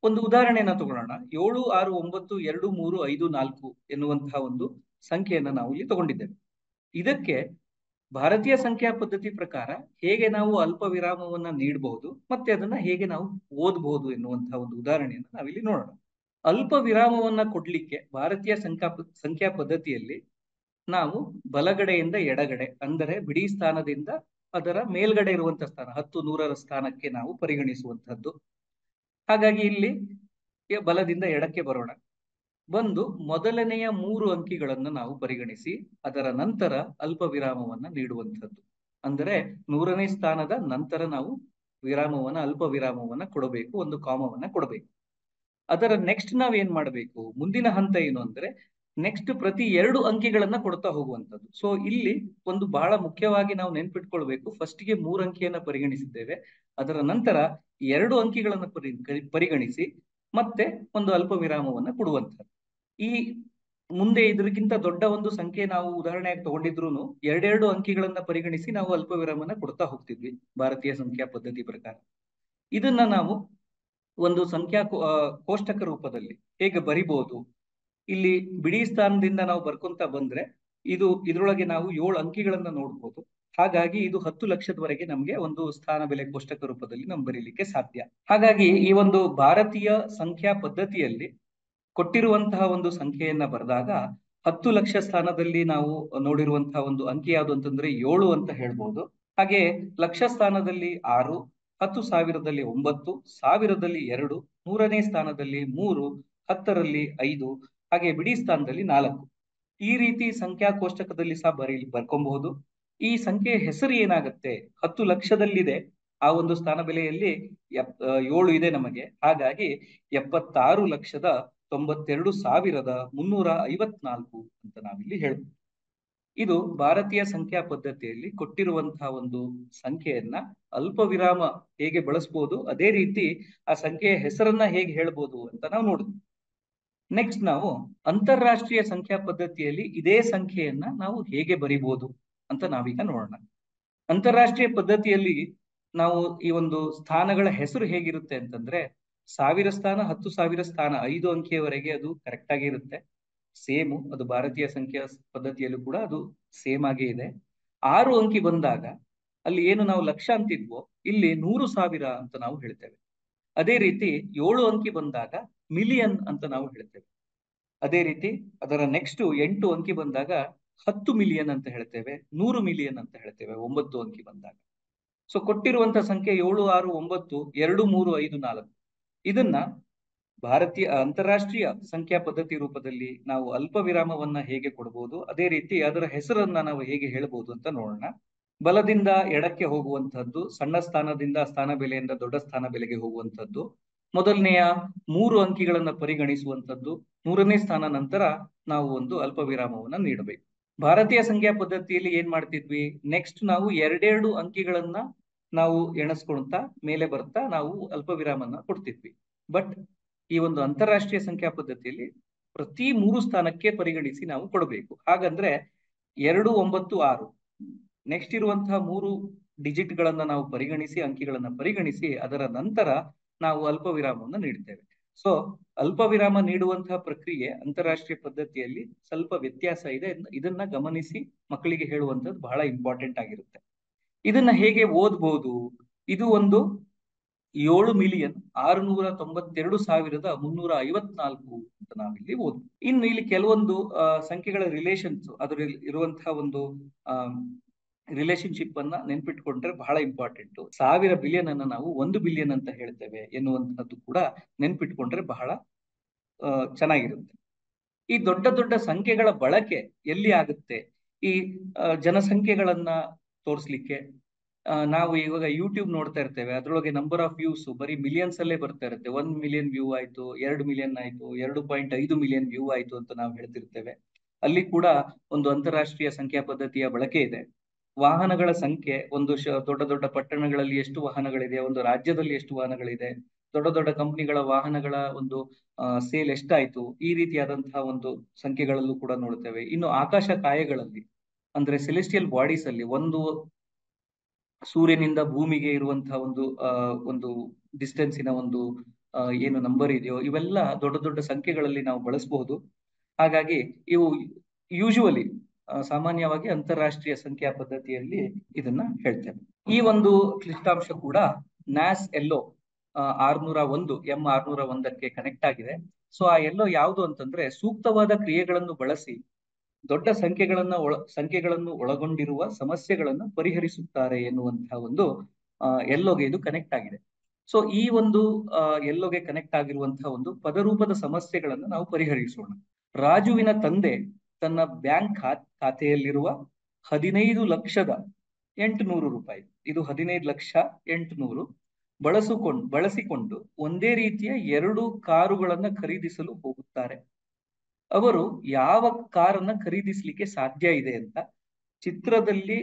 ಒಂದು ಉದಾಹರಣೆಯನ್ನ ತಗೊಳ್ಳೋಣ. 7, 6, 9, 2, 3, 5, 4 ಎನ್ನುವಂತಹ ಒಂದು ಸಂಖ್ಯೆಯನ್ನ ನಾವು ಇಲ್ಲಿ ತಗೊಂಡಿದ್ದೇವೆ. ಇದಕ್ಕೆ ಭಾರತೀಯ ಸಂಖ್ಯಾ ಪದ್ಧತಿ ಪ್ರಕಾರ ಹೇಗೆ ನಾವು ಅಲ್ಪ ವಿರಾಮವನ್ನ ನೀಡಬಹುದು ಮತ್ತೆ ಅದನ್ನ ಹೇಗೆ ನಾವು ಓದಬಹುದು ಎನ್ನುವಂತಹ ಒಂದು ಉದಾಹರಣೆಯನ್ನ ನಾವಿಲ್ಲಿ ನೋಡೋಣ. ಅಲ್ಪ ವಿರಾಮವನ್ನ ಕೊಡ್ಲಿಕ್ಕೆ ಭಾರತೀಯ ಸಂಖ್ಯಾ ಪದ್ಧತಿಯಲ್ಲಿ ನಾವು ಬಲಗಡೆಯಿಂದ ಎಡಗಡೆ ಅಂದರೆ ಬಿಡಿ ಸ್ಥಾನದಿಂದ ಅದರ ಮೇಲ್ಗಡೆ ಇರುವಂತಹ ಸ್ಥಾನ 10, 100ರ ಸ್ಥಾನಕ್ಕೆ ನಾವು ಪರಿಗಣಿಸುವಂತಹದ್ದು. ಹಾಗಾಗಿ ಇಲ್ಲಿ ಬಲದಿಂದ ಎಡಕ್ಕೆ ಬರೋಣ. ಬಂದು ಮೊದಲನೆಯ 3 ಅಂಕಿಗಳನ್ನ ನಾವು ಪರಿಗಣಿಸಿ ಅದರ ನಂತರ ಅಲ್ಪ ವಿರಾಮವನ್ನ ನೀಡುವಂಥದ್ದು. ಅಂದರೆ 100ನೇ ಸ್ಥಾನದ ನಂತರ ನಾವು ಅಲ್ಪ ವಿರಾಮವನ್ನ ಕೊಡಬೇಕು, ಒಂದು ಕಾಮವನ್ನ ಕೊಡಬೇಕು. ಅದರ ನೆಕ್ಸ್ಟ್ ನಾವ್ ಏನ್ ಮಾಡಬೇಕು, ಮುಂದಿನ ಹಂತ ಏನು ಅಂದ್ರೆ ನೆಕ್ಸ್ಟ್ ಪ್ರತಿ 2 ಅಂಕಿಗಳನ್ನ ಕೊಡ್ತಾ ಹೋಗುವಂಥದ್ದು. ಸೊ ಇಲ್ಲಿ ಒಂದು ಬಹಳ ಮುಖ್ಯವಾಗಿ ನಾವು ನೆನ್ಪಿಟ್ಕೊಳ್ಬೇಕು, ಫಸ್ಟ್ಗೆ 3 ಅಂಕಿಯನ್ನ ಪರಿಗಣಿಸಿದ್ದೇವೆ, ಅದರ ನಂತರ 2 ಅಂಕಿಗಳನ್ನ ಪರಿಗಣಿಸಿ ಮತ್ತೆ ಒಂದು ಅಲ್ಪ ವಿರಾಮವನ್ನ ಕೊಡುವಂಥದ್ದು. ಈ ಮುಂದೆ ಇದಕ್ಕಿಂತ ದೊಡ್ಡ ಒಂದು ಸಂಖ್ಯೆ ನಾವು ಉದಾಹರಣೆಯಾಗಿ ತಗೊಂಡಿದ್ರು 2 ಅಂಕಿಗಳನ್ನ ಪರಿಗಣಿಸಿ ನಾವು ಅಲ್ಪ ವಿರಾಮನ ಕೊಡ್ತಾ ಹೋಗ್ತಿದ್ವಿ ಭಾರತೀಯ ಸಂಖ್ಯಾ ಪದ್ಧತಿ ಪ್ರಕಾರ. ಇದನ್ನ ನಾವು ಒಂದು ಕೋಷ್ಟಕ ರೂಪದಲ್ಲಿ ಹೇಗೆ ಬರಿಬಹುದು, ಇಲ್ಲಿ ಬಿಡಿ ಸ್ಥಾನದಿಂದ ನಾವು ಬರ್ಕೊಂತ ಬಂದ್ರೆ ಇದ್ರೊಳಗೆ ನಾವು 7 ಅಂಕಿಗಳನ್ನ ನೋಡ್ಬೋದು. ಹಾಗಾಗಿ ಇದು 10 ಲಕ್ಷದವರೆಗೆ ನಮ್ಗೆ ಒಂದು ಸ್ಥಾನ ಬೆಲೆ ಕೋಷ್ಟಕ ರೂಪದಲ್ಲಿ ನಾವು ಬರೀಲಿಕ್ಕೆ ಸಾಧ್ಯ. ಹಾಗಾಗಿ ಈ ಒಂದು ಭಾರತೀಯ ಸಂಖ್ಯಾ ಪದ್ಧತಿಯಲ್ಲಿ ಕೊಟ್ಟಿರುವಂತಹ ಒಂದು ಸಂಖ್ಯೆಯನ್ನ ಬರೆದಾಗ 10 ಲಕ್ಷ ಸ್ಥಾನದಲ್ಲಿ ನಾವು ನೋಡಿರುವಂತಹ ಒಂದು ಅಂಕಿ ಯಾವುದು ಅಂತಂದ್ರೆ 7 ಅಂತ ಹೇಳ್ಬೋದು. ಹಾಗೆ ಲಕ್ಷ ಸ್ಥಾನದಲ್ಲಿ 6, 10,000ದಲ್ಲಿ 9, 1000ದಲ್ಲಿ 2, 100ನೇ ಸ್ಥಾನದಲ್ಲಿ 3, 10ರಲ್ಲಿ 5, ಹಾಗೆ ಬಿಡಿ ಸ್ಥಾನದಲ್ಲಿ 4. ಈ ರೀತಿ ಸಂಖ್ಯಾ ಕೋಷ್ಟಕದಲ್ಲಿ ಸಹ ಬರ್ಕೊಬಹುದು. ಈ ಸಂಖ್ಯೆಯ ಹೆಸರು ಏನಾಗುತ್ತೆ, 10 ಲಕ್ಷದಲ್ಲಿದೆ, ಆ ಒಂದು ಸ್ಥಾನ ಬೆಲೆಯಲ್ಲಿ 7 ಇದೆ ನಮಗೆ. ಹಾಗಾಗಿ 76,92,354 ಅಂತ ನಾವಿಲ್ಲಿ ಹೇಳ್ಬೋದು. ಇದು ಭಾರತೀಯ ಸಂಖ್ಯಾ ಪದ್ಧತಿಯಲ್ಲಿ ಕೊಟ್ಟಿರುವಂತಹ ಒಂದು ಸಂಖ್ಯೆಯನ್ನ ಅಲ್ಪ ವಿರಾಮ ಹೇಗೆ ಬಳಸಬಹುದು, ಅದೇ ರೀತಿ ಆ ಸಂಖ್ಯೆಯ ಹೆಸರನ್ನ ಹೇಗೆ ಹೇಳ್ಬೋದು ಅಂತ ನಾವು ನೋಡಿದ್ವಿ. ನೆಕ್ಸ್ಟ್ ನಾವು ಅಂತಾರಾಷ್ಟ್ರೀಯ ಸಂಖ್ಯಾ ಪದ್ಧತಿಯಲ್ಲಿ ಇದೇ ಸಂಖ್ಯೆಯನ್ನ ನಾವು ಹೇಗೆ ಬರಿಬಹುದು ಅಂತ ನಾವೀಗ ನೋಡೋಣ. ಅಂತಾರಾಷ್ಟ್ರೀಯ ಪದ್ಧತಿಯಲ್ಲಿ ನಾವು ಈ ಒಂದು ಸ್ಥಾನಗಳ ಹೆಸರು ಹೇಗಿರುತ್ತೆ ಅಂತಂದ್ರೆ 1000 ಸ್ಥಾನ, 10,000 ಸ್ಥಾನ 5 ಅಂಕಿಯವರೆಗೆ ಅದು ಕರೆಕ್ಟ್ ಆಗಿ ಇರುತ್ತೆ. ಸೇಮು ಅದು ಭಾರತೀಯ ಸಂಖ್ಯಾ ಪದ್ಧತಿಯಲ್ಲೂ ಕೂಡ ಅದು ಸೇಮ್ ಆಗೇ ಇದೆ. 6 ಅಂಕಿ ಬಂದಾಗ ಅಲ್ಲಿ ಏನು ನಾವು ಲಕ್ಷ ಅಂತಿದ್ವೋ ಇಲ್ಲಿ 100,000 ಅಂತ ನಾವು ಹೇಳ್ತೇವೆ. ಅದೇ ರೀತಿ 7 ಅಂಕಿ ಬಂದಾಗ ಮಿಲಿಯನ್ ಅಂತ ನಾವು ಹೇಳ್ತೇವೆ. ಅದೇ ರೀತಿ ಅದರ ನೆಕ್ಸ್ಟ್ 8 ಅಂಕಿ ಬಂದಾಗ 10 ಮಿಲಿಯನ್ ಅಂತ ಹೇಳ್ತೇವೆ, 100 ಮಿಲಿಯನ್ ಅಂತ ಹೇಳ್ತೇವೆ 9 ಅಂಕಿ ಬಂದಾಗ. ಸೊ ಕೊಟ್ಟಿರುವಂತಹ ಸಂಖ್ಯೆ 7, 6, 9, 2, 3, 5, 4. ಇದನ್ನ ಭಾರತೀಯ ಅಂತಾರಾಷ್ಟ್ರೀಯ ಸಂಖ್ಯಾ ಪದ್ಧತಿ ರೂಪದಲ್ಲಿ ನಾವು ಅಲ್ಪ ವಿರಾಮವನ್ನ ಹೇಗೆ ಕೊಡಬಹುದು, ಅದೇ ರೀತಿ ಅದರ ಹೆಸರನ್ನ ನಾವು ಹೇಗೆ ಹೇಳ್ಬೋದು ಅಂತ ನೋಡೋಣ. ಬಲದಿಂದ ಎಡಕ್ಕೆ ಹೋಗುವಂತಹದ್ದು, ಸಣ್ಣ ಸ್ಥಾನದಿಂದ ಸ್ಥಾನ ಬೆಲೆಯಿಂದ ದೊಡ್ಡ ಸ್ಥಾನ ಬೆಲೆಗೆ ಹೋಗುವಂತಹದ್ದು, ಮೊದಲನೆಯ 3 ಅಂಕಿಗಳನ್ನ ಪರಿಗಣಿಸುವಂತದ್ದು, 100ನೇ ಸ್ಥಾನ ನಂತರ ನಾವು ಒಂದು ಅಲ್ಪ ವಿರಾಮವನ್ನ ನೀಡಬೇಕು. ಭಾರತೀಯ ಸಂಖ್ಯಾ ಪದ್ಧತಿಯಲ್ಲಿ ಏನ್ ಮಾಡ್ತಿದ್ವಿ, ನೆಕ್ಸ್ಟ್ ನಾವು 2 ಅಂಕಿಗಳನ್ನ ನಾವು ಎಣಿಸ್ಕೊಳ್ತಾ ಮೇಲೆ ಬರ್ತಾ ನಾವು ಅಲ್ಪ ವಿರಾಮನ ಕೊಡ್ತಿದ್ವಿ. ಬಟ್ ಈ ಒಂದು ಅಂತಾರಾಷ್ಟ್ರೀಯ ಸಂಖ್ಯಾ ಪದ್ಧತಿಯಲ್ಲಿ ಪ್ರತಿ 3 ಸ್ಥಾನಕ್ಕೆ ಪರಿಗಣಿಸಿ ನಾವು ಕೊಡಬೇಕು. ಹಾಗಂದ್ರೆ 2, 9, 6 ನೆಕ್ಸ್ಟ್ ಇರುವಂತಹ 3 ಡಿಜಿಟ್ ಗಳನ್ನ ನಾವು ಪರಿಗಣಿಸಿ, ಅಂಕಿಗಳನ್ನ ಪರಿಗಣಿಸಿ ಅದರ ನಂತರ ನಾವು ಅಲ್ಪ ವಿರಾಮವನ್ನು ನೀಡುತ್ತೇವೆ. ಸೊ ಅಲ್ಪ ವಿರಾಮ ನೀಡುವಂತಹ ಪ್ರಕ್ರಿಯೆ ಅಂತಾರಾಷ್ಟ್ರೀಯ ಪದ್ಧತಿಯಲ್ಲಿ ಸ್ವಲ್ಪ ವ್ಯತ್ಯಾಸ ಇದೆ. ಇದನ್ನ ಗಮನಿಸಿ ಮಕ್ಕಳಿಗೆ ಹೇಳುವಂಥದ್ದು ಬಹಳ ಇಂಪಾರ್ಟೆಂಟ್ ಆಗಿರುತ್ತೆ. ಇದನ್ನ ಹೇಗೆ ಓದ್ಬೋದು, ಇದು ಒಂದು 7,692,354 ಅಂತ ನಾವಿಲ್ಲಿ ಓದ್ಬೋದು. ಇನ್ನು ಇಲ್ಲಿ ಕೆಲವೊಂದು ಸಂಖ್ಯೆಗಳ ರಿಲೇಷನ್ಸ್, ಅದರಲ್ಲಿ ಇರುವಂತಹ ಒಂದು ರಿಲೇಶನ್ಶಿಪ್ ಅನ್ನ ನೆನ್ಪಿಟ್ಕೊಂಡ್ರೆ ಬಹಳ ಇಂಪಾರ್ಟೆಂಟ್. 1000 ಬಿಲಿಯನ್ ಅನ್ನ ನಾವು 1 ಬಿಲಿಯನ್ ಅಂತ ಹೇಳ್ತೇವೆ ಎನ್ನುವಂತಹದ್ದು ಕೂಡ ನೆನ್ಪಿಟ್ಕೊಂಡ್ರೆ ಬಹಳ ಚೆನ್ನಾಗಿರುತ್ತೆ. ಈ ದೊಡ್ಡ ದೊಡ್ಡ ಸಂಖ್ಯೆಗಳ ಬಳಕೆ ಎಲ್ಲಿ ಆಗುತ್ತೆ, ಈ ಜನಸಂಖ್ಯೆಗಳನ್ನ ತೋರಿಸ್ಲಿಕ್ಕೆ, ನಾವು ಇವಾಗ ಯೂಟ್ಯೂಬ್ ನೋಡ್ತಾ ಇರ್ತೇವೆ, ಅದ್ರೊಳಗೆ ನಂಬರ್ ಆಫ್ ವ್ಯೂಸ್ ಬರೀ ಮಿಲಿಯನ್ಸ್ ಅಲ್ಲೇ ಬರ್ತಾ ಇರುತ್ತೆ. 1 ಮಿಲಿಯನ್ ವ್ಯೂ ಆಯ್ತು, 2 ಮಿಲಿಯನ್ ಆಯ್ತು, 2.5 ಮಿಲಿಯನ್ ವ್ಯೂ ಆಯ್ತು ಅಂತ ನಾವು ಹೇಳ್ತಿರ್ತೇವೆ. ಅಲ್ಲಿ ಕೂಡ ಒಂದು ಅಂತಾರಾಷ್ಟ್ರೀಯ ಸಂಖ್ಯಾ ಪದ್ಧತಿಯ ಬಳಕೆ ಇದೆ. ವಾಹನಗಳ ಸಂಖ್ಯೆ, ಒಂದು ದೊಡ್ಡ ದೊಡ್ಡ ಪಟ್ಟಣಗಳಲ್ಲಿ ಎಷ್ಟು ವಾಹನಗಳಿದೆ, ಒಂದು ರಾಜ್ಯದಲ್ಲಿ ಎಷ್ಟು ವಾಹನಗಳಿದೆ, ದೊಡ್ಡ ದೊಡ್ಡ ಕಂಪನಿಗಳ ವಾಹನಗಳ ಒಂದು ಸೇಲ್ ಎಷ್ಟಾಯ್ತು, ಈ ರೀತಿಯಾದಂತಹ ಒಂದು ಸಂಖ್ಯೆಗಳಲ್ಲೂ ಕೂಡ ನೋಡ್ತೇವೆ. ಇನ್ನು ಆಕಾಶ ಕಾಯಗಳಲ್ಲಿ ಅಂದ್ರೆ ಸೆಲೆಸ್ಟಿಯಲ್ ಬಾಡೀಸ್ ಅಲ್ಲಿ ಒಂದು ಸೂರ್ಯನಿಂದ ಭೂಮಿಗೆ ಇರುವಂತಹ ಒಂದು ಡಿಸ್ಟೆನ್ಸಿನ ಒಂದು ಏನು ನಂಬರ್ ಇದೆಯೋ, ಇವೆಲ್ಲ ದೊಡ್ಡ ದೊಡ್ಡ ಸಂಖ್ಯೆಗಳಲ್ಲಿ ನಾವು ಬಳಸಬಹುದು. ಹಾಗಾಗಿ ಇವು ಯೂಶುವಲಿ ಸಾಮಾನ್ಯವಾಗಿ ಅಂತಾರಾಷ್ಟ್ರೀಯ ಸಂಖ್ಯಾ ಪದ್ಧತಿಯಲ್ಲಿ ಇದನ್ನ ಹೇಳ್ತೇವೆ. ಈ ಒಂದು ಕ್ಲಿಷ್ಟಾಂಶ ಕೂಡ ನ್ಯಾಸ್ ಎಲ್ಲೋ 601 M601ಕ್ಕೆ ಕನೆಕ್ಟ್ ಆಗಿದೆ. ಸೊ ಆ ಎಲ್ಲೋ ಯಾವುದು ಅಂತಂದ್ರೆ ಸೂಕ್ತವಾದ ಕ್ರಿಯೆಗಳನ್ನು ಬಳಸಿ ದೊಡ್ಡ ಸಂಖ್ಯೆಗಳನ್ನು ಒಳಗೊಂಡಿರುವ ಸಮಸ್ಯೆಗಳನ್ನು ಪರಿಹರಿಸುತ್ತಾರೆ ಎನ್ನುವಂತಹ ಒಂದು ಎಲ್ಲೋಗೆ ಇದು ಕನೆಕ್ಟ್ ಆಗಿದೆ. ಸೊ ಈ ಒಂದು ಎಲ್ಲೋಗೆ ಕನೆಕ್ಟ್ ಆಗಿರುವಂತಹ ಒಂದು ಪದರೂಪದ ಸಮಸ್ಯೆಗಳನ್ನು ನಾವು ಪರಿಹರಿಸೋಣ. ರಾಜುವಿನ ತಂದೆ ತನ್ನ ಬ್ಯಾಂಕ್ ಖಾತೆಯಲ್ಲಿರುವ 15,800,000 ರೂಪಾಯಿ, ಇದು 15,800,000 ಬಳಸಿಕೊಂಡು ಒಂದೇ ರೀತಿಯ 2 ಕಾರುಗಳನ್ನ ಖರೀದಿಸಲು ಹೋಗುತ್ತಾರೆ. ಅವರು ಯಾವ ಕಾರನ್ನ ಖರೀದಿಸಲಿಕ್ಕೆ ಸಾಧ್ಯ ಇದೆ ಅಂತ ಚಿತ್ರದಲ್ಲಿ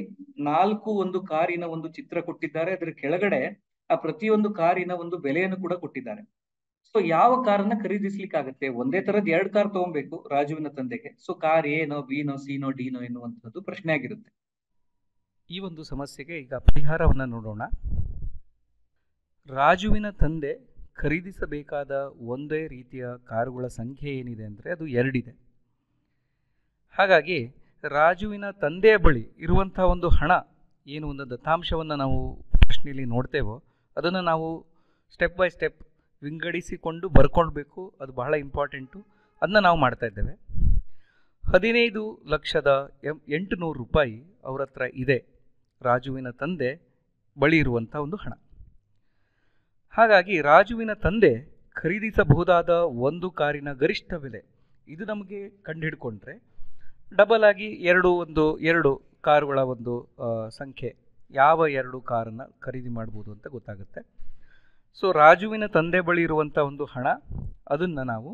4 ಒಂದು ಕಾರಿನ ಒಂದು ಚಿತ್ರ ಕೊಟ್ಟಿದ್ದಾರೆ. ಅದರ ಕೆಳಗಡೆ ಆ ಪ್ರತಿಯೊಂದು ಕಾರಿನ ಒಂದು ಬೆಲೆಯನ್ನು ಕೂಡ ಕೊಟ್ಟಿದ್ದಾರೆ. ಸೊ ಯಾವ ಕಾರನ್ನ ಖರೀದಿಸ್ಲಿಕ್ಕಾಗತ್ತೆ? ಒಂದೇ ತರದ್ 2 ಕಾರ್ ತಗೊಬೇಕು ರಾಜುವಿನ ತಂದೆಗೆ. ಸೊ ಕಾರ್ ಎನೋ, ಬಿನೋ, ಸಿನೋ, ಡಿನೋ ಎನ್ನುವಂಥದ್ದು ಪ್ರಶ್ನೆ ಆಗಿರುತ್ತೆ. ಈ ಒಂದು ಸಮಸ್ಯೆಗೆ ಈಗ ಪರಿಹಾರವನ್ನ ನೋಡೋಣ. ರಾಜುವಿನ ತಂದೆ ಖರೀದಿಸಬೇಕಾದ ಒಂದೇ ರೀತಿಯ ಕಾರುಗಳ ಸಂಖ್ಯೆ ಏನಿದೆ ಅಂದರೆ ಅದು 2 ಇದೆ. ಹಾಗಾಗಿ ರಾಜುವಿನ ತಂದೆಯ ಬಳಿ ಇರುವಂತಹ ಒಂದು ಹಣ ಏನು, ಒಂದು ದತ್ತಾಂಶವನ್ನು ನಾವು ಪ್ರಶ್ನೆಯಲ್ಲಿ ನೋಡ್ತೇವೋ ಅದನ್ನು ನಾವು ಸ್ಟೆಪ್ ಬೈ ಸ್ಟೆಪ್ ವಿಂಗಡಿಸಿಕೊಂಡು ಬರ್ಕೊಳ್ಬೇಕು. ಅದು ಬಹಳ ಇಂಪಾರ್ಟೆಂಟು. ಅದನ್ನ ನಾವು ಮಾಡ್ತಾ ಇದ್ದೇವೆ. 15,800,000 ರೂಪಾಯಿ ಅವ್ರ ಹತ್ರ ಇದೆ, ರಾಜುವಿನ ತಂದೆ ಬಳಿ ಇರುವಂಥ ಒಂದು ಹಣ. ಹಾಗಾಗಿ ರಾಜುವಿನ ತಂದೆ ಖರೀದಿಸಬಹುದಾದ ಒಂದು ಕಾರಿನ ಗರಿಷ್ಠ ಬೆಲೆ ಇದು ನಮಗೆ ಕಂಡುಹಿಡ್ಕೊಂಡ್ರೆ ಡಬಲ್ ಆಗಿ 2 ಕಾರುಗಳ ಒಂದು ಸಂಖ್ಯೆ, ಯಾವ 2 ಕಾರನ್ನು ಖರೀದಿ ಮಾಡ್ಬೋದು ಅಂತ ಗೊತ್ತಾಗುತ್ತೆ. ಸೊ ರಾಜುವಿನ ತಂದೆ ಬಳಿ ಇರುವಂಥ ಒಂದು ಹಣ, ಅದನ್ನು ನಾವು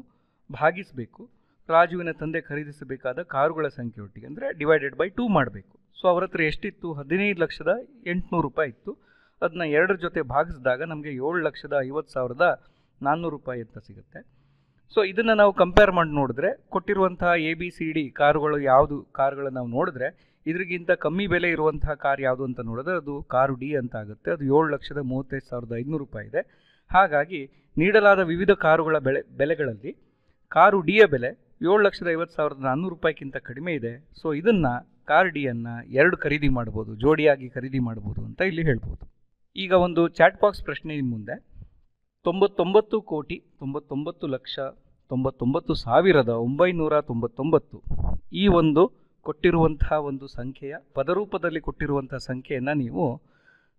ಭಾಗಿಸಬೇಕು ರಾಜುವಿನ ತಂದೆ ಖರೀದಿಸಬೇಕಾದ ಕಾರುಗಳ ಸಂಖ್ಯೆ ಒಟ್ಟಿಗೆ, ಅಂದರೆ ಡಿವೈಡೆಡ್ ಬೈ 2 ಮಾಡಬೇಕು. ಸೊ ಅವ್ರ ಹತ್ರ ಎಷ್ಟಿತ್ತು? 15,800,000 ರೂಪಾಯಿ ಇತ್ತು. ಅದನ್ನ 2 ಜೊತೆ ಭಾಗಿಸಿದಾಗ ನಮಗೆ 7,50,400 ರೂಪಾಯಿ ಅಂತ ಸಿಗುತ್ತೆ. ಸೊ ಇದನ್ನು ನಾವು ಕಂಪೇರ್ ಮಾಡಿ ನೋಡಿದ್ರೆ ಕೊಟ್ಟಿರುವಂತಹ ABCD ಕಾರುಗಳು ಯಾವುದು ಕಾರುಗಳನ್ನು ನಾವು ನೋಡಿದ್ರೆ ಇದರಿಗಿಂತ ಕಮ್ಮಿ ಬೆಲೆ ಇರುವಂತಹ ಕಾರ್ ಯಾವುದು ಅಂತ ನೋಡಿದ್ರೆ ಅದು ಕಾರು ಡಿ ಅಂತ ಆಗುತ್ತೆ. ಅದು 7,35,500 ರೂಪಾಯಿ ಇದೆ. ಹಾಗಾಗಿ ನೀಡಲಾದ ವಿವಿಧ ಕಾರುಗಳ ಬೆಲೆಗಳಲ್ಲಿ ಕಾರು ಡಿಯ ಬೆಲೆ 7,50,400 ರೂಪಾಯಿಗಿಂತ ಕಡಿಮೆ ಇದೆ. ಸೊ ಇದನ್ನು ಕಾರ್ ಡಿಯನ್ನು 2 ಖರೀದಿ ಮಾಡ್ಬೋದು, ಜೋಡಿಯಾಗಿ ಖರೀದಿ ಮಾಡ್ಬೋದು ಅಂತ ಇಲ್ಲಿ ಹೇಳ್ಬೋದು. ಈಗ ಒಂದು ಚಾಟ್ ಬಾಕ್ಸ್ ಪ್ರಶ್ನೆ ನಿಮ್ಮ ಮುಂದೆ. 99,99,99,999 ಈ ಒಂದು ಕೊಟ್ಟಿರುವಂತಹ ಒಂದು ಸಂಖ್ಯೆಯ ಪದರೂಪದಲ್ಲಿ ಕೊಟ್ಟಿರುವಂತಹ ಸಂಖ್ಯೆಯನ್ನು ನೀವು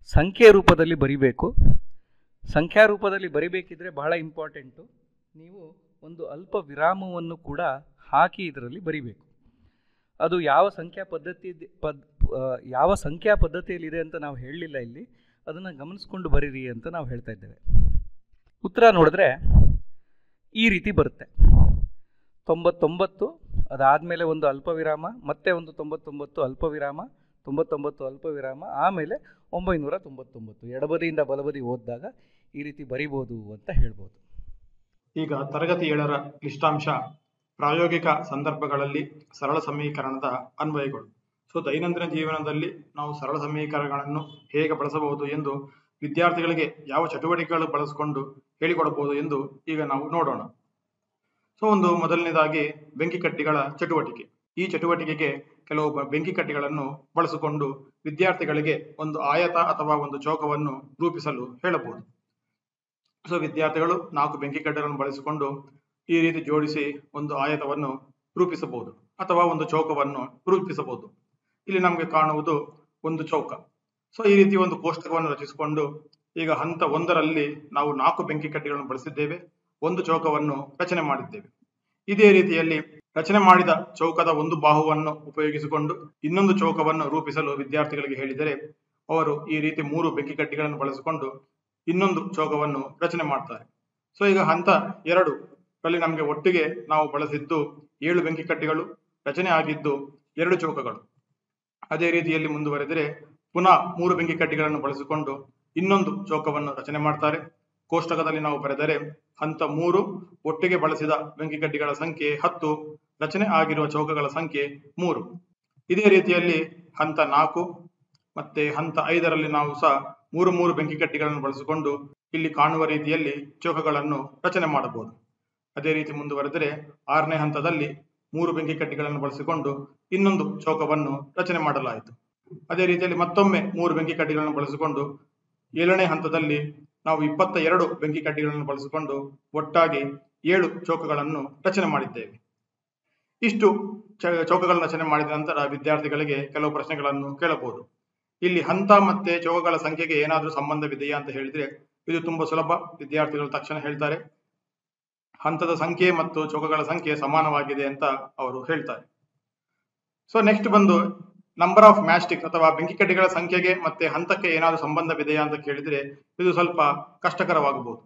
ಸಂಖ್ಯೆ ರೂಪದಲ್ಲಿ ಬರಿಬೇಕು. ಸಂಖ್ಯಾ ರೂಪದಲ್ಲಿ ಬರಿಬೇಕಿದ್ರೆ ಬಹಳ ಇಂಪಾರ್ಟೆಂಟು, ನೀವು ಒಂದು ಅಲ್ಪ ವಿರಾಮವನ್ನು ಕೂಡ ಹಾಕಿ ಇದರಲ್ಲಿ ಬರಿಬೇಕು. ಅದು ಯಾವ ಸಂಖ್ಯಾ ಪದ್ಧತಿಯಲ್ಲಿದೆ ಅಂತ ನಾವು ಹೇಳಲಿಲ್ಲ ಇಲ್ಲಿ, ಅದನ್ನು ಗಮನಿಸ್ಕೊಂಡು ಬರೀರಿ ಅಂತ ನಾವು ಹೇಳ್ತಾ ಇದ್ದೇವೆ. ಉತ್ತರ ನೋಡಿದ್ರೆ ಈ ರೀತಿ ಬರುತ್ತೆ. 99, ಅದಾದಮೇಲೆ ಒಂದು ಅಲ್ಪ ವಿರಾಮ, ಮತ್ತೆ ಒಂದು 99 ಅಲ್ಪ ವಿರಾಮ, 99 ಅಲ್ಪ ವಿರಾಮ, ಆಮೇಲೆ 999. ಎಡಬದಿಯಿಂದ ಬಲಬದಿ ಓದಿದಾಗ ಈ ರೀತಿ ಬರಿಬೋದು ಅಂತ ಹೇಳ್ಬೋದು. ಈಗ ತರಗತಿ 7ರ ಕ್ಲಿಷ್ಟಾಂಶ ಪ್ರಾಯೋಗಿಕ ಸಂದರ್ಭಗಳಲ್ಲಿ ಸರಳ ಸಮೀಕರಣದ ಅನ್ವಯಗಳು. ಸೊ ದೈನಂದಿನ ಜೀವನದಲ್ಲಿ ನಾವು ಸರಳ ಸಮೀಕರಣಗಳನ್ನು ಹೇಗೆ ಬಳಸಬಹುದು ಎಂದು ವಿದ್ಯಾರ್ಥಿಗಳಿಗೆ ಯಾವ ಚಟುವಟಿಕೆಗಳು ಬಳಸಿಕೊಂಡು ಹೇಳಿಕೊಡಬಹುದು ಎಂದು ಈಗ ನಾವು ನೋಡೋಣ. ಸೊ ಒಂದು ಮೊದಲನೇದಾಗಿ ಬೆಂಕಿ ಕಟ್ಟಿಗಳ ಚಟುವಟಿಕೆ. ಈ ಚಟುವಟಿಕೆಗೆ ಕೆಲವು ಬೆಂಕಿ ಕಟ್ಟಿಗಳನ್ನು ಬಳಸಿಕೊಂಡು ವಿದ್ಯಾರ್ಥಿಗಳಿಗೆ ಒಂದು ಆಯತ ಅಥವಾ ಒಂದು ಚೌಕವನ್ನು ರೂಪಿಸಲು ಹೇಳಬಹುದು. ಸೊ ವಿದ್ಯಾರ್ಥಿಗಳು 4 ಬೆಂಕಿ ಕಡ್ಡಿಗಳನ್ನು ಬಳಸಿಕೊಂಡು ಈ ರೀತಿ ಜೋಡಿಸಿ ಒಂದು ಆಯತವನ್ನು ರೂಪಿಸಬಹುದು ಅಥವಾ ಒಂದು ಚೌಕವನ್ನು ರೂಪಿಸಬಹುದು. ಇಲ್ಲಿ ನಮಗೆ ಕಾಣುವುದು ಒಂದು ಚೌಕ. ಸೊ ಈ ರೀತಿ ಒಂದು ಕೋಷ್ಟಕವನ್ನು ರಚಿಸಿಕೊಂಡು ಈಗ ಹಂತ 1ರಲ್ಲಿ ನಾವು 4 ಬೆಂಕಿ ಕಡ್ಡಿಗಳನ್ನು ಬಳಸಿದ್ದೇವೆ, ಒಂದು ಚೌಕವನ್ನು ರಚನೆ ಮಾಡಿದ್ದೇವೆ. ಇದೇ ರೀತಿಯಲ್ಲಿ ರಚನೆ ಮಾಡಿದ ಚೌಕದ ಒಂದು ಬಾಹುವನ್ನು ಉಪಯೋಗಿಸಿಕೊಂಡು ಇನ್ನೊಂದು ಚೌಕವನ್ನು ರೂಪಿಸಲು ವಿದ್ಯಾರ್ಥಿಗಳಿಗೆ ಹೇಳಿದರೆ ಅವರು ಈ ರೀತಿ 3 ಬೆಂಕಿ ಕಡ್ಡಿಗಳನ್ನು ಬಳಸಿಕೊಂಡು ಇನ್ನೊಂದು ಚೌಕವನ್ನು ರಚನೆ ಮಾಡ್ತಾರೆ. ಸೊ ಈಗ ಹಂತ 2 ರಲ್ಲಿ ನಮಗೆ ಒಟ್ಟಿಗೆ ನಾವು ಬಳಸಿದ್ದು 7 ಬೆಂಕಿ ಕಡ್ಡಿಗಳು ರಚನೆ ಆಗಿದ್ದು 2 ಚೌಕಗಳು. ಅದೇ ರೀತಿಯಲ್ಲಿ ಮುಂದುವರೆದರೆ ಪುನಃ 3 ಬೆಂಕಿ ಕಡ್ಡಿಗಳನ್ನು ಬಳಸಿಕೊಂಡು ಇನ್ನೊಂದು ಚೌಕವನ್ನು ರಚನೆ ಮಾಡ್ತಾರೆ. ಕೋಷ್ಟಕದಲ್ಲಿ ನಾವು ಬರೆದರೆ ಹಂತ 3 ಒಟ್ಟಿಗೆ ಬಳಸಿದ ಬೆಂಕಿ ಕಡ್ಡಿಗಳ ಸಂಖ್ಯೆ 10, ರಚನೆ ಆಗಿರುವ ಚೌಕಗಳ ಸಂಖ್ಯೆ 3. ಇದೇ ರೀತಿಯಲ್ಲಿ ಹಂತ 4 ಮತ್ತೆ ಹಂತ 5ರಲ್ಲಿ ನಾವು ಸಹ 3 ಬೆಂಕಿ ಕಡ್ಡಿಗಳನ್ನು ಬಳಸಿಕೊಂಡು ಇಲ್ಲಿ ಕಾಣುವ ರೀತಿಯಲ್ಲಿ ಚೌಕಗಳನ್ನು ರಚನೆ ಮಾಡಬಹುದು. ಅದೇ ರೀತಿ ಮುಂದುವರೆದರೆ 6ನೇ ಹಂತದಲ್ಲಿ 3 ಬೆಂಕಿ ಕಡ್ಡಿಗಳನ್ನು ಬಳಸಿಕೊಂಡು ಇನ್ನೊಂದು ಚೌಕವನ್ನು ರಚನೆ ಮಾಡಲಾಯಿತು. ಅದೇ ರೀತಿಯಲ್ಲಿ ಮತ್ತೊಮ್ಮೆ 3 ಬೆಂಕಿ ಕಡ್ಡಿಗಳನ್ನು ಬಳಸಿಕೊಂಡು 7ನೇ ಹಂತದಲ್ಲಿ ನಾವು 22 ಬೆಂಕಿ ಕಡ್ಡಿಗಳನ್ನು ಬಳಸಿಕೊಂಡು ಒಟ್ಟಾಗಿ 7 ಚೌಕಗಳನ್ನು ರಚನೆ ಮಾಡಿದ್ದೇವೆ. ಇಷ್ಟು ಚೌಕಗಳನ್ನು ರಚನೆ ಮಾಡಿದ ನಂತರ ವಿದ್ಯಾರ್ಥಿಗಳಿಗೆ ಕೆಲವು ಪ್ರಶ್ನೆಗಳನ್ನು ಕೇಳಬಹುದು. ಇಲ್ಲಿ ಹಂತ ಮತ್ತೆ ಚೌಕಗಳ ಸಂಖ್ಯೆಗೆ ಏನಾದರೂ ಸಂಬಂಧವಿದೆಯಾ ಅಂತ ಹೇಳಿದ್ರೆ ಇದು ತುಂಬಾ ಸುಲಭ. ವಿದ್ಯಾರ್ಥಿಗಳು ತಕ್ಷಣ ಹೇಳ್ತಾರೆ, ಹಂತದ ಸಂಖ್ಯೆ ಮತ್ತು ಚೌಕಗಳ ಸಂಖ್ಯೆ ಸಮಾನವಾಗಿದೆ ಅಂತ ಅವರು ಹೇಳ್ತಾರೆ. ಸೊ ನೆಕ್ಸ್ಟ್ ಬಂದು ನಂಬರ್ ಆಫ್ ಮ್ಯಾಚ್ ಸ್ಟಿಕ್ ಅಥವಾ ಬೆಂಕಿ ಕಡ್ಡಿಗಳ ಸಂಖ್ಯೆಗೆ ಮತ್ತೆ ಹಂತಕ್ಕೆ ಏನಾದರೂ ಸಂಬಂಧವಿದೆಯಾ ಅಂತ ಕೇಳಿದ್ರೆ ಇದು ಸ್ವಲ್ಪ ಕಷ್ಟಕರವಾಗಬಹುದು.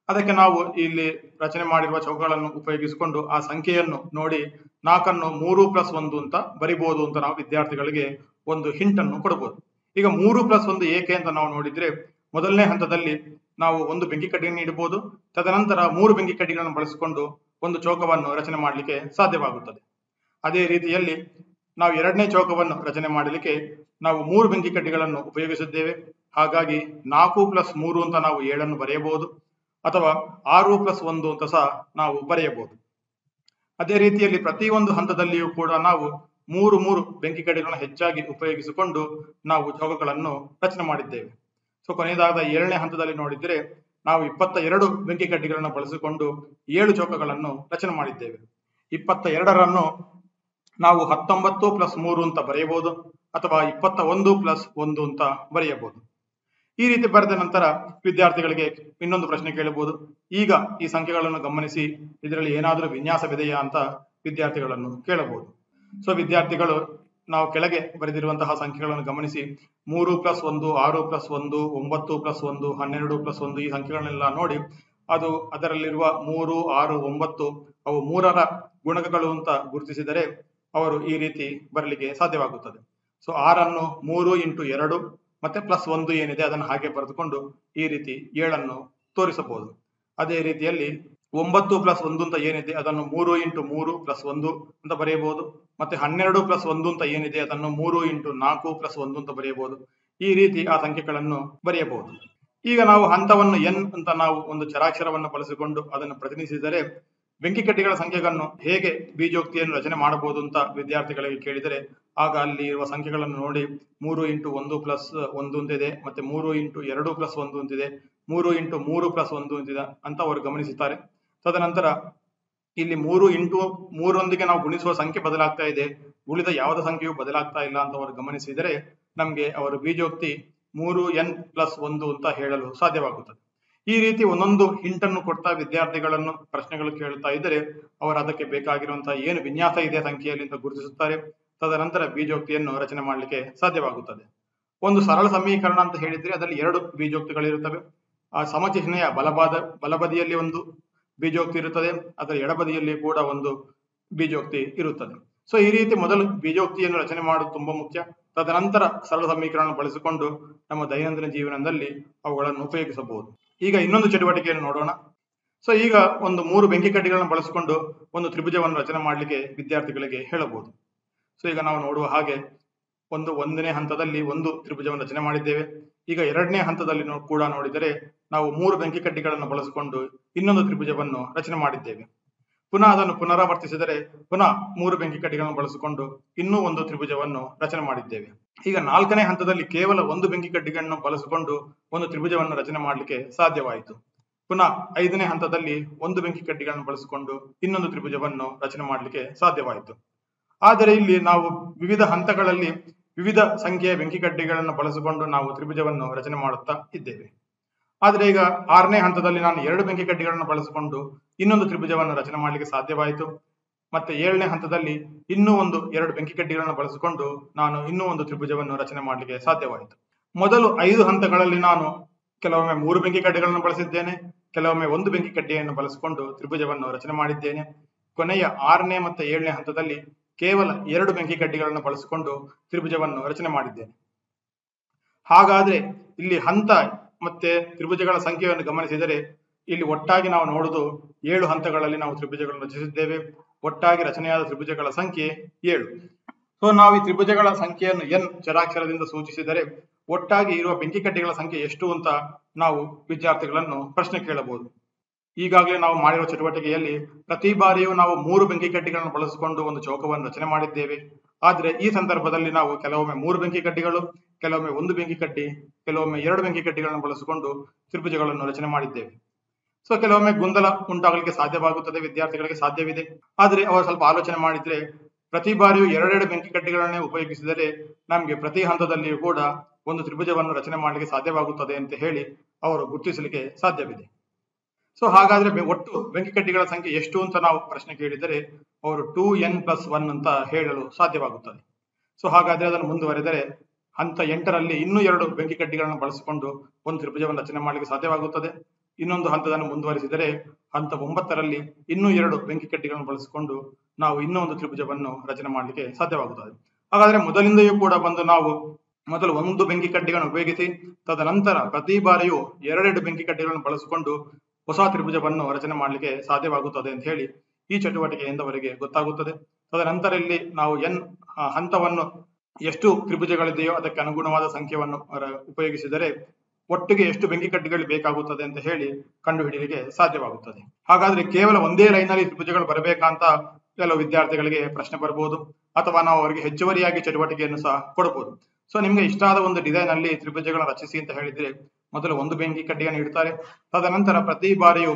ಅದಕ್ಕೆ ನಾವು ಇಲ್ಲಿ ರಚನೆ ಮಾಡಿರುವ ಚೌಕಗಳನ್ನು ಉಪಯೋಗಿಸಿಕೊಂಡು ಆ ಸಂಖ್ಯೆಯನ್ನು ನೋಡಿ 4ಅನ್ನು 3+1 ಅಂತ ಬರಿಬಹುದು ಅಂತ ನಾವು ವಿದ್ಯಾರ್ಥಿಗಳಿಗೆ ಒಂದು ಹಿಂಟ್ ಅನ್ನು ಕೊಡಬಹುದು. ಈಗ 3+1 ಏಕೆ ಅಂತ ನಾವು ನೋಡಿದ್ರೆ ಮೊದಲನೇ ಹಂತದಲ್ಲಿ ನಾವು ಒಂದು ಬೆಂಕಿ ಕಡ್ಡಿಯನ್ನು ಇಡಬಹುದು, ತದನಂತರ 3 ಬೆಂಕಿ ಕಡ್ಡಿಗಳನ್ನು ಬಳಸಿಕೊಂಡು ಒಂದು ಚೌಕವನ್ನು ರಚನೆ ಮಾಡಲಿಕ್ಕೆ ಸಾಧ್ಯವಾಗುತ್ತದೆ. ಅದೇ ರೀತಿಯಲ್ಲಿ ನಾವು 2ನೇ ಚೌಕವನ್ನು ರಚನೆ ಮಾಡಲಿಕ್ಕೆ ನಾವು 3 ಬೆಂಕಿ ಕಡ್ಡಿಗಳನ್ನು ಉಪಯೋಗಿಸಿದ್ದೇವೆ. ಹಾಗಾಗಿ 4+3 ಅಂತ ನಾವು 7ಅನ್ನು ಬರೆಯಬಹುದು, ಅಥವಾ 6+1 ಅಂತ ಸಹ ನಾವು ಬರೆಯಬಹುದು. ಅದೇ ರೀತಿಯಲ್ಲಿ ಪ್ರತಿಯೊಂದು ಹಂತದಲ್ಲಿಯೂ ಕೂಡ ನಾವು 3 ಬೆಂಕಿ ಕಡ್ಡಿಗಳನ್ನು ಹೆಚ್ಚಾಗಿ ಉಪಯೋಗಿಸಿಕೊಂಡು ನಾವು ಚೌಕಗಳನ್ನು ರಚನೆ ಮಾಡಿದ್ದೇವೆ. ಸೊ ಕೊನೆಯದಾದ 7ನೇ ಹಂತದಲ್ಲಿ ನೋಡಿದರೆ ನಾವು 22 ಬೆಂಕಿ ಕಡ್ಡಿಗಳನ್ನು ಬಳಸಿಕೊಂಡು 7 ಚೌಕಗಳನ್ನು ರಚನೆ ಮಾಡಿದ್ದೇವೆ. 22ರನ್ನು ನಾವು 19+3 ಅಂತ ಬರೆಯಬಹುದು, ಅಥವಾ 21+1 ಅಂತ ಬರೆಯಬಹುದು. ಈ ರೀತಿ ಬರೆದ ನಂತರ ವಿದ್ಯಾರ್ಥಿಗಳಿಗೆ ಇನ್ನೊಂದು ಪ್ರಶ್ನೆ ಕೇಳಬಹುದು. ಈಗ ಈ ಸಂಖ್ಯೆಗಳನ್ನು ಗಮನಿಸಿ, ಇದರಲ್ಲಿ ಏನಾದರೂ ವಿನ್ಯಾಸವಿದೆಯಾ ಅಂತ ವಿದ್ಯಾರ್ಥಿಗಳನ್ನು ಕೇಳಬಹುದು. ಸೊ ವಿದ್ಯಾರ್ಥಿಗಳು ನಾವು ಕೆಳಗೆ ಬರೆದಿರುವಂತಹ ಸಂಖ್ಯೆಗಳನ್ನು ಗಮನಿಸಿ 3+1, 6+1, 9+1, 12+1 ಈ ಸಂಖ್ಯೆಗಳನ್ನೆಲ್ಲ ನೋಡಿ ಅದು ಅದರಲ್ಲಿರುವ 3, 6, 9 ಅವು 3ರ ಗುಣಕಗಳು ಅಂತ ಗುರುತಿಸಿದರೆ ಅವರು ಈ ರೀತಿ ಬರಲಿಕ್ಕೆ ಸಾಧ್ಯವಾಗುತ್ತದೆ. ಸೊ 6ಅನ್ನು 3 × 2 ಮತ್ತೆ +1 ಏನಿದೆ ಅದನ್ನು ಹಾಗೆ ಬರೆದುಕೊಂಡು ಈ ರೀತಿ 7ಅನ್ನು ತೋರಿಸಬಹುದು. ಅದೇ ರೀತಿಯಲ್ಲಿ 9+1 ಅಂತ ಏನಿದೆ ಅದನ್ನು 3 × 3 +1 ಅಂತ ಬರೆಯಬಹುದು. ಮತ್ತೆ 12+1 ಅಂತ ಏನಿದೆ ಅದನ್ನು 3 × 4 +1 ಅಂತ ಬರೆಯಬಹುದು. ಈ ರೀತಿ ಆ ಸಂಖ್ಯೆಗಳನ್ನು ಬರೆಯಬಹುದು. ಈಗ ನಾವು ಹಂತವನ್ನು n ಅಂತ ನಾವು ಒಂದು ಚರಾಕ್ಷರವನ್ನು ಬಳಸಿಕೊಂಡು ಅದನ್ನು ಪ್ರತಿನಿಧಿಸಿದರೆ ಬೆಂಕಿ ಕಡ್ಡಿಗಳ ಸಂಖ್ಯೆಗಳನ್ನು ಹೇಗೆ ಬೀಜೋಕ್ತಿಯನ್ನು ರಚನೆ ಮಾಡಬಹುದು ಅಂತ ವಿದ್ಯಾರ್ಥಿಗಳಿಗೆ ಕೇಳಿದರೆ ಆಗ ಅಲ್ಲಿ ಇರುವ ಸಂಖ್ಯೆಗಳನ್ನು ನೋಡಿ 3 × 1+1 ಅಂತಿದೆ, ಮತ್ತೆ 3 × 2+1 ಅಂತಿದೆ, 3 × 3+1 ಅಂತಿದೆ ಅಂತ ಅವರು ಗಮನಿಸುತ್ತಾರೆ. ತದನಂತರ ಇಲ್ಲಿ 3 × 3ರೊಂದಿಗೆ ನಾವು ಗುಣಿಸುವ ಸಂಖ್ಯೆ ಬದಲಾಗ್ತಾ ಇದೆ, ಉಳಿದ ಯಾವುದೇ ಸಂಖ್ಯೆಯು ಬದಲಾಗ್ತಾ ಇಲ್ಲ ಅಂತ ಅವರು ಗಮನಿಸಿದರೆ ನಮಗೆ ಅವರು ಬೀಜೋಕ್ತಿ 3n+1 ಅಂತ ಹೇಳಲು ಸಾಧ್ಯವಾಗುತ್ತದೆ. ಈ ರೀತಿ ಒಂದೊಂದು ಹಿಂಟನ್ನು ಕೊಡ್ತಾ ವಿದ್ಯಾರ್ಥಿಗಳನ್ನು ಪ್ರಶ್ನೆಗಳು ಕೇಳುತ್ತಾ ಇದ್ದರೆ ಅವರು ಅದಕ್ಕೆ ಬೇಕಾಗಿರುವಂತಹ ಏನು ವಿನ್ಯಾಸ ಇದೆ ಸಂಖ್ಯೆಯಲ್ಲಿ ಅಂತ ಗುರುತಿಸುತ್ತಾರೆ. ತದನಂತರ ಬೀಜೋಕ್ತಿಯನ್ನು ರಚನೆ ಮಾಡಲಿಕ್ಕೆ ಸಾಧ್ಯವಾಗುತ್ತದೆ. ಒಂದು ಸರಳ ಸಮೀಕರಣ ಅಂತ ಹೇಳಿದ್ರೆ ಅದರಲ್ಲಿ 2 ಬೀಜೋಕ್ತಿಗಳಿರುತ್ತವೆ. ಆ ಸಮಚಿಹ್ನೆಯ ಬಲಬದಿಯಲ್ಲಿ ಒಂದು ಬೀಜೋಕ್ತಿ ಇರುತ್ತದೆ, ಅದರ ಎಡಬದಿಯಲ್ಲಿ ಕೂಡ ಒಂದು ಬೀಜೋಕ್ತಿ ಇರುತ್ತದೆ. ಸೊ ಈ ರೀತಿ ಮೊದಲು ಬೀಜೋಕ್ತಿಯನ್ನು ರಚನೆ ಮಾಡುವುದು ತುಂಬಾ ಮುಖ್ಯ. ತದನಂತರ ಸರಳ ಸಮೀಕರಣ ಬಳಸಿಕೊಂಡು ನಮ್ಮ ದೈನಂದಿನ ಜೀವನದಲ್ಲಿ ಅವುಗಳನ್ನು ಉಪಯೋಗಿಸಬಹುದು. ಈಗ ಇನ್ನೊಂದು ಚಟುವಟಿಕೆಯನ್ನು ನೋಡೋಣ. ಸೊ ಈಗ ಒಂದು 3 ಬೆಂಕಿ ಕಡ್ಡಿಗಳನ್ನು ಬಳಸಿಕೊಂಡು ಒಂದು ತ್ರಿಭುಜವನ್ನು ರಚನೆ ಮಾಡಲಿಕ್ಕೆ ವಿದ್ಯಾರ್ಥಿಗಳಿಗೆ ಹೇಳಬಹುದು. ಸೊ ಈಗ ನಾವು ನೋಡುವ ಹಾಗೆ 1ನೇ ಹಂತದಲ್ಲಿ ಒಂದು ತ್ರಿಭುಜವನ್ನು ರಚನೆ ಮಾಡಿದ್ದೇವೆ. ಈಗ 2ನೇ ಹಂತದಲ್ಲಿ ಕೂಡ ನೋಡಿದರೆ ನಾವು 3 ಬೆಂಕಿ ಕಡ್ಡಿಗಳನ್ನು ಬಳಸಿಕೊಂಡು ಇನ್ನೊಂದು ತ್ರಿಭುಜವನ್ನು ರಚನೆ ಮಾಡಿದ್ದೇವೆ. ಪುನಃ ಅದನ್ನು ಪುನರಾವರ್ತಿಸಿದರೆ ಪುನಃ 3 ಬೆಂಕಿ ಕಡ್ಡಿಗಳನ್ನು ಬಳಸಿಕೊಂಡು ಇನ್ನೂ ಒಂದು ತ್ರಿಭುಜವನ್ನು ರಚನೆ ಮಾಡಿದ್ದೇವೆ. ಈಗ 4ನೇ ಹಂತದಲ್ಲಿ ಕೇವಲ ಒಂದು ಬೆಂಕಿ ಕಡ್ಡಿಗಳನ್ನು ಬಳಸಿಕೊಂಡು ಒಂದು ತ್ರಿಭುಜವನ್ನು ರಚನೆ ಮಾಡಲಿಕ್ಕೆ ಸಾಧ್ಯವಾಯಿತು. ಪುನಃ 5ನೇ ಹಂತದಲ್ಲಿ ಒಂದು ಬೆಂಕಿ ಕಡ್ಡಿಗಳನ್ನು ಬಳಸಿಕೊಂಡು ಇನ್ನೊಂದು ತ್ರಿಭುಜವನ್ನು ರಚನೆ ಮಾಡಲಿಕ್ಕೆ ಸಾಧ್ಯವಾಯಿತು. ಆದರೆ ಇಲ್ಲಿ ನಾವು ವಿವಿಧ ಹಂತಗಳಲ್ಲಿ ವಿವಿಧ ಸಂಖ್ಯೆಯ ಬೆಂಕಿ ಕಡ್ಡಿಗಳನ್ನು ಬಳಸಿಕೊಂಡು ನಾವು ತ್ರಿಭುಜವನ್ನು ರಚನೆ ಮಾಡುತ್ತಾ ಇದ್ದೇವೆ. ಆದರೆ ಈಗ 6ನೇ ಹಂತದಲ್ಲಿ ನಾನು 2 ಬೆಂಕಿ ಕಡ್ಡಿಗಳನ್ನು ಬಳಸಿಕೊಂಡು ಇನ್ನೊಂದು ತ್ರಿಭುಜವನ್ನು ರಚನೆ ಮಾಡಲಿಕ್ಕೆ ಸಾಧ್ಯವಾಯಿತು. ಮತ್ತೆ 7ನೇ ಹಂತದಲ್ಲಿ ಇನ್ನೂ ಒಂದು 2 ಬೆಂಕಿ ಕಡ್ಡಿಗಳನ್ನು ಬಳಸಿಕೊಂಡು ನಾನು ಇನ್ನೂ ಒಂದು ತ್ರಿಭುಜವನ್ನು ರಚನೆ ಮಾಡಲಿಕ್ಕೆ ಸಾಧ್ಯವಾಯಿತು. ಮೊದಲು 5 ಹಂತಗಳಲ್ಲಿ ನಾನು ಕೆಲವೊಮ್ಮೆ 3 ಬೆಂಕಿ ಕಡ್ಡಿಗಳನ್ನು ಬಳಸಿದ್ದೇನೆ, ಕೆಲವೊಮ್ಮೆ 1 ಬೆಂಕಿ ಕಡ್ಡಿಯನ್ನು ಬಳಸಿಕೊಂಡು ತ್ರಿಭುಜವನ್ನು ರಚನೆ ಮಾಡಿದ್ದೇನೆ. ಕೊನೆಯ 6ನೇ ಮತ್ತು 7ನೇ ಹಂತದಲ್ಲಿ ಕೇವಲ 2 ಬೆಂಕಿ ಕಡ್ಡಿಗಳನ್ನು ಬಳಸಿಕೊಂಡು ತ್ರಿಭುಜವನ್ನು ರಚನೆ ಮಾಡಿದ್ದೇನೆ. ಹಾಗಾದ್ರೆ ಇಲ್ಲಿ ಹಂತ ಮತ್ತೆ ತ್ರಿಭುಜಗಳ ಸಂಖ್ಯೆಯನ್ನು ಗಮನಿಸಿದರೆ ಇಲ್ಲಿ ಒಟ್ಟಾಗಿ ನಾವು ನೋಡುವುದು 7 ಹಂತಗಳಲ್ಲಿ ನಾವು ತ್ರಿಭುಜಗಳನ್ನು ರಚಿಸಿದ್ದೇವೆ. ಒಟ್ಟಾಗಿ ರಚನೆಯಾದ ತ್ರಿಭುಜಗಳ ಸಂಖ್ಯೆ 7. ಸೊ ನಾವು ಈ ತ್ರಿಭುಜಗಳ ಸಂಖ್ಯೆಯನ್ನು n ಚರಾಕ್ಷರದಿಂದ ಸೂಚಿಸಿದರೆ ಒಟ್ಟಾಗಿ ಇರುವ ಬೆಂಕಿ ಕಡ್ಡಿಗಳ ಸಂಖ್ಯೆ ಎಷ್ಟು ಅಂತ ನಾವು ವಿದ್ಯಾರ್ಥಿಗಳನ್ನು ಪ್ರಶ್ನೆ ಕೇಳಬಹುದು. ಈಗಾಗಲೇ ನಾವು ಮಾಡಿರುವ ಚಟುವಟಿಕೆಯಲ್ಲಿ ಪ್ರತಿ ಬಾರಿಯೂ ನಾವು 3 ಬೆಂಕಿ ಕಡ್ಡಿಗಳನ್ನು ಬಳಸಿಕೊಂಡು ಒಂದು ಚೌಕವನ್ನು ರಚನೆ ಮಾಡಿದ್ದೇವೆ. ಆದ್ರೆ ಈ ಸಂದರ್ಭದಲ್ಲಿ ನಾವು ಕೆಲವೊಮ್ಮೆ 3 ಬೆಂಕಿ ಕಡ್ಡಿಗಳು, ಕೆಲವೊಮ್ಮೆ 1 ಬೆಂಕಿ ಕಡ್ಡಿ, ಕೆಲವೊಮ್ಮೆ 2 ಬೆಂಕಿ ಕಡ್ಡಿಗಳನ್ನು ಬಳಸಿಕೊಂಡು ತ್ರಿಭುಜಗಳನ್ನು ರಚನೆ ಮಾಡಿದ್ದೇವೆ. ಸೊ ಕೆಲವೊಮ್ಮೆ ಗೊಂದಲ ಉಂಟಾಗಲಿಕ್ಕೆ ಸಾಧ್ಯವಾಗುತ್ತದೆ, ವಿದ್ಯಾರ್ಥಿಗಳಿಗೆ ಸಾಧ್ಯವಿದೆ. ಆದ್ರೆ ಅವರು ಸ್ವಲ್ಪ ಆಲೋಚನೆ ಮಾಡಿದ್ರೆ ಪ್ರತಿ ಬಾರಿಯೂ 2 ಬೆಂಕಿ ಕಡ್ಡಿಗಳನ್ನೇ ಉಪಯೋಗಿಸಿದರೆ ನಮಗೆ ಪ್ರತಿ ಹಂತದಲ್ಲಿಯೂ ಕೂಡ ಒಂದು ತ್ರಿಭುಜವನ್ನು ರಚನೆ ಮಾಡಲಿಕ್ಕೆ ಸಾಧ್ಯವಾಗುತ್ತದೆ ಅಂತ ಹೇಳಿ ಅವರು ಗುರುತಿಸಲಿಕ್ಕೆ ಸಾಧ್ಯವಿದೆ. ಸೊ ಹಾಗಾದ್ರೆ ಒಟ್ಟು ಬೆಂಕಿ ಕಡ್ಡಿಗಳ ಸಂಖ್ಯೆ ಎಷ್ಟು ಅಂತ ನಾವು ಪ್ರಶ್ನೆ ಕೇಳಿದರೆ ಅವರು 2n+1 ಅಂತ ಹೇಳಲು ಸಾಧ್ಯವಾಗುತ್ತದೆ. ಸೊ ಹಾಗಾದ್ರೆ ಅದನ್ನು ಮುಂದುವರೆದರೆ ಹಂತ 8ರಲ್ಲಿ ಇನ್ನೂ 2 ಬೆಂಕಿ ಕಡ್ಡಿಗಳನ್ನು ಬಳಸಿಕೊಂಡು ಒಂದು ತ್ರಿಭುಜವನ್ನು ರಚನೆ ಮಾಡಲಿಕ್ಕೆ ಸಾಧ್ಯವಾಗುತ್ತದೆ. ಇನ್ನೊಂದು ಹಂತವನ್ನು ಮುಂದುವರಿಸಿದರೆ ಹಂತ 9ರಲ್ಲಿ ಇನ್ನೂ 2 ಬೆಂಕಿ ಕಡ್ಡಿಗಳನ್ನು ಬಳಸಿಕೊಂಡು ನಾವು ಇನ್ನೂ ಒಂದು ತ್ರಿಭುಜವನ್ನು ರಚನೆ ಮಾಡಲಿಕ್ಕೆ ಸಾಧ್ಯವಾಗುತ್ತದೆ. ಹಾಗಾದ್ರೆ ಮೊದಲಿಂದಲೂ ಕೂಡ ಬಂದು ನಾವು ಮೊದಲು 1 ಬೆಂಕಿ ಕಡ್ಡಿಗಳನ್ನು ಉಪಯೋಗಿಸಿ ತದನಂತರ ಪ್ರತಿ ಬಾರಿಯೂ 2 ಬೆಂಕಿ ಕಡ್ಡಿಗಳನ್ನು ಬಳಸಿಕೊಂಡು ಹೊಸ ತ್ರಿಭುಜವನ್ನು ರಚನೆ ಮಾಡಲಿಕ್ಕೆ ಸಾಧ್ಯವಾಗುತ್ತದೆ ಅಂತ ಹೇಳಿ ಈ ಚಟುವಟಿಕೆಯಿಂದ ಅವರಿಗೆ ಗೊತ್ತಾಗುತ್ತದೆ. ತದನಂತರ ಇಲ್ಲಿ ನಾವು ಹಂತವನ್ನು ಎಷ್ಟು ತ್ರಿಭುಜಗಳಿದೆಯೋ ಅದಕ್ಕೆ ಅನುಗುಣವಾದ ಸಂಖ್ಯೆಯನ್ನು ಉಪಯೋಗಿಸಿದರೆ ಒಟ್ಟಿಗೆ ಎಷ್ಟು ಬೆಂಕಿ ಕಡ್ಡಿಗಳು ಬೇಕಾಗುತ್ತದೆ ಅಂತ ಹೇಳಿ ಕಂಡುಹಿಡಿಯಲಿಕ್ಕೆ ಸಾಧ್ಯವಾಗುತ್ತದೆ. ಹಾಗಾದ್ರೆ ಕೇವಲ ಒಂದೇ ಲೈನಲ್ಲಿ ತ್ರಿಭುಜಗಳು ಬರಬೇಕಂತ ಕೆಲವು ವಿದ್ಯಾರ್ಥಿಗಳಿಗೆ ಪ್ರಶ್ನೆ ಬರಬಹುದು, ಅಥವಾ ನಾವು ಅವರಿಗೆ ಹೆಚ್ಚುವರಿಯಾಗಿ ಚಟುವಟಿಕೆಯನ್ನು ಸಹ ಕೊಡಬಹುದು. ಸೊ ನಿಮ್ಗೆ ಇಷ್ಟ ಆದ ಒಂದು ಡಿಸೈನ್ ಅಲ್ಲಿ ತ್ರಿಭುಜಗಳನ್ನು ರಚಿಸಿ ಅಂತ ಹೇಳಿದ್ರೆ ಮೊದಲು 1 ಬೆಂಕಿ ಕಡ್ಡಿಯನ್ನು ಇಡ್ತಾರೆ. ತದನಂತರ ಪ್ರತಿ ಬಾರಿಯೂ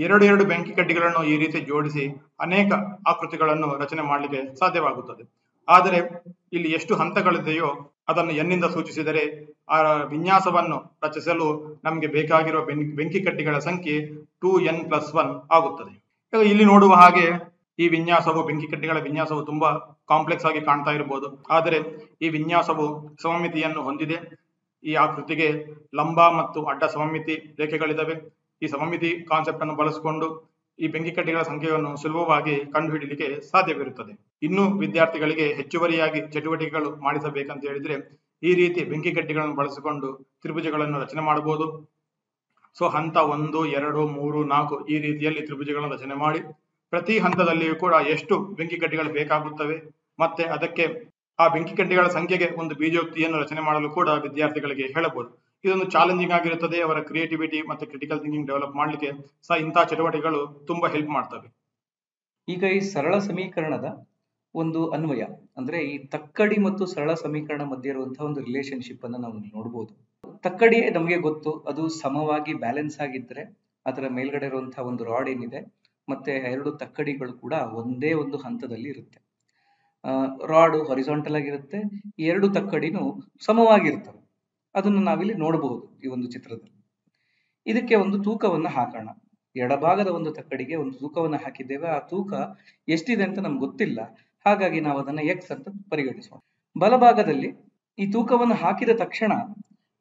2 ಬೆಂಕಿ ಕಡ್ಡಿಗಳನ್ನು ಈ ರೀತಿ ಜೋಡಿಸಿ ಅನೇಕ ಆಕೃತಿಗಳನ್ನು ರಚನೆ ಮಾಡಲಿಕ್ಕೆ ಸಾಧ್ಯವಾಗುತ್ತದೆ. ಆದರೆ ಇಲ್ಲಿ ಎಷ್ಟು ಹಂತಗಳಿದೆಯೋ ಅದನ್ನು ಎನ್ನಿಂದ ಸೂಚಿಸಿದರೆ ಆ ವಿನ್ಯಾಸವನ್ನು ರಚಿಸಲು ನಮಗೆ ಬೇಕಾಗಿರುವ ಬೆಂಕಿ ಕಡ್ಡಿಗಳ ಸಂಖ್ಯೆ 2n+1 ಆಗುತ್ತದೆ. ಇಲ್ಲಿ ನೋಡುವ ಹಾಗೆ ಈ ವಿನ್ಯಾಸವು ಬೆಂಕಿ ಕಡ್ಡಿಗಳ ವಿನ್ಯಾಸವು ತುಂಬಾ ಕಾಂಪ್ಲೆಕ್ಸ್ ಆಗಿ ಕಾಣ್ತಾ ಇರಬಹುದು. ಆದರೆ ಈ ವಿನ್ಯಾಸವು ಸಮಮಿತಿಯನ್ನು ಹೊಂದಿದೆ. ಈ ಆಕೃತಿಗೆ ಲಂಬ ಮತ್ತು ಅಡ್ಡ ಸಮಮಿತಿ ರೇಖೆಗಳಿದಾವೆ. ಈ ಸಮಮಿತಿ ಕಾನ್ಸೆಪ್ಟ್ ಅನ್ನು ಬಳಸಿಕೊಂಡು ಈ ಬೆಂಕಿ ಕಡ್ಡಿಗಳ ಸಂಖ್ಯೆಯನ್ನು ಸುಲಭವಾಗಿ ಕಂಡುಹಿಡಿಯಲಿಕ್ಕೆ ಸಾಧ್ಯವಿರುತ್ತದೆ. ಇನ್ನು ವಿದ್ಯಾರ್ಥಿಗಳಿಗೆ ಹೆಚ್ಚುವರಿಯಾಗಿ ಚಟುವಟಿಕೆಗಳು ಮಾಡಿಸಬೇಕಂತ ಹೇಳಿದ್ರೆ ಈ ರೀತಿ ಬೆಂಕಿ ಕಡ್ಡಿಗಳನ್ನು ಬಳಸಿಕೊಂಡು ತ್ರಿಭುಜಗಳನ್ನು ರಚನೆ ಮಾಡಬಹುದು. ಸೊ ಹಂತ 1, 2, 3, 4 ಈ ರೀತಿಯಲ್ಲಿ ತ್ರಿಭುಜಗಳನ್ನು ರಚನೆ ಮಾಡಿ ಪ್ರತಿ ಹಂತದಲ್ಲಿಯೂ ಕೂಡ ಎಷ್ಟು ಬೆಂಕಿ ಕಡ್ಡಿಗಳು ಬೇಕಾಗುತ್ತವೆ ಮತ್ತೆ ಅದಕ್ಕೆ ಆ ಬೆಂಕಿ ಕಡ್ಡಿಗಳ ಸಂಖ್ಯೆಗೆ ಒಂದು ಬೀಜೋಕ್ತಿಯನ್ನು ರಚನೆ ಮಾಡಲು ಕೂಡ ವಿದ್ಯಾರ್ಥಿಗಳಿಗೆ ಹೇಳಬಹುದು. ಇದೊಂದು ಚಾಲೆಂಜಿಂಗ್ ಆಗಿರುತ್ತದೆ. ಅವರ ಕ್ರಿಯೇಟಿವಿಟಿ ಮತ್ತೆ ಕ್ರಿಟಿಕಲ್ ಥಿಂಕಿಂಗ್ ಡೆವಲಪ್ ಮಾಡಲಿಕ್ಕೆ ಸಹ ಇಂತಹ ಚಟುವಟಿಕೆಗಳು ತುಂಬಾ ಹೆಲ್ಪ್ ಮಾಡ್ತವೆ. ಈಗ ಈ ಸರಳ ಸಮೀಕರಣದ ಒಂದು ಅನ್ವಯ ಅಂದ್ರೆ ಈ ತಕ್ಕಡಿ ಮತ್ತು ಸರಳ ಸಮೀಕರಣ ಮಧ್ಯೆ ಇರುವಂತಹ ಒಂದು ರಿಲೇಶನ್ಶಿಪ್ ಅನ್ನ ನಾವು ನೋಡಬಹುದು. ತಕ್ಕಡಿ ನಮಗೆ ಗೊತ್ತು, ಅದು ಸಮವಾಗಿ ಬ್ಯಾಲೆನ್ಸ್ ಆಗಿದ್ರೆ ಅದರ ಮೇಲ್ಗಡೆ ಇರುವಂತಹ ಒಂದು ರಾಡ್ ಏನಿದೆ ಮತ್ತೆ 2 ತಕ್ಕಡಿಗಳು ಕೂಡ ಒಂದೇ ಒಂದು ಹಂತದಲ್ಲಿ ಇರುತ್ತೆ. ರಾಡ್ ಹಾರಿಜಾಂಟಲ್ ಆಗಿರುತ್ತೆ, 2 ತಕ್ಕಡಿನೂ ಸಮವಾಗಿರ್ತವೆ. ಅದನ್ನು ನಾವಿಲ್ಲಿ ನೋಡಬಹುದು ಈ ಒಂದು ಚಿತ್ರದಲ್ಲಿ. ಇದಕ್ಕೆ ಒಂದು ತೂಕವನ್ನು ಹಾಕೋಣ. ಎಡಭಾಗದ ಒಂದು ತಕ್ಕಡಿಗೆ ಒಂದು ತೂಕವನ್ನು ಹಾಕಿದ್ದೇವೆ. ಆ ತೂಕ ಎಷ್ಟಿದೆ ಅಂತ ನಮ್ಗೆ ಗೊತ್ತಿಲ್ಲ, ಹಾಗಾಗಿ ನಾವು ಅದನ್ನ x ಅಂತ ಪರಿಗಣಿಸೋಣ. ಬಲಭಾಗದಲ್ಲಿ ಈ ತೂಕವನ್ನು ಹಾಕಿದ ತಕ್ಷಣ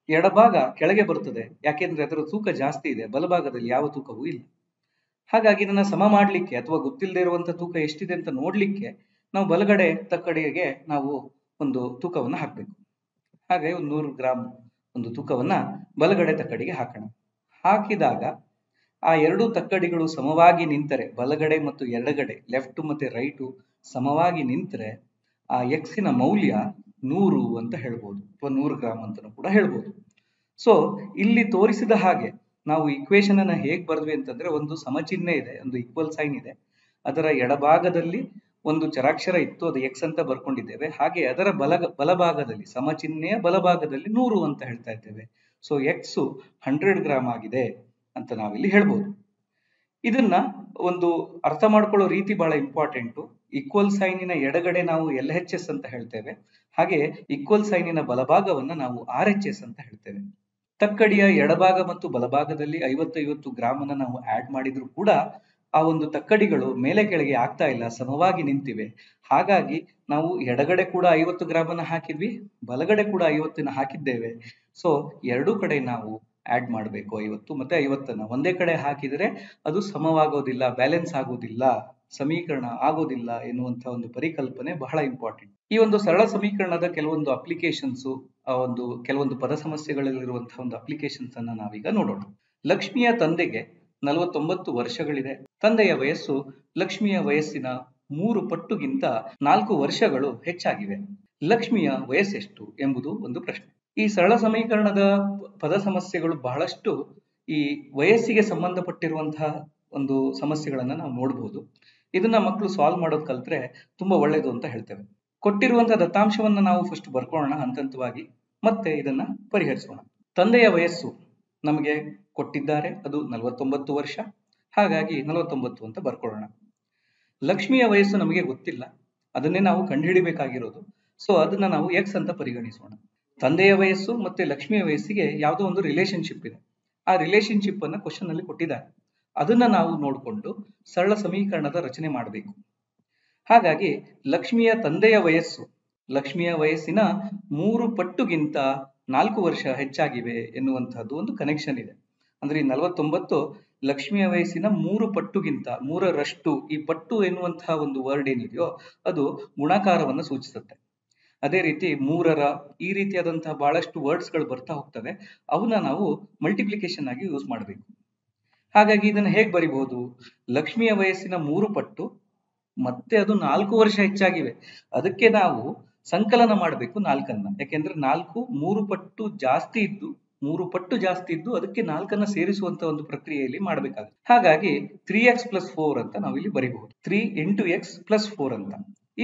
ಎಡಭಾಗ ಕೆಳಗೆ ಬರುತ್ತದೆ, ಯಾಕೆಂದ್ರೆ ಅದರ ತೂಕ ಜಾಸ್ತಿ ಇದೆ. ಬಲಭಾಗದಲ್ಲಿ ಯಾವ ತೂಕವೂ ಇಲ್ಲ. ಹಾಗಾಗಿ ಇದನ್ನ ಸಮ ಮಾಡ್ಲಿಕ್ಕೆ ಅಥವಾ ಗೊತ್ತಿಲ್ಲದೆ ಇರುವಂತಹ ತೂಕ ಎಷ್ಟಿದೆ ಅಂತ ನೋಡ್ಲಿಕ್ಕೆ ನಾವು ಬಲಗಡೆ ತಕ್ಕಡಿಗೆ ನಾವು ಒಂದು ತೂಕವನ್ನು ಹಾಕಬೇಕು. ಹಾಗೆ ಒಂದು 100 ಗ್ರಾಮ್ ಒಂದು ತೂಕವನ್ನ ಬಲಗಡೆ ತಕ್ಕಡಿಗೆ ಹಾಕೋಣ. ಹಾಕಿದಾಗ ಆ 2 ತಕ್ಕಡಿಗಳು ಸಮವಾಗಿ ನಿಂತರೆ, ಬಲಗಡೆ ಮತ್ತು ಎಡಗಡೆ ಲೆಫ್ಟ್ ಮತ್ತೆ ರೈಟು ಸಮವಾಗಿ ನಿಂತರೆ ಆ ಎಕ್ಸಿನ ಮೌಲ್ಯ 100 ಅಂತ ಹೇಳ್ಬೋದು, ಅಥವಾ 100 ಗ್ರಾಮ್ ಅಂತಲೂ ಕೂಡ ಹೇಳ್ಬೋದು. ಸೊ ಇಲ್ಲಿ ತೋರಿಸಿದ ಹಾಗೆ ನಾವು ಇಕ್ವೇಶನ್ ಅನ್ನ ಹೇಗ್ ಬರೆದ್ವಿ ಅಂತಂದ್ರೆ, ಒಂದು ಸಮಚಿಹ್ನೆ ಇದೆ, ಒಂದು ಈಕ್ವಲ್ ಸೈನ್ ಇದೆ, ಅದರ ಎಡಭಾಗದಲ್ಲಿ ಒಂದು ಚರಾಕ್ಷರ ಇತ್ತು, ಅದು x ಅಂತ ಬರ್ಕೊಂಡಿದ್ದೇವೆ. ಹಾಗೆ ಅದರ ಬಲಭಾಗದಲ್ಲಿ ಸಮಚಿಹ್ನೆಯ ಬಲಭಾಗದಲ್ಲಿ 100 ಅಂತ ಹೇಳ್ತಾ ಇದ್ದೇವೆ. ಸೊ x 100 ಗ್ರಾಮ್ ಆಗಿದೆ ಅಂತ ನಾವಿಲ್ಲಿ ಹೇಳ್ಬೋದು. ಇದನ್ನ ಒಂದು ಅರ್ಥ ಮಾಡ್ಕೊಳ್ಳೋ ರೀತಿ ಬಹಳ ಇಂಪಾರ್ಟೆಂಟು. ಈಕ್ವಲ್ ಸೈನಿನ ಎಡಗಡೆ ನಾವು LHS ಅಂತ ಹೇಳ್ತೇವೆ, ಹಾಗೆ ಈಕ್ವಲ್ ಸೈನಿನ ಬಲಭಾಗವನ್ನ ನಾವು RHS ಅಂತ ಹೇಳ್ತೇವೆ. ತಕ್ಕಡಿಯ ಎಡಭಾಗ ಮತ್ತು ಬಲಭಾಗದಲ್ಲಿ 50-50 ಗ್ರಾಮ್ ಅನ್ನ ನಾವು ಆಡ್ ಮಾಡಿದ್ರು ಕೂಡ ಆ ಒಂದು ತಕ್ಕಡಿಗಳು ಮೇಲೆ ಕೆಳಗೆ ಆಗ್ತಾ ಇಲ್ಲ, ಸಮವಾಗಿ ನಿಂತಿವೆ. ಹಾಗಾಗಿ ನಾವು ಎಡಗಡೆ ಕೂಡ 50 ಗ್ರಾಮನ್ನ ಹಾಕಿದ್ವಿ, ಬಲಗಡೆ ಕೂಡ 50 ಹಾಕಿದ್ದೇವೆ. ಸೊ ಎರಡೂ ಕಡೆ ನಾವು ಆಡ್ ಮಾಡಬೇಕು 50 ಮತ್ತೆ 50. ಒಂದೇ ಕಡೆ ಹಾಕಿದರೆ ಅದು ಸಮವಾಗೋದಿಲ್ಲ, ಬ್ಯಾಲೆನ್ಸ್ ಆಗೋದಿಲ್ಲ, ಸಮೀಕರಣ ಆಗೋದಿಲ್ಲ ಎನ್ನುವಂತಹ ಒಂದು ಪರಿಕಲ್ಪನೆ ಬಹಳ ಇಂಪಾರ್ಟೆಂಟ್. ಈ ಒಂದು ಸರಳ ಸಮೀಕರಣದ ಕೆಲವೊಂದು ಅಪ್ಲಿಕೇಶನ್ಸ್, ಕೆಲವೊಂದು ಪದ ಸಮಸ್ಯೆಗಳಲ್ಲಿರುವಂತಹ ಒಂದು ಅಪ್ಲಿಕೇಶನ್ಸ್ ಅನ್ನ ನಾವೀಗ ನೋಡೋಣ. ಲಕ್ಷ್ಮಿಯ ತಂದೆಗೆ 49 ವರ್ಷಗಳಿದೆ. ತಂದೆಯ ವಯಸ್ಸು ಲಕ್ಷ್ಮಿಯ ವಯಸ್ಸಿನ 3 ಪಟ್ಟುಗಿಂತ 4 ವರ್ಷಗಳು ಹೆಚ್ಚಾಗಿವೆ. ಲಕ್ಷ್ಮಿಯ ವಯಸ್ಸೆಷ್ಟು ಎಂಬುದು ಒಂದು ಪ್ರಶ್ನೆ. ಈ ಸರಳ ಸಮೀಕರಣದ ಪದ ಸಮಸ್ಯೆಗಳು ಬಹಳಷ್ಟು ಈ ವಯಸ್ಸಿಗೆ ಸಂಬಂಧಪಟ್ಟಿರುವಂತಹ ಒಂದು ಸಮಸ್ಯೆಗಳನ್ನ ನಾವು ನೋಡಬಹುದು. ಇದನ್ನ ಮಕ್ಕಳು ಸಾಲ್ವ್ ಮಾಡೋದು ಕಲ್ತ್ರೆ ತುಂಬಾ ಒಳ್ಳೇದು ಅಂತ ಹೇಳ್ತೇವೆ. ಕೊಟ್ಟಿರುವಂತಹ ದತ್ತಾಂಶವನ್ನ ನಾವು ಫಸ್ಟ್ ಬರ್ಕೊಳ್ಳೋಣ ಹಂತವಾಗಿ, ಮತ್ತೆ ಇದನ್ನ ಪರಿಹರಿಸೋಣ. ತಂದೆಯ ವಯಸ್ಸು ನಮಗೆ ಕೊಟ್ಟಿದ್ದಾರೆ, ಅದು 49 ವರ್ಷ. ಹಾಗಾಗಿ 49 ಅಂತ ಬರ್ಕೊಳ್ಳೋಣ. ಲಕ್ಷ್ಮಿಯ ವಯಸ್ಸು ನಮಗೆ ಗೊತ್ತಿಲ್ಲ, ಅದನ್ನೇ ನಾವು ಕಂಡುಹಿಡಿಬೇಕಾಗಿರೋದು. ಸೊ ಅದನ್ನ ನಾವು ಎಕ್ಸ್ ಅಂತ ಪರಿಗಣಿಸೋಣ. ತಂದೆಯ ವಯಸ್ಸು ಮತ್ತೆ ಲಕ್ಷ್ಮಿಯ ವಯಸ್ಸಿಗೆ ಯಾವುದೋ ಒಂದು ರಿಲೇಶನ್ಶಿಪ್ ಇದೆ. ಆ ರಿಲೇಶನ್ಶಿಪ್ ಅನ್ನ ಕ್ವಶನ್ ಅಲ್ಲಿ ಕೊಟ್ಟಿದ್ದಾರೆ. ಅದನ್ನ ನಾವು ನೋಡಿಕೊಂಡು ಸರಳ ಸಮೀಕರಣದ ರಚನೆ ಮಾಡಬೇಕು. ಹಾಗಾಗಿ ಲಕ್ಷ್ಮಿಯ ತಂದೆಯ ವಯಸ್ಸು ಲಕ್ಷ್ಮಿಯ ವಯಸ್ಸಿನ 3 ಪಟ್ಟುಗಿಂತ 4 ವರ್ಷ ಹೆಚ್ಚಾಗಿವೆ ಎನ್ನುವಂತಹದ್ದು ಒಂದು ಕನೆಕ್ಷನ್ ಇದೆ. ಅಂದ್ರೆ ಈ 49 ಲಕ್ಷ್ಮಿಯ ವಯಸ್ಸಿನ 3 ಪಟ್ಟುಗಿಂತ 3ರಷ್ಟು. ಈ ಪಟ್ಟು ಎನ್ನುವಂತಹ ಒಂದು ವರ್ಡ್ ಏನಿದೆಯೋ ಅದು ಗುಣಾಕಾರವನ್ನು ಸೂಚಿಸುತ್ತೆ. ಅದೇ ರೀತಿ 3ರ ಈ ರೀತಿಯಾದಂತಹ ಬಹಳಷ್ಟು ವರ್ಡ್ಸ್ ಗಳು ಬರ್ತಾ ಹೋಗ್ತವೆ. ಅವನ್ನ ನಾವು ಮಲ್ಟಿಪ್ಲಿಕೇಶನ್ ಆಗಿ ಯೂಸ್ ಮಾಡಬೇಕು. ಹಾಗಾಗಿ ಇದನ್ನ ಹೇಗೆ ಬರಿಬಹುದು? ಲಕ್ಷ್ಮಿಯ ವಯಸ್ಸಿನ 3 ಪಟ್ಟು ಮತ್ತೆ ಅದು 4 ವರ್ಷ ಹೆಚ್ಚಾಗಿವೆ. ಅದಕ್ಕೆ ನಾವು ಸಂಕಲನ ಮಾಡಬೇಕು 4ಅನ್ನ. ಯಾಕೆಂದ್ರೆ 4 3 ಪಟ್ಟು ಜಾಸ್ತಿ ಇದ್ದು 3 ಪಟ್ಟು ಜಾಸ್ತಿ ಇದ್ದು ಅದಕ್ಕೆ 4ಅನ್ನ ಸೇರಿಸುವಂತ ಒಂದು ಪ್ರಕ್ರಿಯೆಯಲ್ಲಿ ಮಾಡಬೇಕಾಗುತ್ತೆ. ಹಾಗಾಗಿ 3x + 4 ಅಂತ ನಾವು ಇಲ್ಲಿ ಬರೀಬಹುದು. 3 × x + 4 ಅಂತ.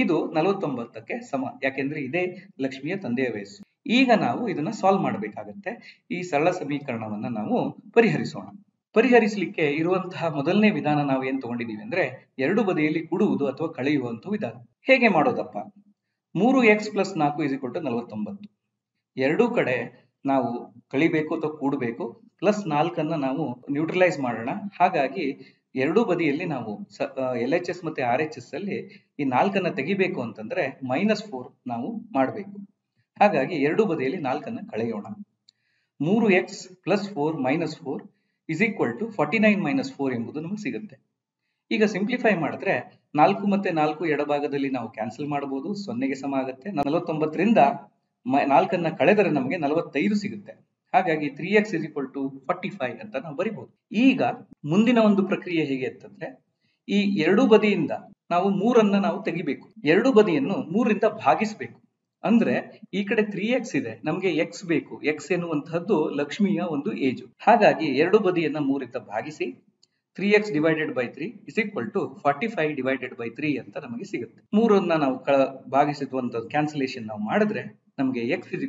ಇದು 49ಕ್ಕೆ ಸಮ, ಯಾಕೆಂದ್ರೆ ಇದೇ ಲಕ್ಷ್ಮಿಯ ತಂದೆಯ ವಯಸ್ಸು. ಈಗ ನಾವು ಇದನ್ನ ಸಾಲ್ವ್ ಮಾಡಬೇಕಾಗತ್ತೆ. ಈ ಸರಳ ಸಮೀಕರಣವನ್ನ ನಾವು ಪರಿಹರಿಸೋಣ. ಪರಿಹರಿಸಲಿಕ್ಕೆ ಇರುವಂತಹ ಮೊದಲನೇ ವಿಧಾನ ನಾವು ಏನ್ ತಗೊಂಡಿದೀವಿ ಅಂದ್ರೆ ಎರಡು ಬದಿಯಲ್ಲಿ ಕೂಡುವುದು ಅಥವಾ ಕಳೆಯುವಂತ ವಿಧಾನ. ಹೇಗೆ ಮಾಡೋದಪ್ಪ? 3x + 4 = 49. ಎರಡೂ ಕಡೆ ನಾವು ಕಳಿಬೇಕು ಅಥವಾ ಕೂಡಬೇಕು. +4ಅನ್ನ ನಾವು ನ್ಯೂಟ್ರಲೈಸ್ ಮಾಡೋಣ. ಹಾಗಾಗಿ ಎರಡೂ ಬದಿಯಲ್ಲಿ ನಾವು LHS ಮತ್ತೆ RHS ಅಲ್ಲಿ ಈ 4ಅನ್ನ ತೆಗಿಬೇಕು ಅಂತಂದ್ರೆ -4 ನಾವು ಮಾಡಬೇಕು. ಹಾಗಾಗಿ ಎರಡೂ ಬದಿಯಲ್ಲಿ 4ಅನ್ನ ಕಳೆಯೋಣ. 3x + 4 - 4 = 49 - 4 ಎಂಬುದು ನಮಗೆ ಸಿಗುತ್ತೆ. ಈಗ ಸಿಂಪ್ಲಿಫೈ ಮಾಡಿದ್ರೆ 4 ಮತ್ತೆ 4 ಎಡಭಾಗದಲ್ಲಿ ನಾವು ಕ್ಯಾನ್ಸಲ್ ಮಾಡಬಹುದು, 0ಗೆ ಸಮ ಆಗುತ್ತೆ. 49ರಿಂದ 4ಅನ್ನ ಕಳೆದರೆ ನಮಗೆ 45 ಸಿಗುತ್ತೆ. ಹಾಗಾಗಿ 3x = 45 ಅಂತ ನಾವು ಬರಿಬಹುದು. ಈಗ ಮುಂದಿನ ಒಂದು ಪ್ರಕ್ರಿಯೆ ಹೇಗೆ ಅಂತಂದ್ರೆ ಈ ಎರಡೂ ಬದಿಯಿಂದ ನಾವು 3ಅನ್ನ ನಾವು ತೆಗಿಬೇಕು. ಎರಡೂ ಬದಿಯನ್ನು 3ರಿಂದ ಭಾಗಿಸಬೇಕು. ಅಂದ್ರೆ ಈ ಕಡೆ 3x ಇದೆ, ನಮಗೆ x ಬೇಕು. x ಎನ್ನುವಂತಹದ್ದು ಲಕ್ಷ್ಮಿಯ ಒಂದು ಏಜು. ಹಾಗಾಗಿ ಎರಡು ಬದಿಯನ್ನ 3ರಿಂದ ಭಾಗಿಸಿ 3x / 3 = 45 / 3 ಅಂತ ನಮಗೆ ಸಿಗುತ್ತೆ. 3ಅನ್ನ ನಾವು ಭಾಗಿಸಿರುವಂತದ್ದು ಕ್ಯಾನ್ಸಲೇಷನ್ ನಾವು ಮಾಡಿದ್ರೆ ನಮಗೆ x =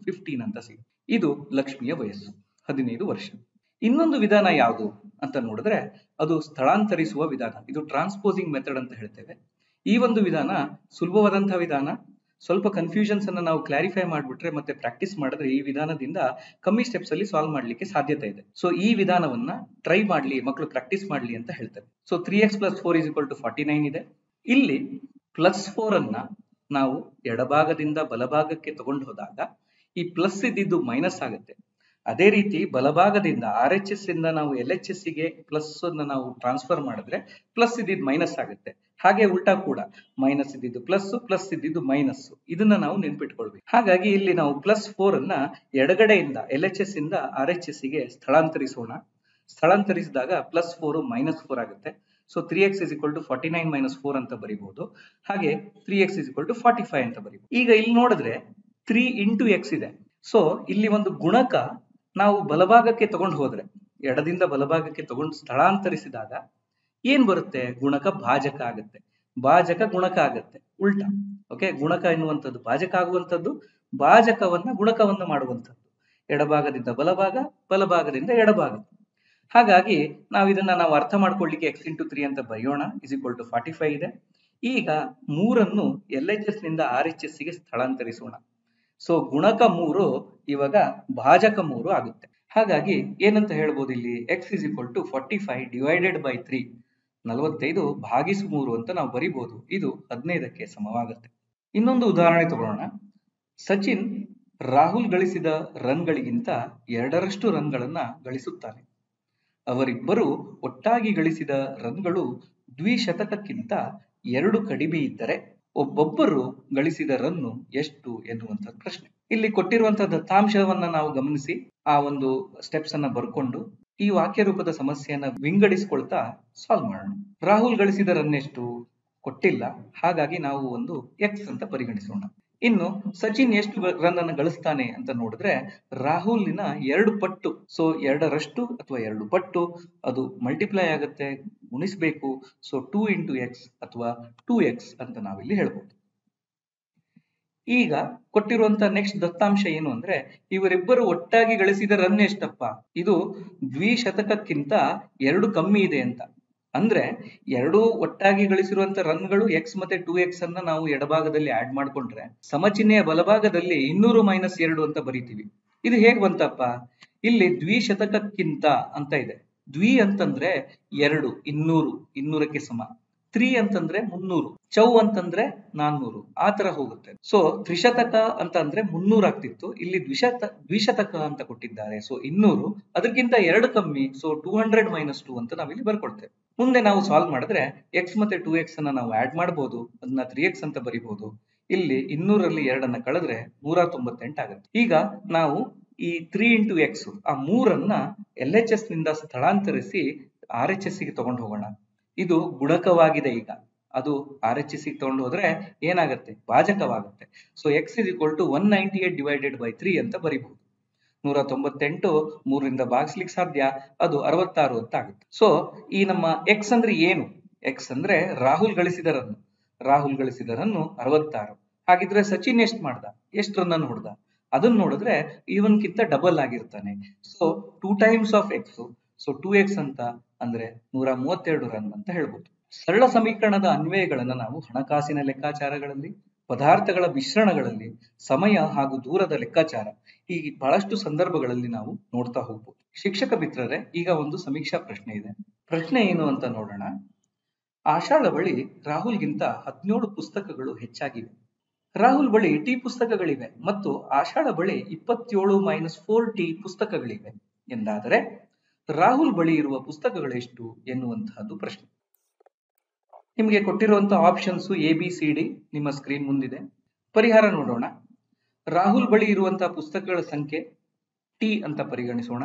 15 ಅಂತ ಸಿಗುತ್ತೆ. ಇದು ಲಕ್ಷ್ಮಿಯ ವಯಸ್ಸು 15 ವರ್ಷ. ಇನ್ನೊಂದು ವಿಧಾನ ಯಾವುದು ಅಂತ ನೋಡಿದ್ರೆ ಅದು ಸ್ಥಳಾಂತರಿಸುವ ವಿಧಾನ. ಇದು ಟ್ರಾನ್ಸ್ಪೋಸಿಂಗ್ ಮೆಥಡ್ ಅಂತ ಹೇಳ್ತೇವೆ. ಈ ಒಂದು ವಿಧಾನ ಸುಲಭವಾದಂತಹ ವಿಧಾನ. ಸ್ವಲ್ಪ ಕನ್ಫ್ಯೂಷನ್ಸ್ ಅನ್ನ ನಾವು ಕ್ಲಾರಿಫೈ ಮಾಡಿಬಿಟ್ರೆ ಮತ್ತೆ ಪ್ರಾಕ್ಟೀಸ್ ಮಾಡಿದ್ರೆ ಈ ವಿಧಾನದಿಂದ ಕಮ್ಮಿ ಸ್ಟೆಪ್ಸ್ ಅಲ್ಲಿ ಸಾಲ್ವ್ ಮಾಡ್ಲಿಕ್ಕೆ ಸಾಧ್ಯತೆ ಇದೆ. ಸೊ ಈ ವಿಧಾನವನ್ನ ಟ್ರೈ ಮಾಡ್ಲಿ, ಮಕ್ಕಳು ಪ್ರಾಕ್ಟೀಸ್ ಮಾಡ್ಲಿ ಅಂತ ಹೇಳ್ತಾರೆ. ಸೊ 3x + 4 = 49 ಇದೆ. ಇಲ್ಲಿ +4 ಅನ್ನ ನಾವು ಎಡಭಾಗದಿಂದ ಬಲಭಾಗಕ್ಕೆ ತಗೊಂಡು ಹೋದಾಗ ಈ ಪ್ಲಸ್ ಇದ್ದಿದ್ದು ಮೈನಸ್ ಆಗುತ್ತೆ. ಅದೇ ರೀತಿ ಬಲಭಾಗದಿಂದ RHS ಇಂದ ನಾವು LHS ಗೆ ಪ್ಲಸ್ ಅನ್ನ ನಾವು ಟ್ರಾನ್ಸ್ಫರ್ ಮಾಡಿದ್ರೆ ಪ್ಲಸ್ ಇದ್ದಿದ್ದು ಮೈನಸ್ ಆಗುತ್ತೆ. ಹಾಗೆ ಉಲ್ಟಾ ಕೂಡ ಮೈನಸ್ ಇದ್ದಿದ್ದು ಪ್ಲಸ್, ಪ್ಲಸ್ ಇದ್ದಿದ್ದು ಮೈನಸ್. ಇದನ್ನ ನಾವು ನೆನ್ಪಿಟ್ಕೊಳ್ಬೇಕು. ಹಾಗಾಗಿ ಇಲ್ಲಿ ನಾವು +4 ಅನ್ನ ಎಡಗಡೆಯಿಂದ LHS ಇಂದ RHS ಗೆ ಸ್ಥಳಾಂತರಿಸೋಣ. ಸ್ಥಳಾಂತರಿಸಿದಾಗ +4 -4 ಆಗುತ್ತೆ. ಸೊ 3x = 49 - 4 ಅಂತ ಬರೀಬಹುದು. ಹಾಗೆ 3x = 45 ಅಂತ ಬರೀಬಹುದು. ಈಗ ಇಲ್ಲಿ ನೋಡಿದ್ರೆ 3 × x ಇದೆ. ಸೊ ಇಲ್ಲಿ ಒಂದು ಗುಣಕ ನಾವು ಬಲಭಾಗಕ್ಕೆ ತಗೊಂಡು ಹೋದ್ರೆ, ಎಡದಿಂದ ಬಲಭಾಗಕ್ಕೆ ತಗೊಂಡು ಸ್ಥಳಾಂತರಿಸಿದಾಗ ಏನ್ ಬರುತ್ತೆ? ಗುಣಕ ಭಾಜಕ ಆಗುತ್ತೆ. ಭಾಜಕ ಗುಣಕ ಆಗುತ್ತೆ, ಉಲ್ಟಾ. ಓಕೆ, ಗುಣಕ ಎನ್ನುವಂಥದ್ದು ಭಾಜಕ ಆಗುವಂಥದ್ದು, ಭಾಜಕವನ್ನ ಗುಣಕವನ್ನ ಮಾಡುವಂಥದ್ದು. ಎಡಭಾಗದಿಂದ ಬಲಭಾಗ, ಬಲಭಾಗದಿಂದ ಎಡಭಾಗ. ಹಾಗಾಗಿ ನಾವು ಇದನ್ನ ಅರ್ಥ ಮಾಡ್ಕೊಳ್ಳಿಕ್ಕೆ x × 3 ಅಂತ ಬರೆಯೋಣ. = 45 ಇದೆ. ಈಗ 3ಅನ್ನು LHS ನಿಂದ RHS ಗೆ ಸ್ಥಳಾಂತರಿಸೋಣ. ಸೊ ಗುಣಕ 3 ಇವಾಗ ಭಾಜಕ 3 ಆಗುತ್ತೆ. ಹಾಗಾಗಿ ಏನಂತ ಹೇಳ್ಬೋದು ಇಲ್ಲಿ? x = 45 / 3. 45 ಭಾಗಿಸು 3 ಅಂತ ನಾವು ಬರಿಬಹುದು. ಇದು 15ಕ್ಕೆ ಸಮವಾಗುತ್ತೆ. ಇನ್ನೊಂದು ಉದಾಹರಣೆ ತಗೊಳ್ಳೋಣ. ಸಚಿನ್ ರಾಹುಲ್ ಗಳಿಸಿದ ರನ್ಗಳಿಗಿಂತ 2ರಷ್ಟು ರನ್ಗಳನ್ನ ಗಳಿಸುತ್ತಾನೆ. ಅವರಿಬ್ಬರು ಒಟ್ಟಾಗಿ ಗಳಿಸಿದ ರನ್ಗಳು ದ್ವಿಶತಕಕ್ಕಿಂತ 2 ಕಡಿಮೆ ಇದ್ದರೆ ಒಬ್ಬೊಬ್ಬರು ಗಳಿಸಿದ ರನ್ನು ಎಷ್ಟು ಎನ್ನುವಂತ ಪ್ರಶ್ನೆ. ಇಲ್ಲಿ ಕೊಟ್ಟಿರುವಂತಹ ದತ್ತಾಂಶವನ್ನ ನಾವು ಗಮನಿಸಿ ಆ ಒಂದು ಸ್ಟೆಪ್ಸ್ ಅನ್ನ ಬರ್ಕೊಂಡು ಈ ವಾಕ್ಯ ರೂಪದ ಸಮಸ್ಯೆಯನ್ನ ವಿಂಗಡಿಸಿಕೊಳ್ತಾ ಸಾಲ್ವ್ ಮಾಡೋಣ. ರಾಹುಲ್ ಗಳಿಸಿದ ರನ್ ಎಷ್ಟು ಕೊಟ್ಟಿಲ್ಲ, ಹಾಗಾಗಿ ನಾವು ಒಂದು ಎಕ್ಸ್ ಅಂತ ಪರಿಗಣಿಸೋಣ. ಇನ್ನು ಸಚಿನ್ ಎಷ್ಟು ರನ್ ಅನ್ನು ಗಳಿಸ್ತಾನೆ ಅಂತ ನೋಡಿದ್ರೆ ರಾಹುಲ್ನ 2 ಪಟ್ಟು, ಸೊ 2ರಷ್ಟು ಅಥವಾ 2 ಪಟ್ಟು, ಅದು ಮಲ್ಟಿಪ್ಲೈ ಆಗುತ್ತೆ, ಗುಣಿಸಬೇಕು. ಸೊ 2 into x ಅಥವಾ 2x ಅಂತ ನಾವಿಲ್ಲಿ ಹೇಳ್ಬೋದು. ಈಗ ಕೊಟ್ಟಿರುವಂತ ನೆಕ್ಸ್ಟ್ ದತ್ತಾಂಶ ಏನು ಅಂದ್ರೆ ಇವರಿಬ್ಬರು ಒಟ್ಟಾಗಿ ಗಳಿಸಿದ ರನ್ ಎಷ್ಟಪ್ಪ? ಇದು ದ್ವಿಶತಕಕ್ಕಿಂತ 2 ಕಮ್ಮಿ ಇದೆ ಅಂತ. ಅಂದ್ರೆ 2 ಒಟ್ಟಾಗಿ ಗಳಿಸಿರುವಂತ ರನ್ಗಳು ಎಕ್ಸ್ ಮತ್ತೆ 2x ಅನ್ನ ನಾವು ಎಡಭಾಗದಲ್ಲಿ ಆಡ್ ಮಾಡ್ಕೊಂಡ್ರೆ ಸಮಚಿಹ್ನೆಯ ಬಲಭಾಗದಲ್ಲಿ 200 - 2 ಅಂತ ಬರೀತೀವಿ. ಇದು ಹೇಗ್ ಬಂತಪ್ಪ? ಇಲ್ಲಿ ದ್ವಿಶತಕಕ್ಕಿಂತ ಅಂತ ಇದೆ. ದ್ವಿ ಅಂತಂದ್ರೆ 2, 200ಕ್ಕೆ ಸಮ. 3 ಅಂತಂದ್ರೆ 300, ಚೌ ಅಂತಂದ್ರೆ 400, ಆ ತರ ಹೋಗುತ್ತೆ. ಸೊ ತ್ರಿಶತಕ ಅಂತ ಅಂದ್ರೆ 300 ಆಗ್ತಿತ್ತು, ಇಲ್ಲಿ ದ್ವಿಶತಕ ಅಂತ ಕೊಟ್ಟಿದ್ದಾರೆ. ಸೊ 200, ಅದಕ್ಕಿಂತ 2 ಕಮ್ಮಿ, ಸೊ 200 - 2 ಅಂತ ನಾವಿಲ್ಲಿ ಬರ್ಕೊಳ್ತೇವೆ. ಮುಂದೆ ನಾವು ಸಾಲ್ವ್ ಮಾಡಿದ್ರೆ ಎಕ್ಸ್ ಮತ್ತೆ 2x ಅನ್ನ ನಾವು ಆಡ್ ಮಾಡಬಹುದು, ಅದನ್ನ 3x ಅಂತ ಬರಿಬಹುದು. ಇಲ್ಲಿ 200ರಲ್ಲಿ 2ಅನ್ನ ಕಳೆದ್ರೆ 198 ಆಗುತ್ತೆ. ಈಗ ನಾವು ಈ 3 into x ಆ 3ಅನ್ನ LHS ನಿಂದ ಸ್ಥಳಾಂತರಿಸಿ RHS ಗೆ ತಗೊಂಡು ಹೋಗೋಣ. ಇದು ಗುಣಕವಾಗಿದೆ. ಈಗ ಅದು RHS ಗೆ ತಗೊಂಡು ಹೋದ್ರೆ ಏನಾಗುತ್ತೆ? ಭಾಜಕವಾಗುತ್ತೆ. So x is equal to 198 divided by 3 ಅಂತ ಬರಿಬಹುದು. 198 3ರಿಂದ ಭಾಗಿಸ್ಲಿಕ್ಕೆ ಸಾಧ್ಯ, ಅದು 66 ಅಂತ ಆಗುತ್ತೆ. ಸೊ ಈ ನಮ್ಮ ಎಕ್ಸ್ ಅಂದ್ರೆ ಏನು? ಎಕ್ಸ್ ಅಂದ್ರೆ ರಾಹುಲ್ ಗಳಿಸಿದ ರನ್ನು. ರಾಹುಲ್ ಗಳಿಸಿದ ರನ್ನು 66. ಹಾಗಿದ್ರೆ ಸಚಿನ್ ಎಷ್ಟು ಮಾಡ್ದ? ಎಷ್ಟು ರನ್ ಅನ್ನು ಹೊಡೆದ? ಅದನ್ನ ನೋಡಿದ್ರೆ ಇವನ್ಕಿಂತ ಡಬಲ್ ಆಗಿರ್ತಾನೆ. So 2 times of x, so 2x ಅಂತ ಅಂದ್ರೆ 132 ರನ್ ಅಂತ ಹೇಳ್ಬೋದು. ಸರಳ ಸಮೀಕರಣದ ಅನ್ವಯಗಳನ್ನ ನಾವು ಹಣಕಾಸಿನ ಲೆಕ್ಕಾಚಾರಗಳಲ್ಲಿ, ಪದಾರ್ಥಗಳ ಮಿಶ್ರಣಗಳಲ್ಲಿ, ಸಮಯ ಹಾಗೂ ದೂರದ ಲೆಕ್ಕಾಚಾರ, ಹೀಗೆ ಬಹಳಷ್ಟು ಸಂದರ್ಭಗಳಲ್ಲಿ ನಾವು ನೋಡ್ತಾ ಹೋಗ್ಬೋದು. ಶಿಕ್ಷಕ ಮಿತ್ರರೇ, ಈಗ ಒಂದು ಸಮೀಕ್ಷಾ ಪ್ರಶ್ನೆ ಇದೆ. ಪ್ರಶ್ನೆ ಏನು ಅಂತ ನೋಡೋಣ. ಆಶಾಳ ಬಳಿ ರಾಹುಲ್ಗಿಂತ 17 ಪುಸ್ತಕಗಳು ಹೆಚ್ಚಾಗಿವೆ. ರಾಹುಲ್ ಬಳಿ ಟಿ ಪುಸ್ತಕಗಳಿವೆ ಮತ್ತು ಆಶಾಳ ಬಳಿ 27 - 4t ಪುಸ್ತಕಗಳಿವೆ ಎಂದಾದರೆ ರಾಹುಲ್ ಬಳಿ ಇರುವ ಪುಸ್ತಕಗಳು ಎಷ್ಟು ಎನ್ನುವಂತಹದ್ದು ಪ್ರಶ್ನೆ. ನಿಮಗೆ ಕೊಟ್ಟಿರುವಂತಹ ಆಪ್ಷನ್ಸ್ ABCD ನಿಮ್ಮ ಸ್ಕ್ರೀನ್ ಮುಂದಿದೆ. ಪರಿಹಾರ ನೋಡೋಣ. ರಾಹುಲ್ ಬಳಿ ಇರುವಂತಹ ಪುಸ್ತಕಗಳ ಸಂಖ್ಯೆ ಟಿ ಅಂತ ಪರಿಗಣಿಸೋಣ.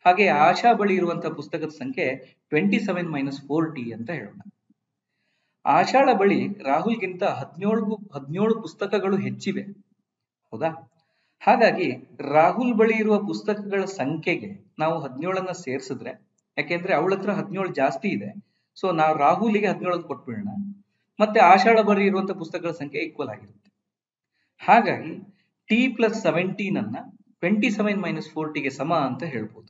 ಹಾಗೆ ಆಶಾ ಬಳಿ ಇರುವಂತಹ ಪುಸ್ತಕದ ಸಂಖ್ಯೆ 27 - 4t ಅಂತ ಹೇಳೋಣ. ಆಶಾಳ ಬಳಿ ರಾಹುಲ್ಗಿಂತ 17 ಪುಸ್ತಕಗಳು ಹೆಚ್ಚಿವೆ, ಹೌದಾ? ಹಾಗಾಗಿ ರಾಹುಲ್ ಬಳಿ ಇರುವ ಪುಸ್ತಕಗಳ ಸಂಖ್ಯೆಗೆ ನಾವು 17ಅನ್ನ ಸೇರಿಸಿದ್ರೆ, ಯಾಕೆಂದ್ರೆ ಅವಳ ಹತ್ರ 17 ಜಾಸ್ತಿ ಇದೆ, ಸೊ ನಾವು ರಾಹುಲಿಗೆ 17 ಕೊಟ್ಬಿಡೋಣ. ಮತ್ತೆ ಆಶಾಳ ಬಳಿ ಇರುವಂತಹ ಪುಸ್ತಕಗಳ ಸಂಖ್ಯೆ ಈಕ್ವಲ್ ಆಗಿರುತ್ತೆ. ಹಾಗಾಗಿ t + 17 ಅನ್ನ 27 - 4t ಗೆ ಸಮ ಅಂತ ಹೇಳ್ಬೋದು.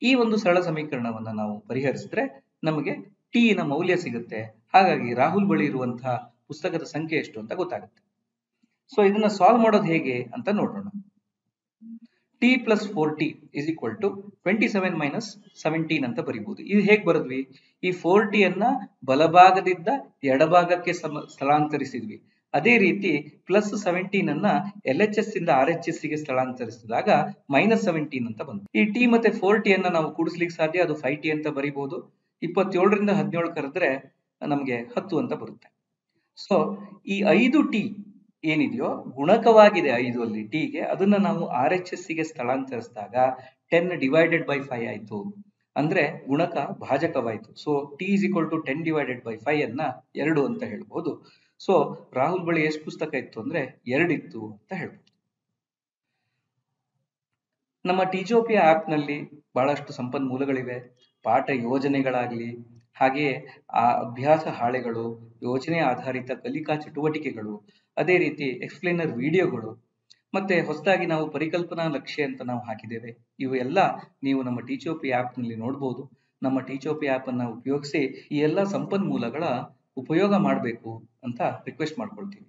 ಈ ಒಂದು ಸರಳ ಸಮೀಕರಣವನ್ನ ನಾವು ಪರಿಹರಿಸಿದ್ರೆ ನಮಗೆ t ನ ಮೌಲ್ಯ ಸಿಗುತ್ತೆ. ಹಾಗಾಗಿ ರಾಹುಲ್ ಬಳಿ ಇರುವಂತಹ ಪುಸ್ತಕದ ಸಂಖ್ಯೆ ಎಷ್ಟು ಅಂತ ಗೊತ್ತಾಗುತ್ತೆ. ಸೊ ಇದನ್ನ ಸಾಲ್ವ್ ಮಾಡೋದು ಹೇಗೆ ಅಂತ ನೋಡೋಣ. t + 4t is equal to 27 - 17 ಅಂತ ಬರೀಬಹುದು. ಇದು ಹೇಗೆ ಬರೆದ್ವಿ? ಈ 4t ಅನ್ನ ಬಲಭಾಗದಿಂದ ಎಡಭಾಗಕ್ಕೆ ಸ್ಥಳಾಂತರಿಸಿದ್ವಿ. ಅದೇ ರೀತಿ +17 ಅನ್ನ LHS ಇಂದ RHS ಗೆ ಸ್ಥಳಾಂತರಿಸಿದಾಗ -17 ಅಂತ ಬಂತು. ಈ t ಮತ್ತೆ 4t ಅನ್ನ ನಾವು ಕೂಡಿಸ್ಲಿಕ್ಕೆ ಸಾಧ್ಯ, ಅದು 5t ಅಂತ ಬರೀಬಹುದು. 27ರಿಂದ 17 ಕರೆದ್ರೆ ನಮಗೆ 10 ಅಂತ ಬರುತ್ತೆ. ಸೊ ಈ 5t ಏನಿದೆಯೋ ಗುಣಕವಾಗಿದೆ 5 ಅಲ್ಲಿ t ಗೆ, ಅದನ್ನ ನಾವು RHS ಗೆ ಸ್ಥಳಾಂತರಿಸಿದಾಗ 10 divided by 5 ಆಯ್ತು, ಅಂದ್ರೆ ಗುಣಕ ಭಾಜಕವಾಯ್ತು. So t is equal to 10 divided by 5 ಅನ್ನ 2 ಅಂತ ಹೇಳ್ಬಹುದು. ಸೊ ರಾಹುಲ್ ಬಳಿ ಎಷ್ಟು ಪುಸ್ತಕ ಇತ್ತು ಅಂದ್ರೆ 2 ಇತ್ತು ಅಂತ ಹೇಳ್ಬೋದು. ನಮ್ಮ ಟೀಚೋಪಿಯಾ ಆಪ್ ನಲ್ಲಿ ಬಹಳಷ್ಟು ಸಂಪನ್ಮೂಲಗಳಿವೆ. ಪಾಠ ಯೋಜನೆಗಳಾಗ್ಲಿ, ಹಾಗೆಯೇ ಆ ಅಭ್ಯಾಸ ಹಾಳೆಗಳು, ಯೋಜನೆ ಆಧಾರಿತ ಕಲಿಕಾ ಚಟುವಟಿಕೆಗಳು, ಅದೇ ರೀತಿ ಎಕ್ಸ್ಪ್ಲೇನರ್ ವಿಡಿಯೋಗಳು, ಮತ್ತೆ ಹೊಸದಾಗಿ ನಾವು ಪರಿಕಲ್ಪನಾ ಲಕ್ಷ್ಯ ಅಂತ ನಾವು ಹಾಕಿದ್ದೇವೆ. ಇವು ಎಲ್ಲ ನೀವು ನಮ್ಮ ಟೀಚೋಪಿ ಆಪ್ ನಲ್ಲಿ ನೋಡಬಹುದು. ನಮ್ಮ ಟೀಚೋಪಿ ಆಪ್ ಅನ್ನ ಉಪಯೋಗಿಸಿ ಈ ಎಲ್ಲ ಸಂಪನ್ಮೂಲಗಳ ಉಪಯೋಗ ಮಾಡಬೇಕು ಅಂತ ರಿಕ್ವೆಸ್ಟ್ ಮಾಡ್ಕೊಳ್ತೀವಿ.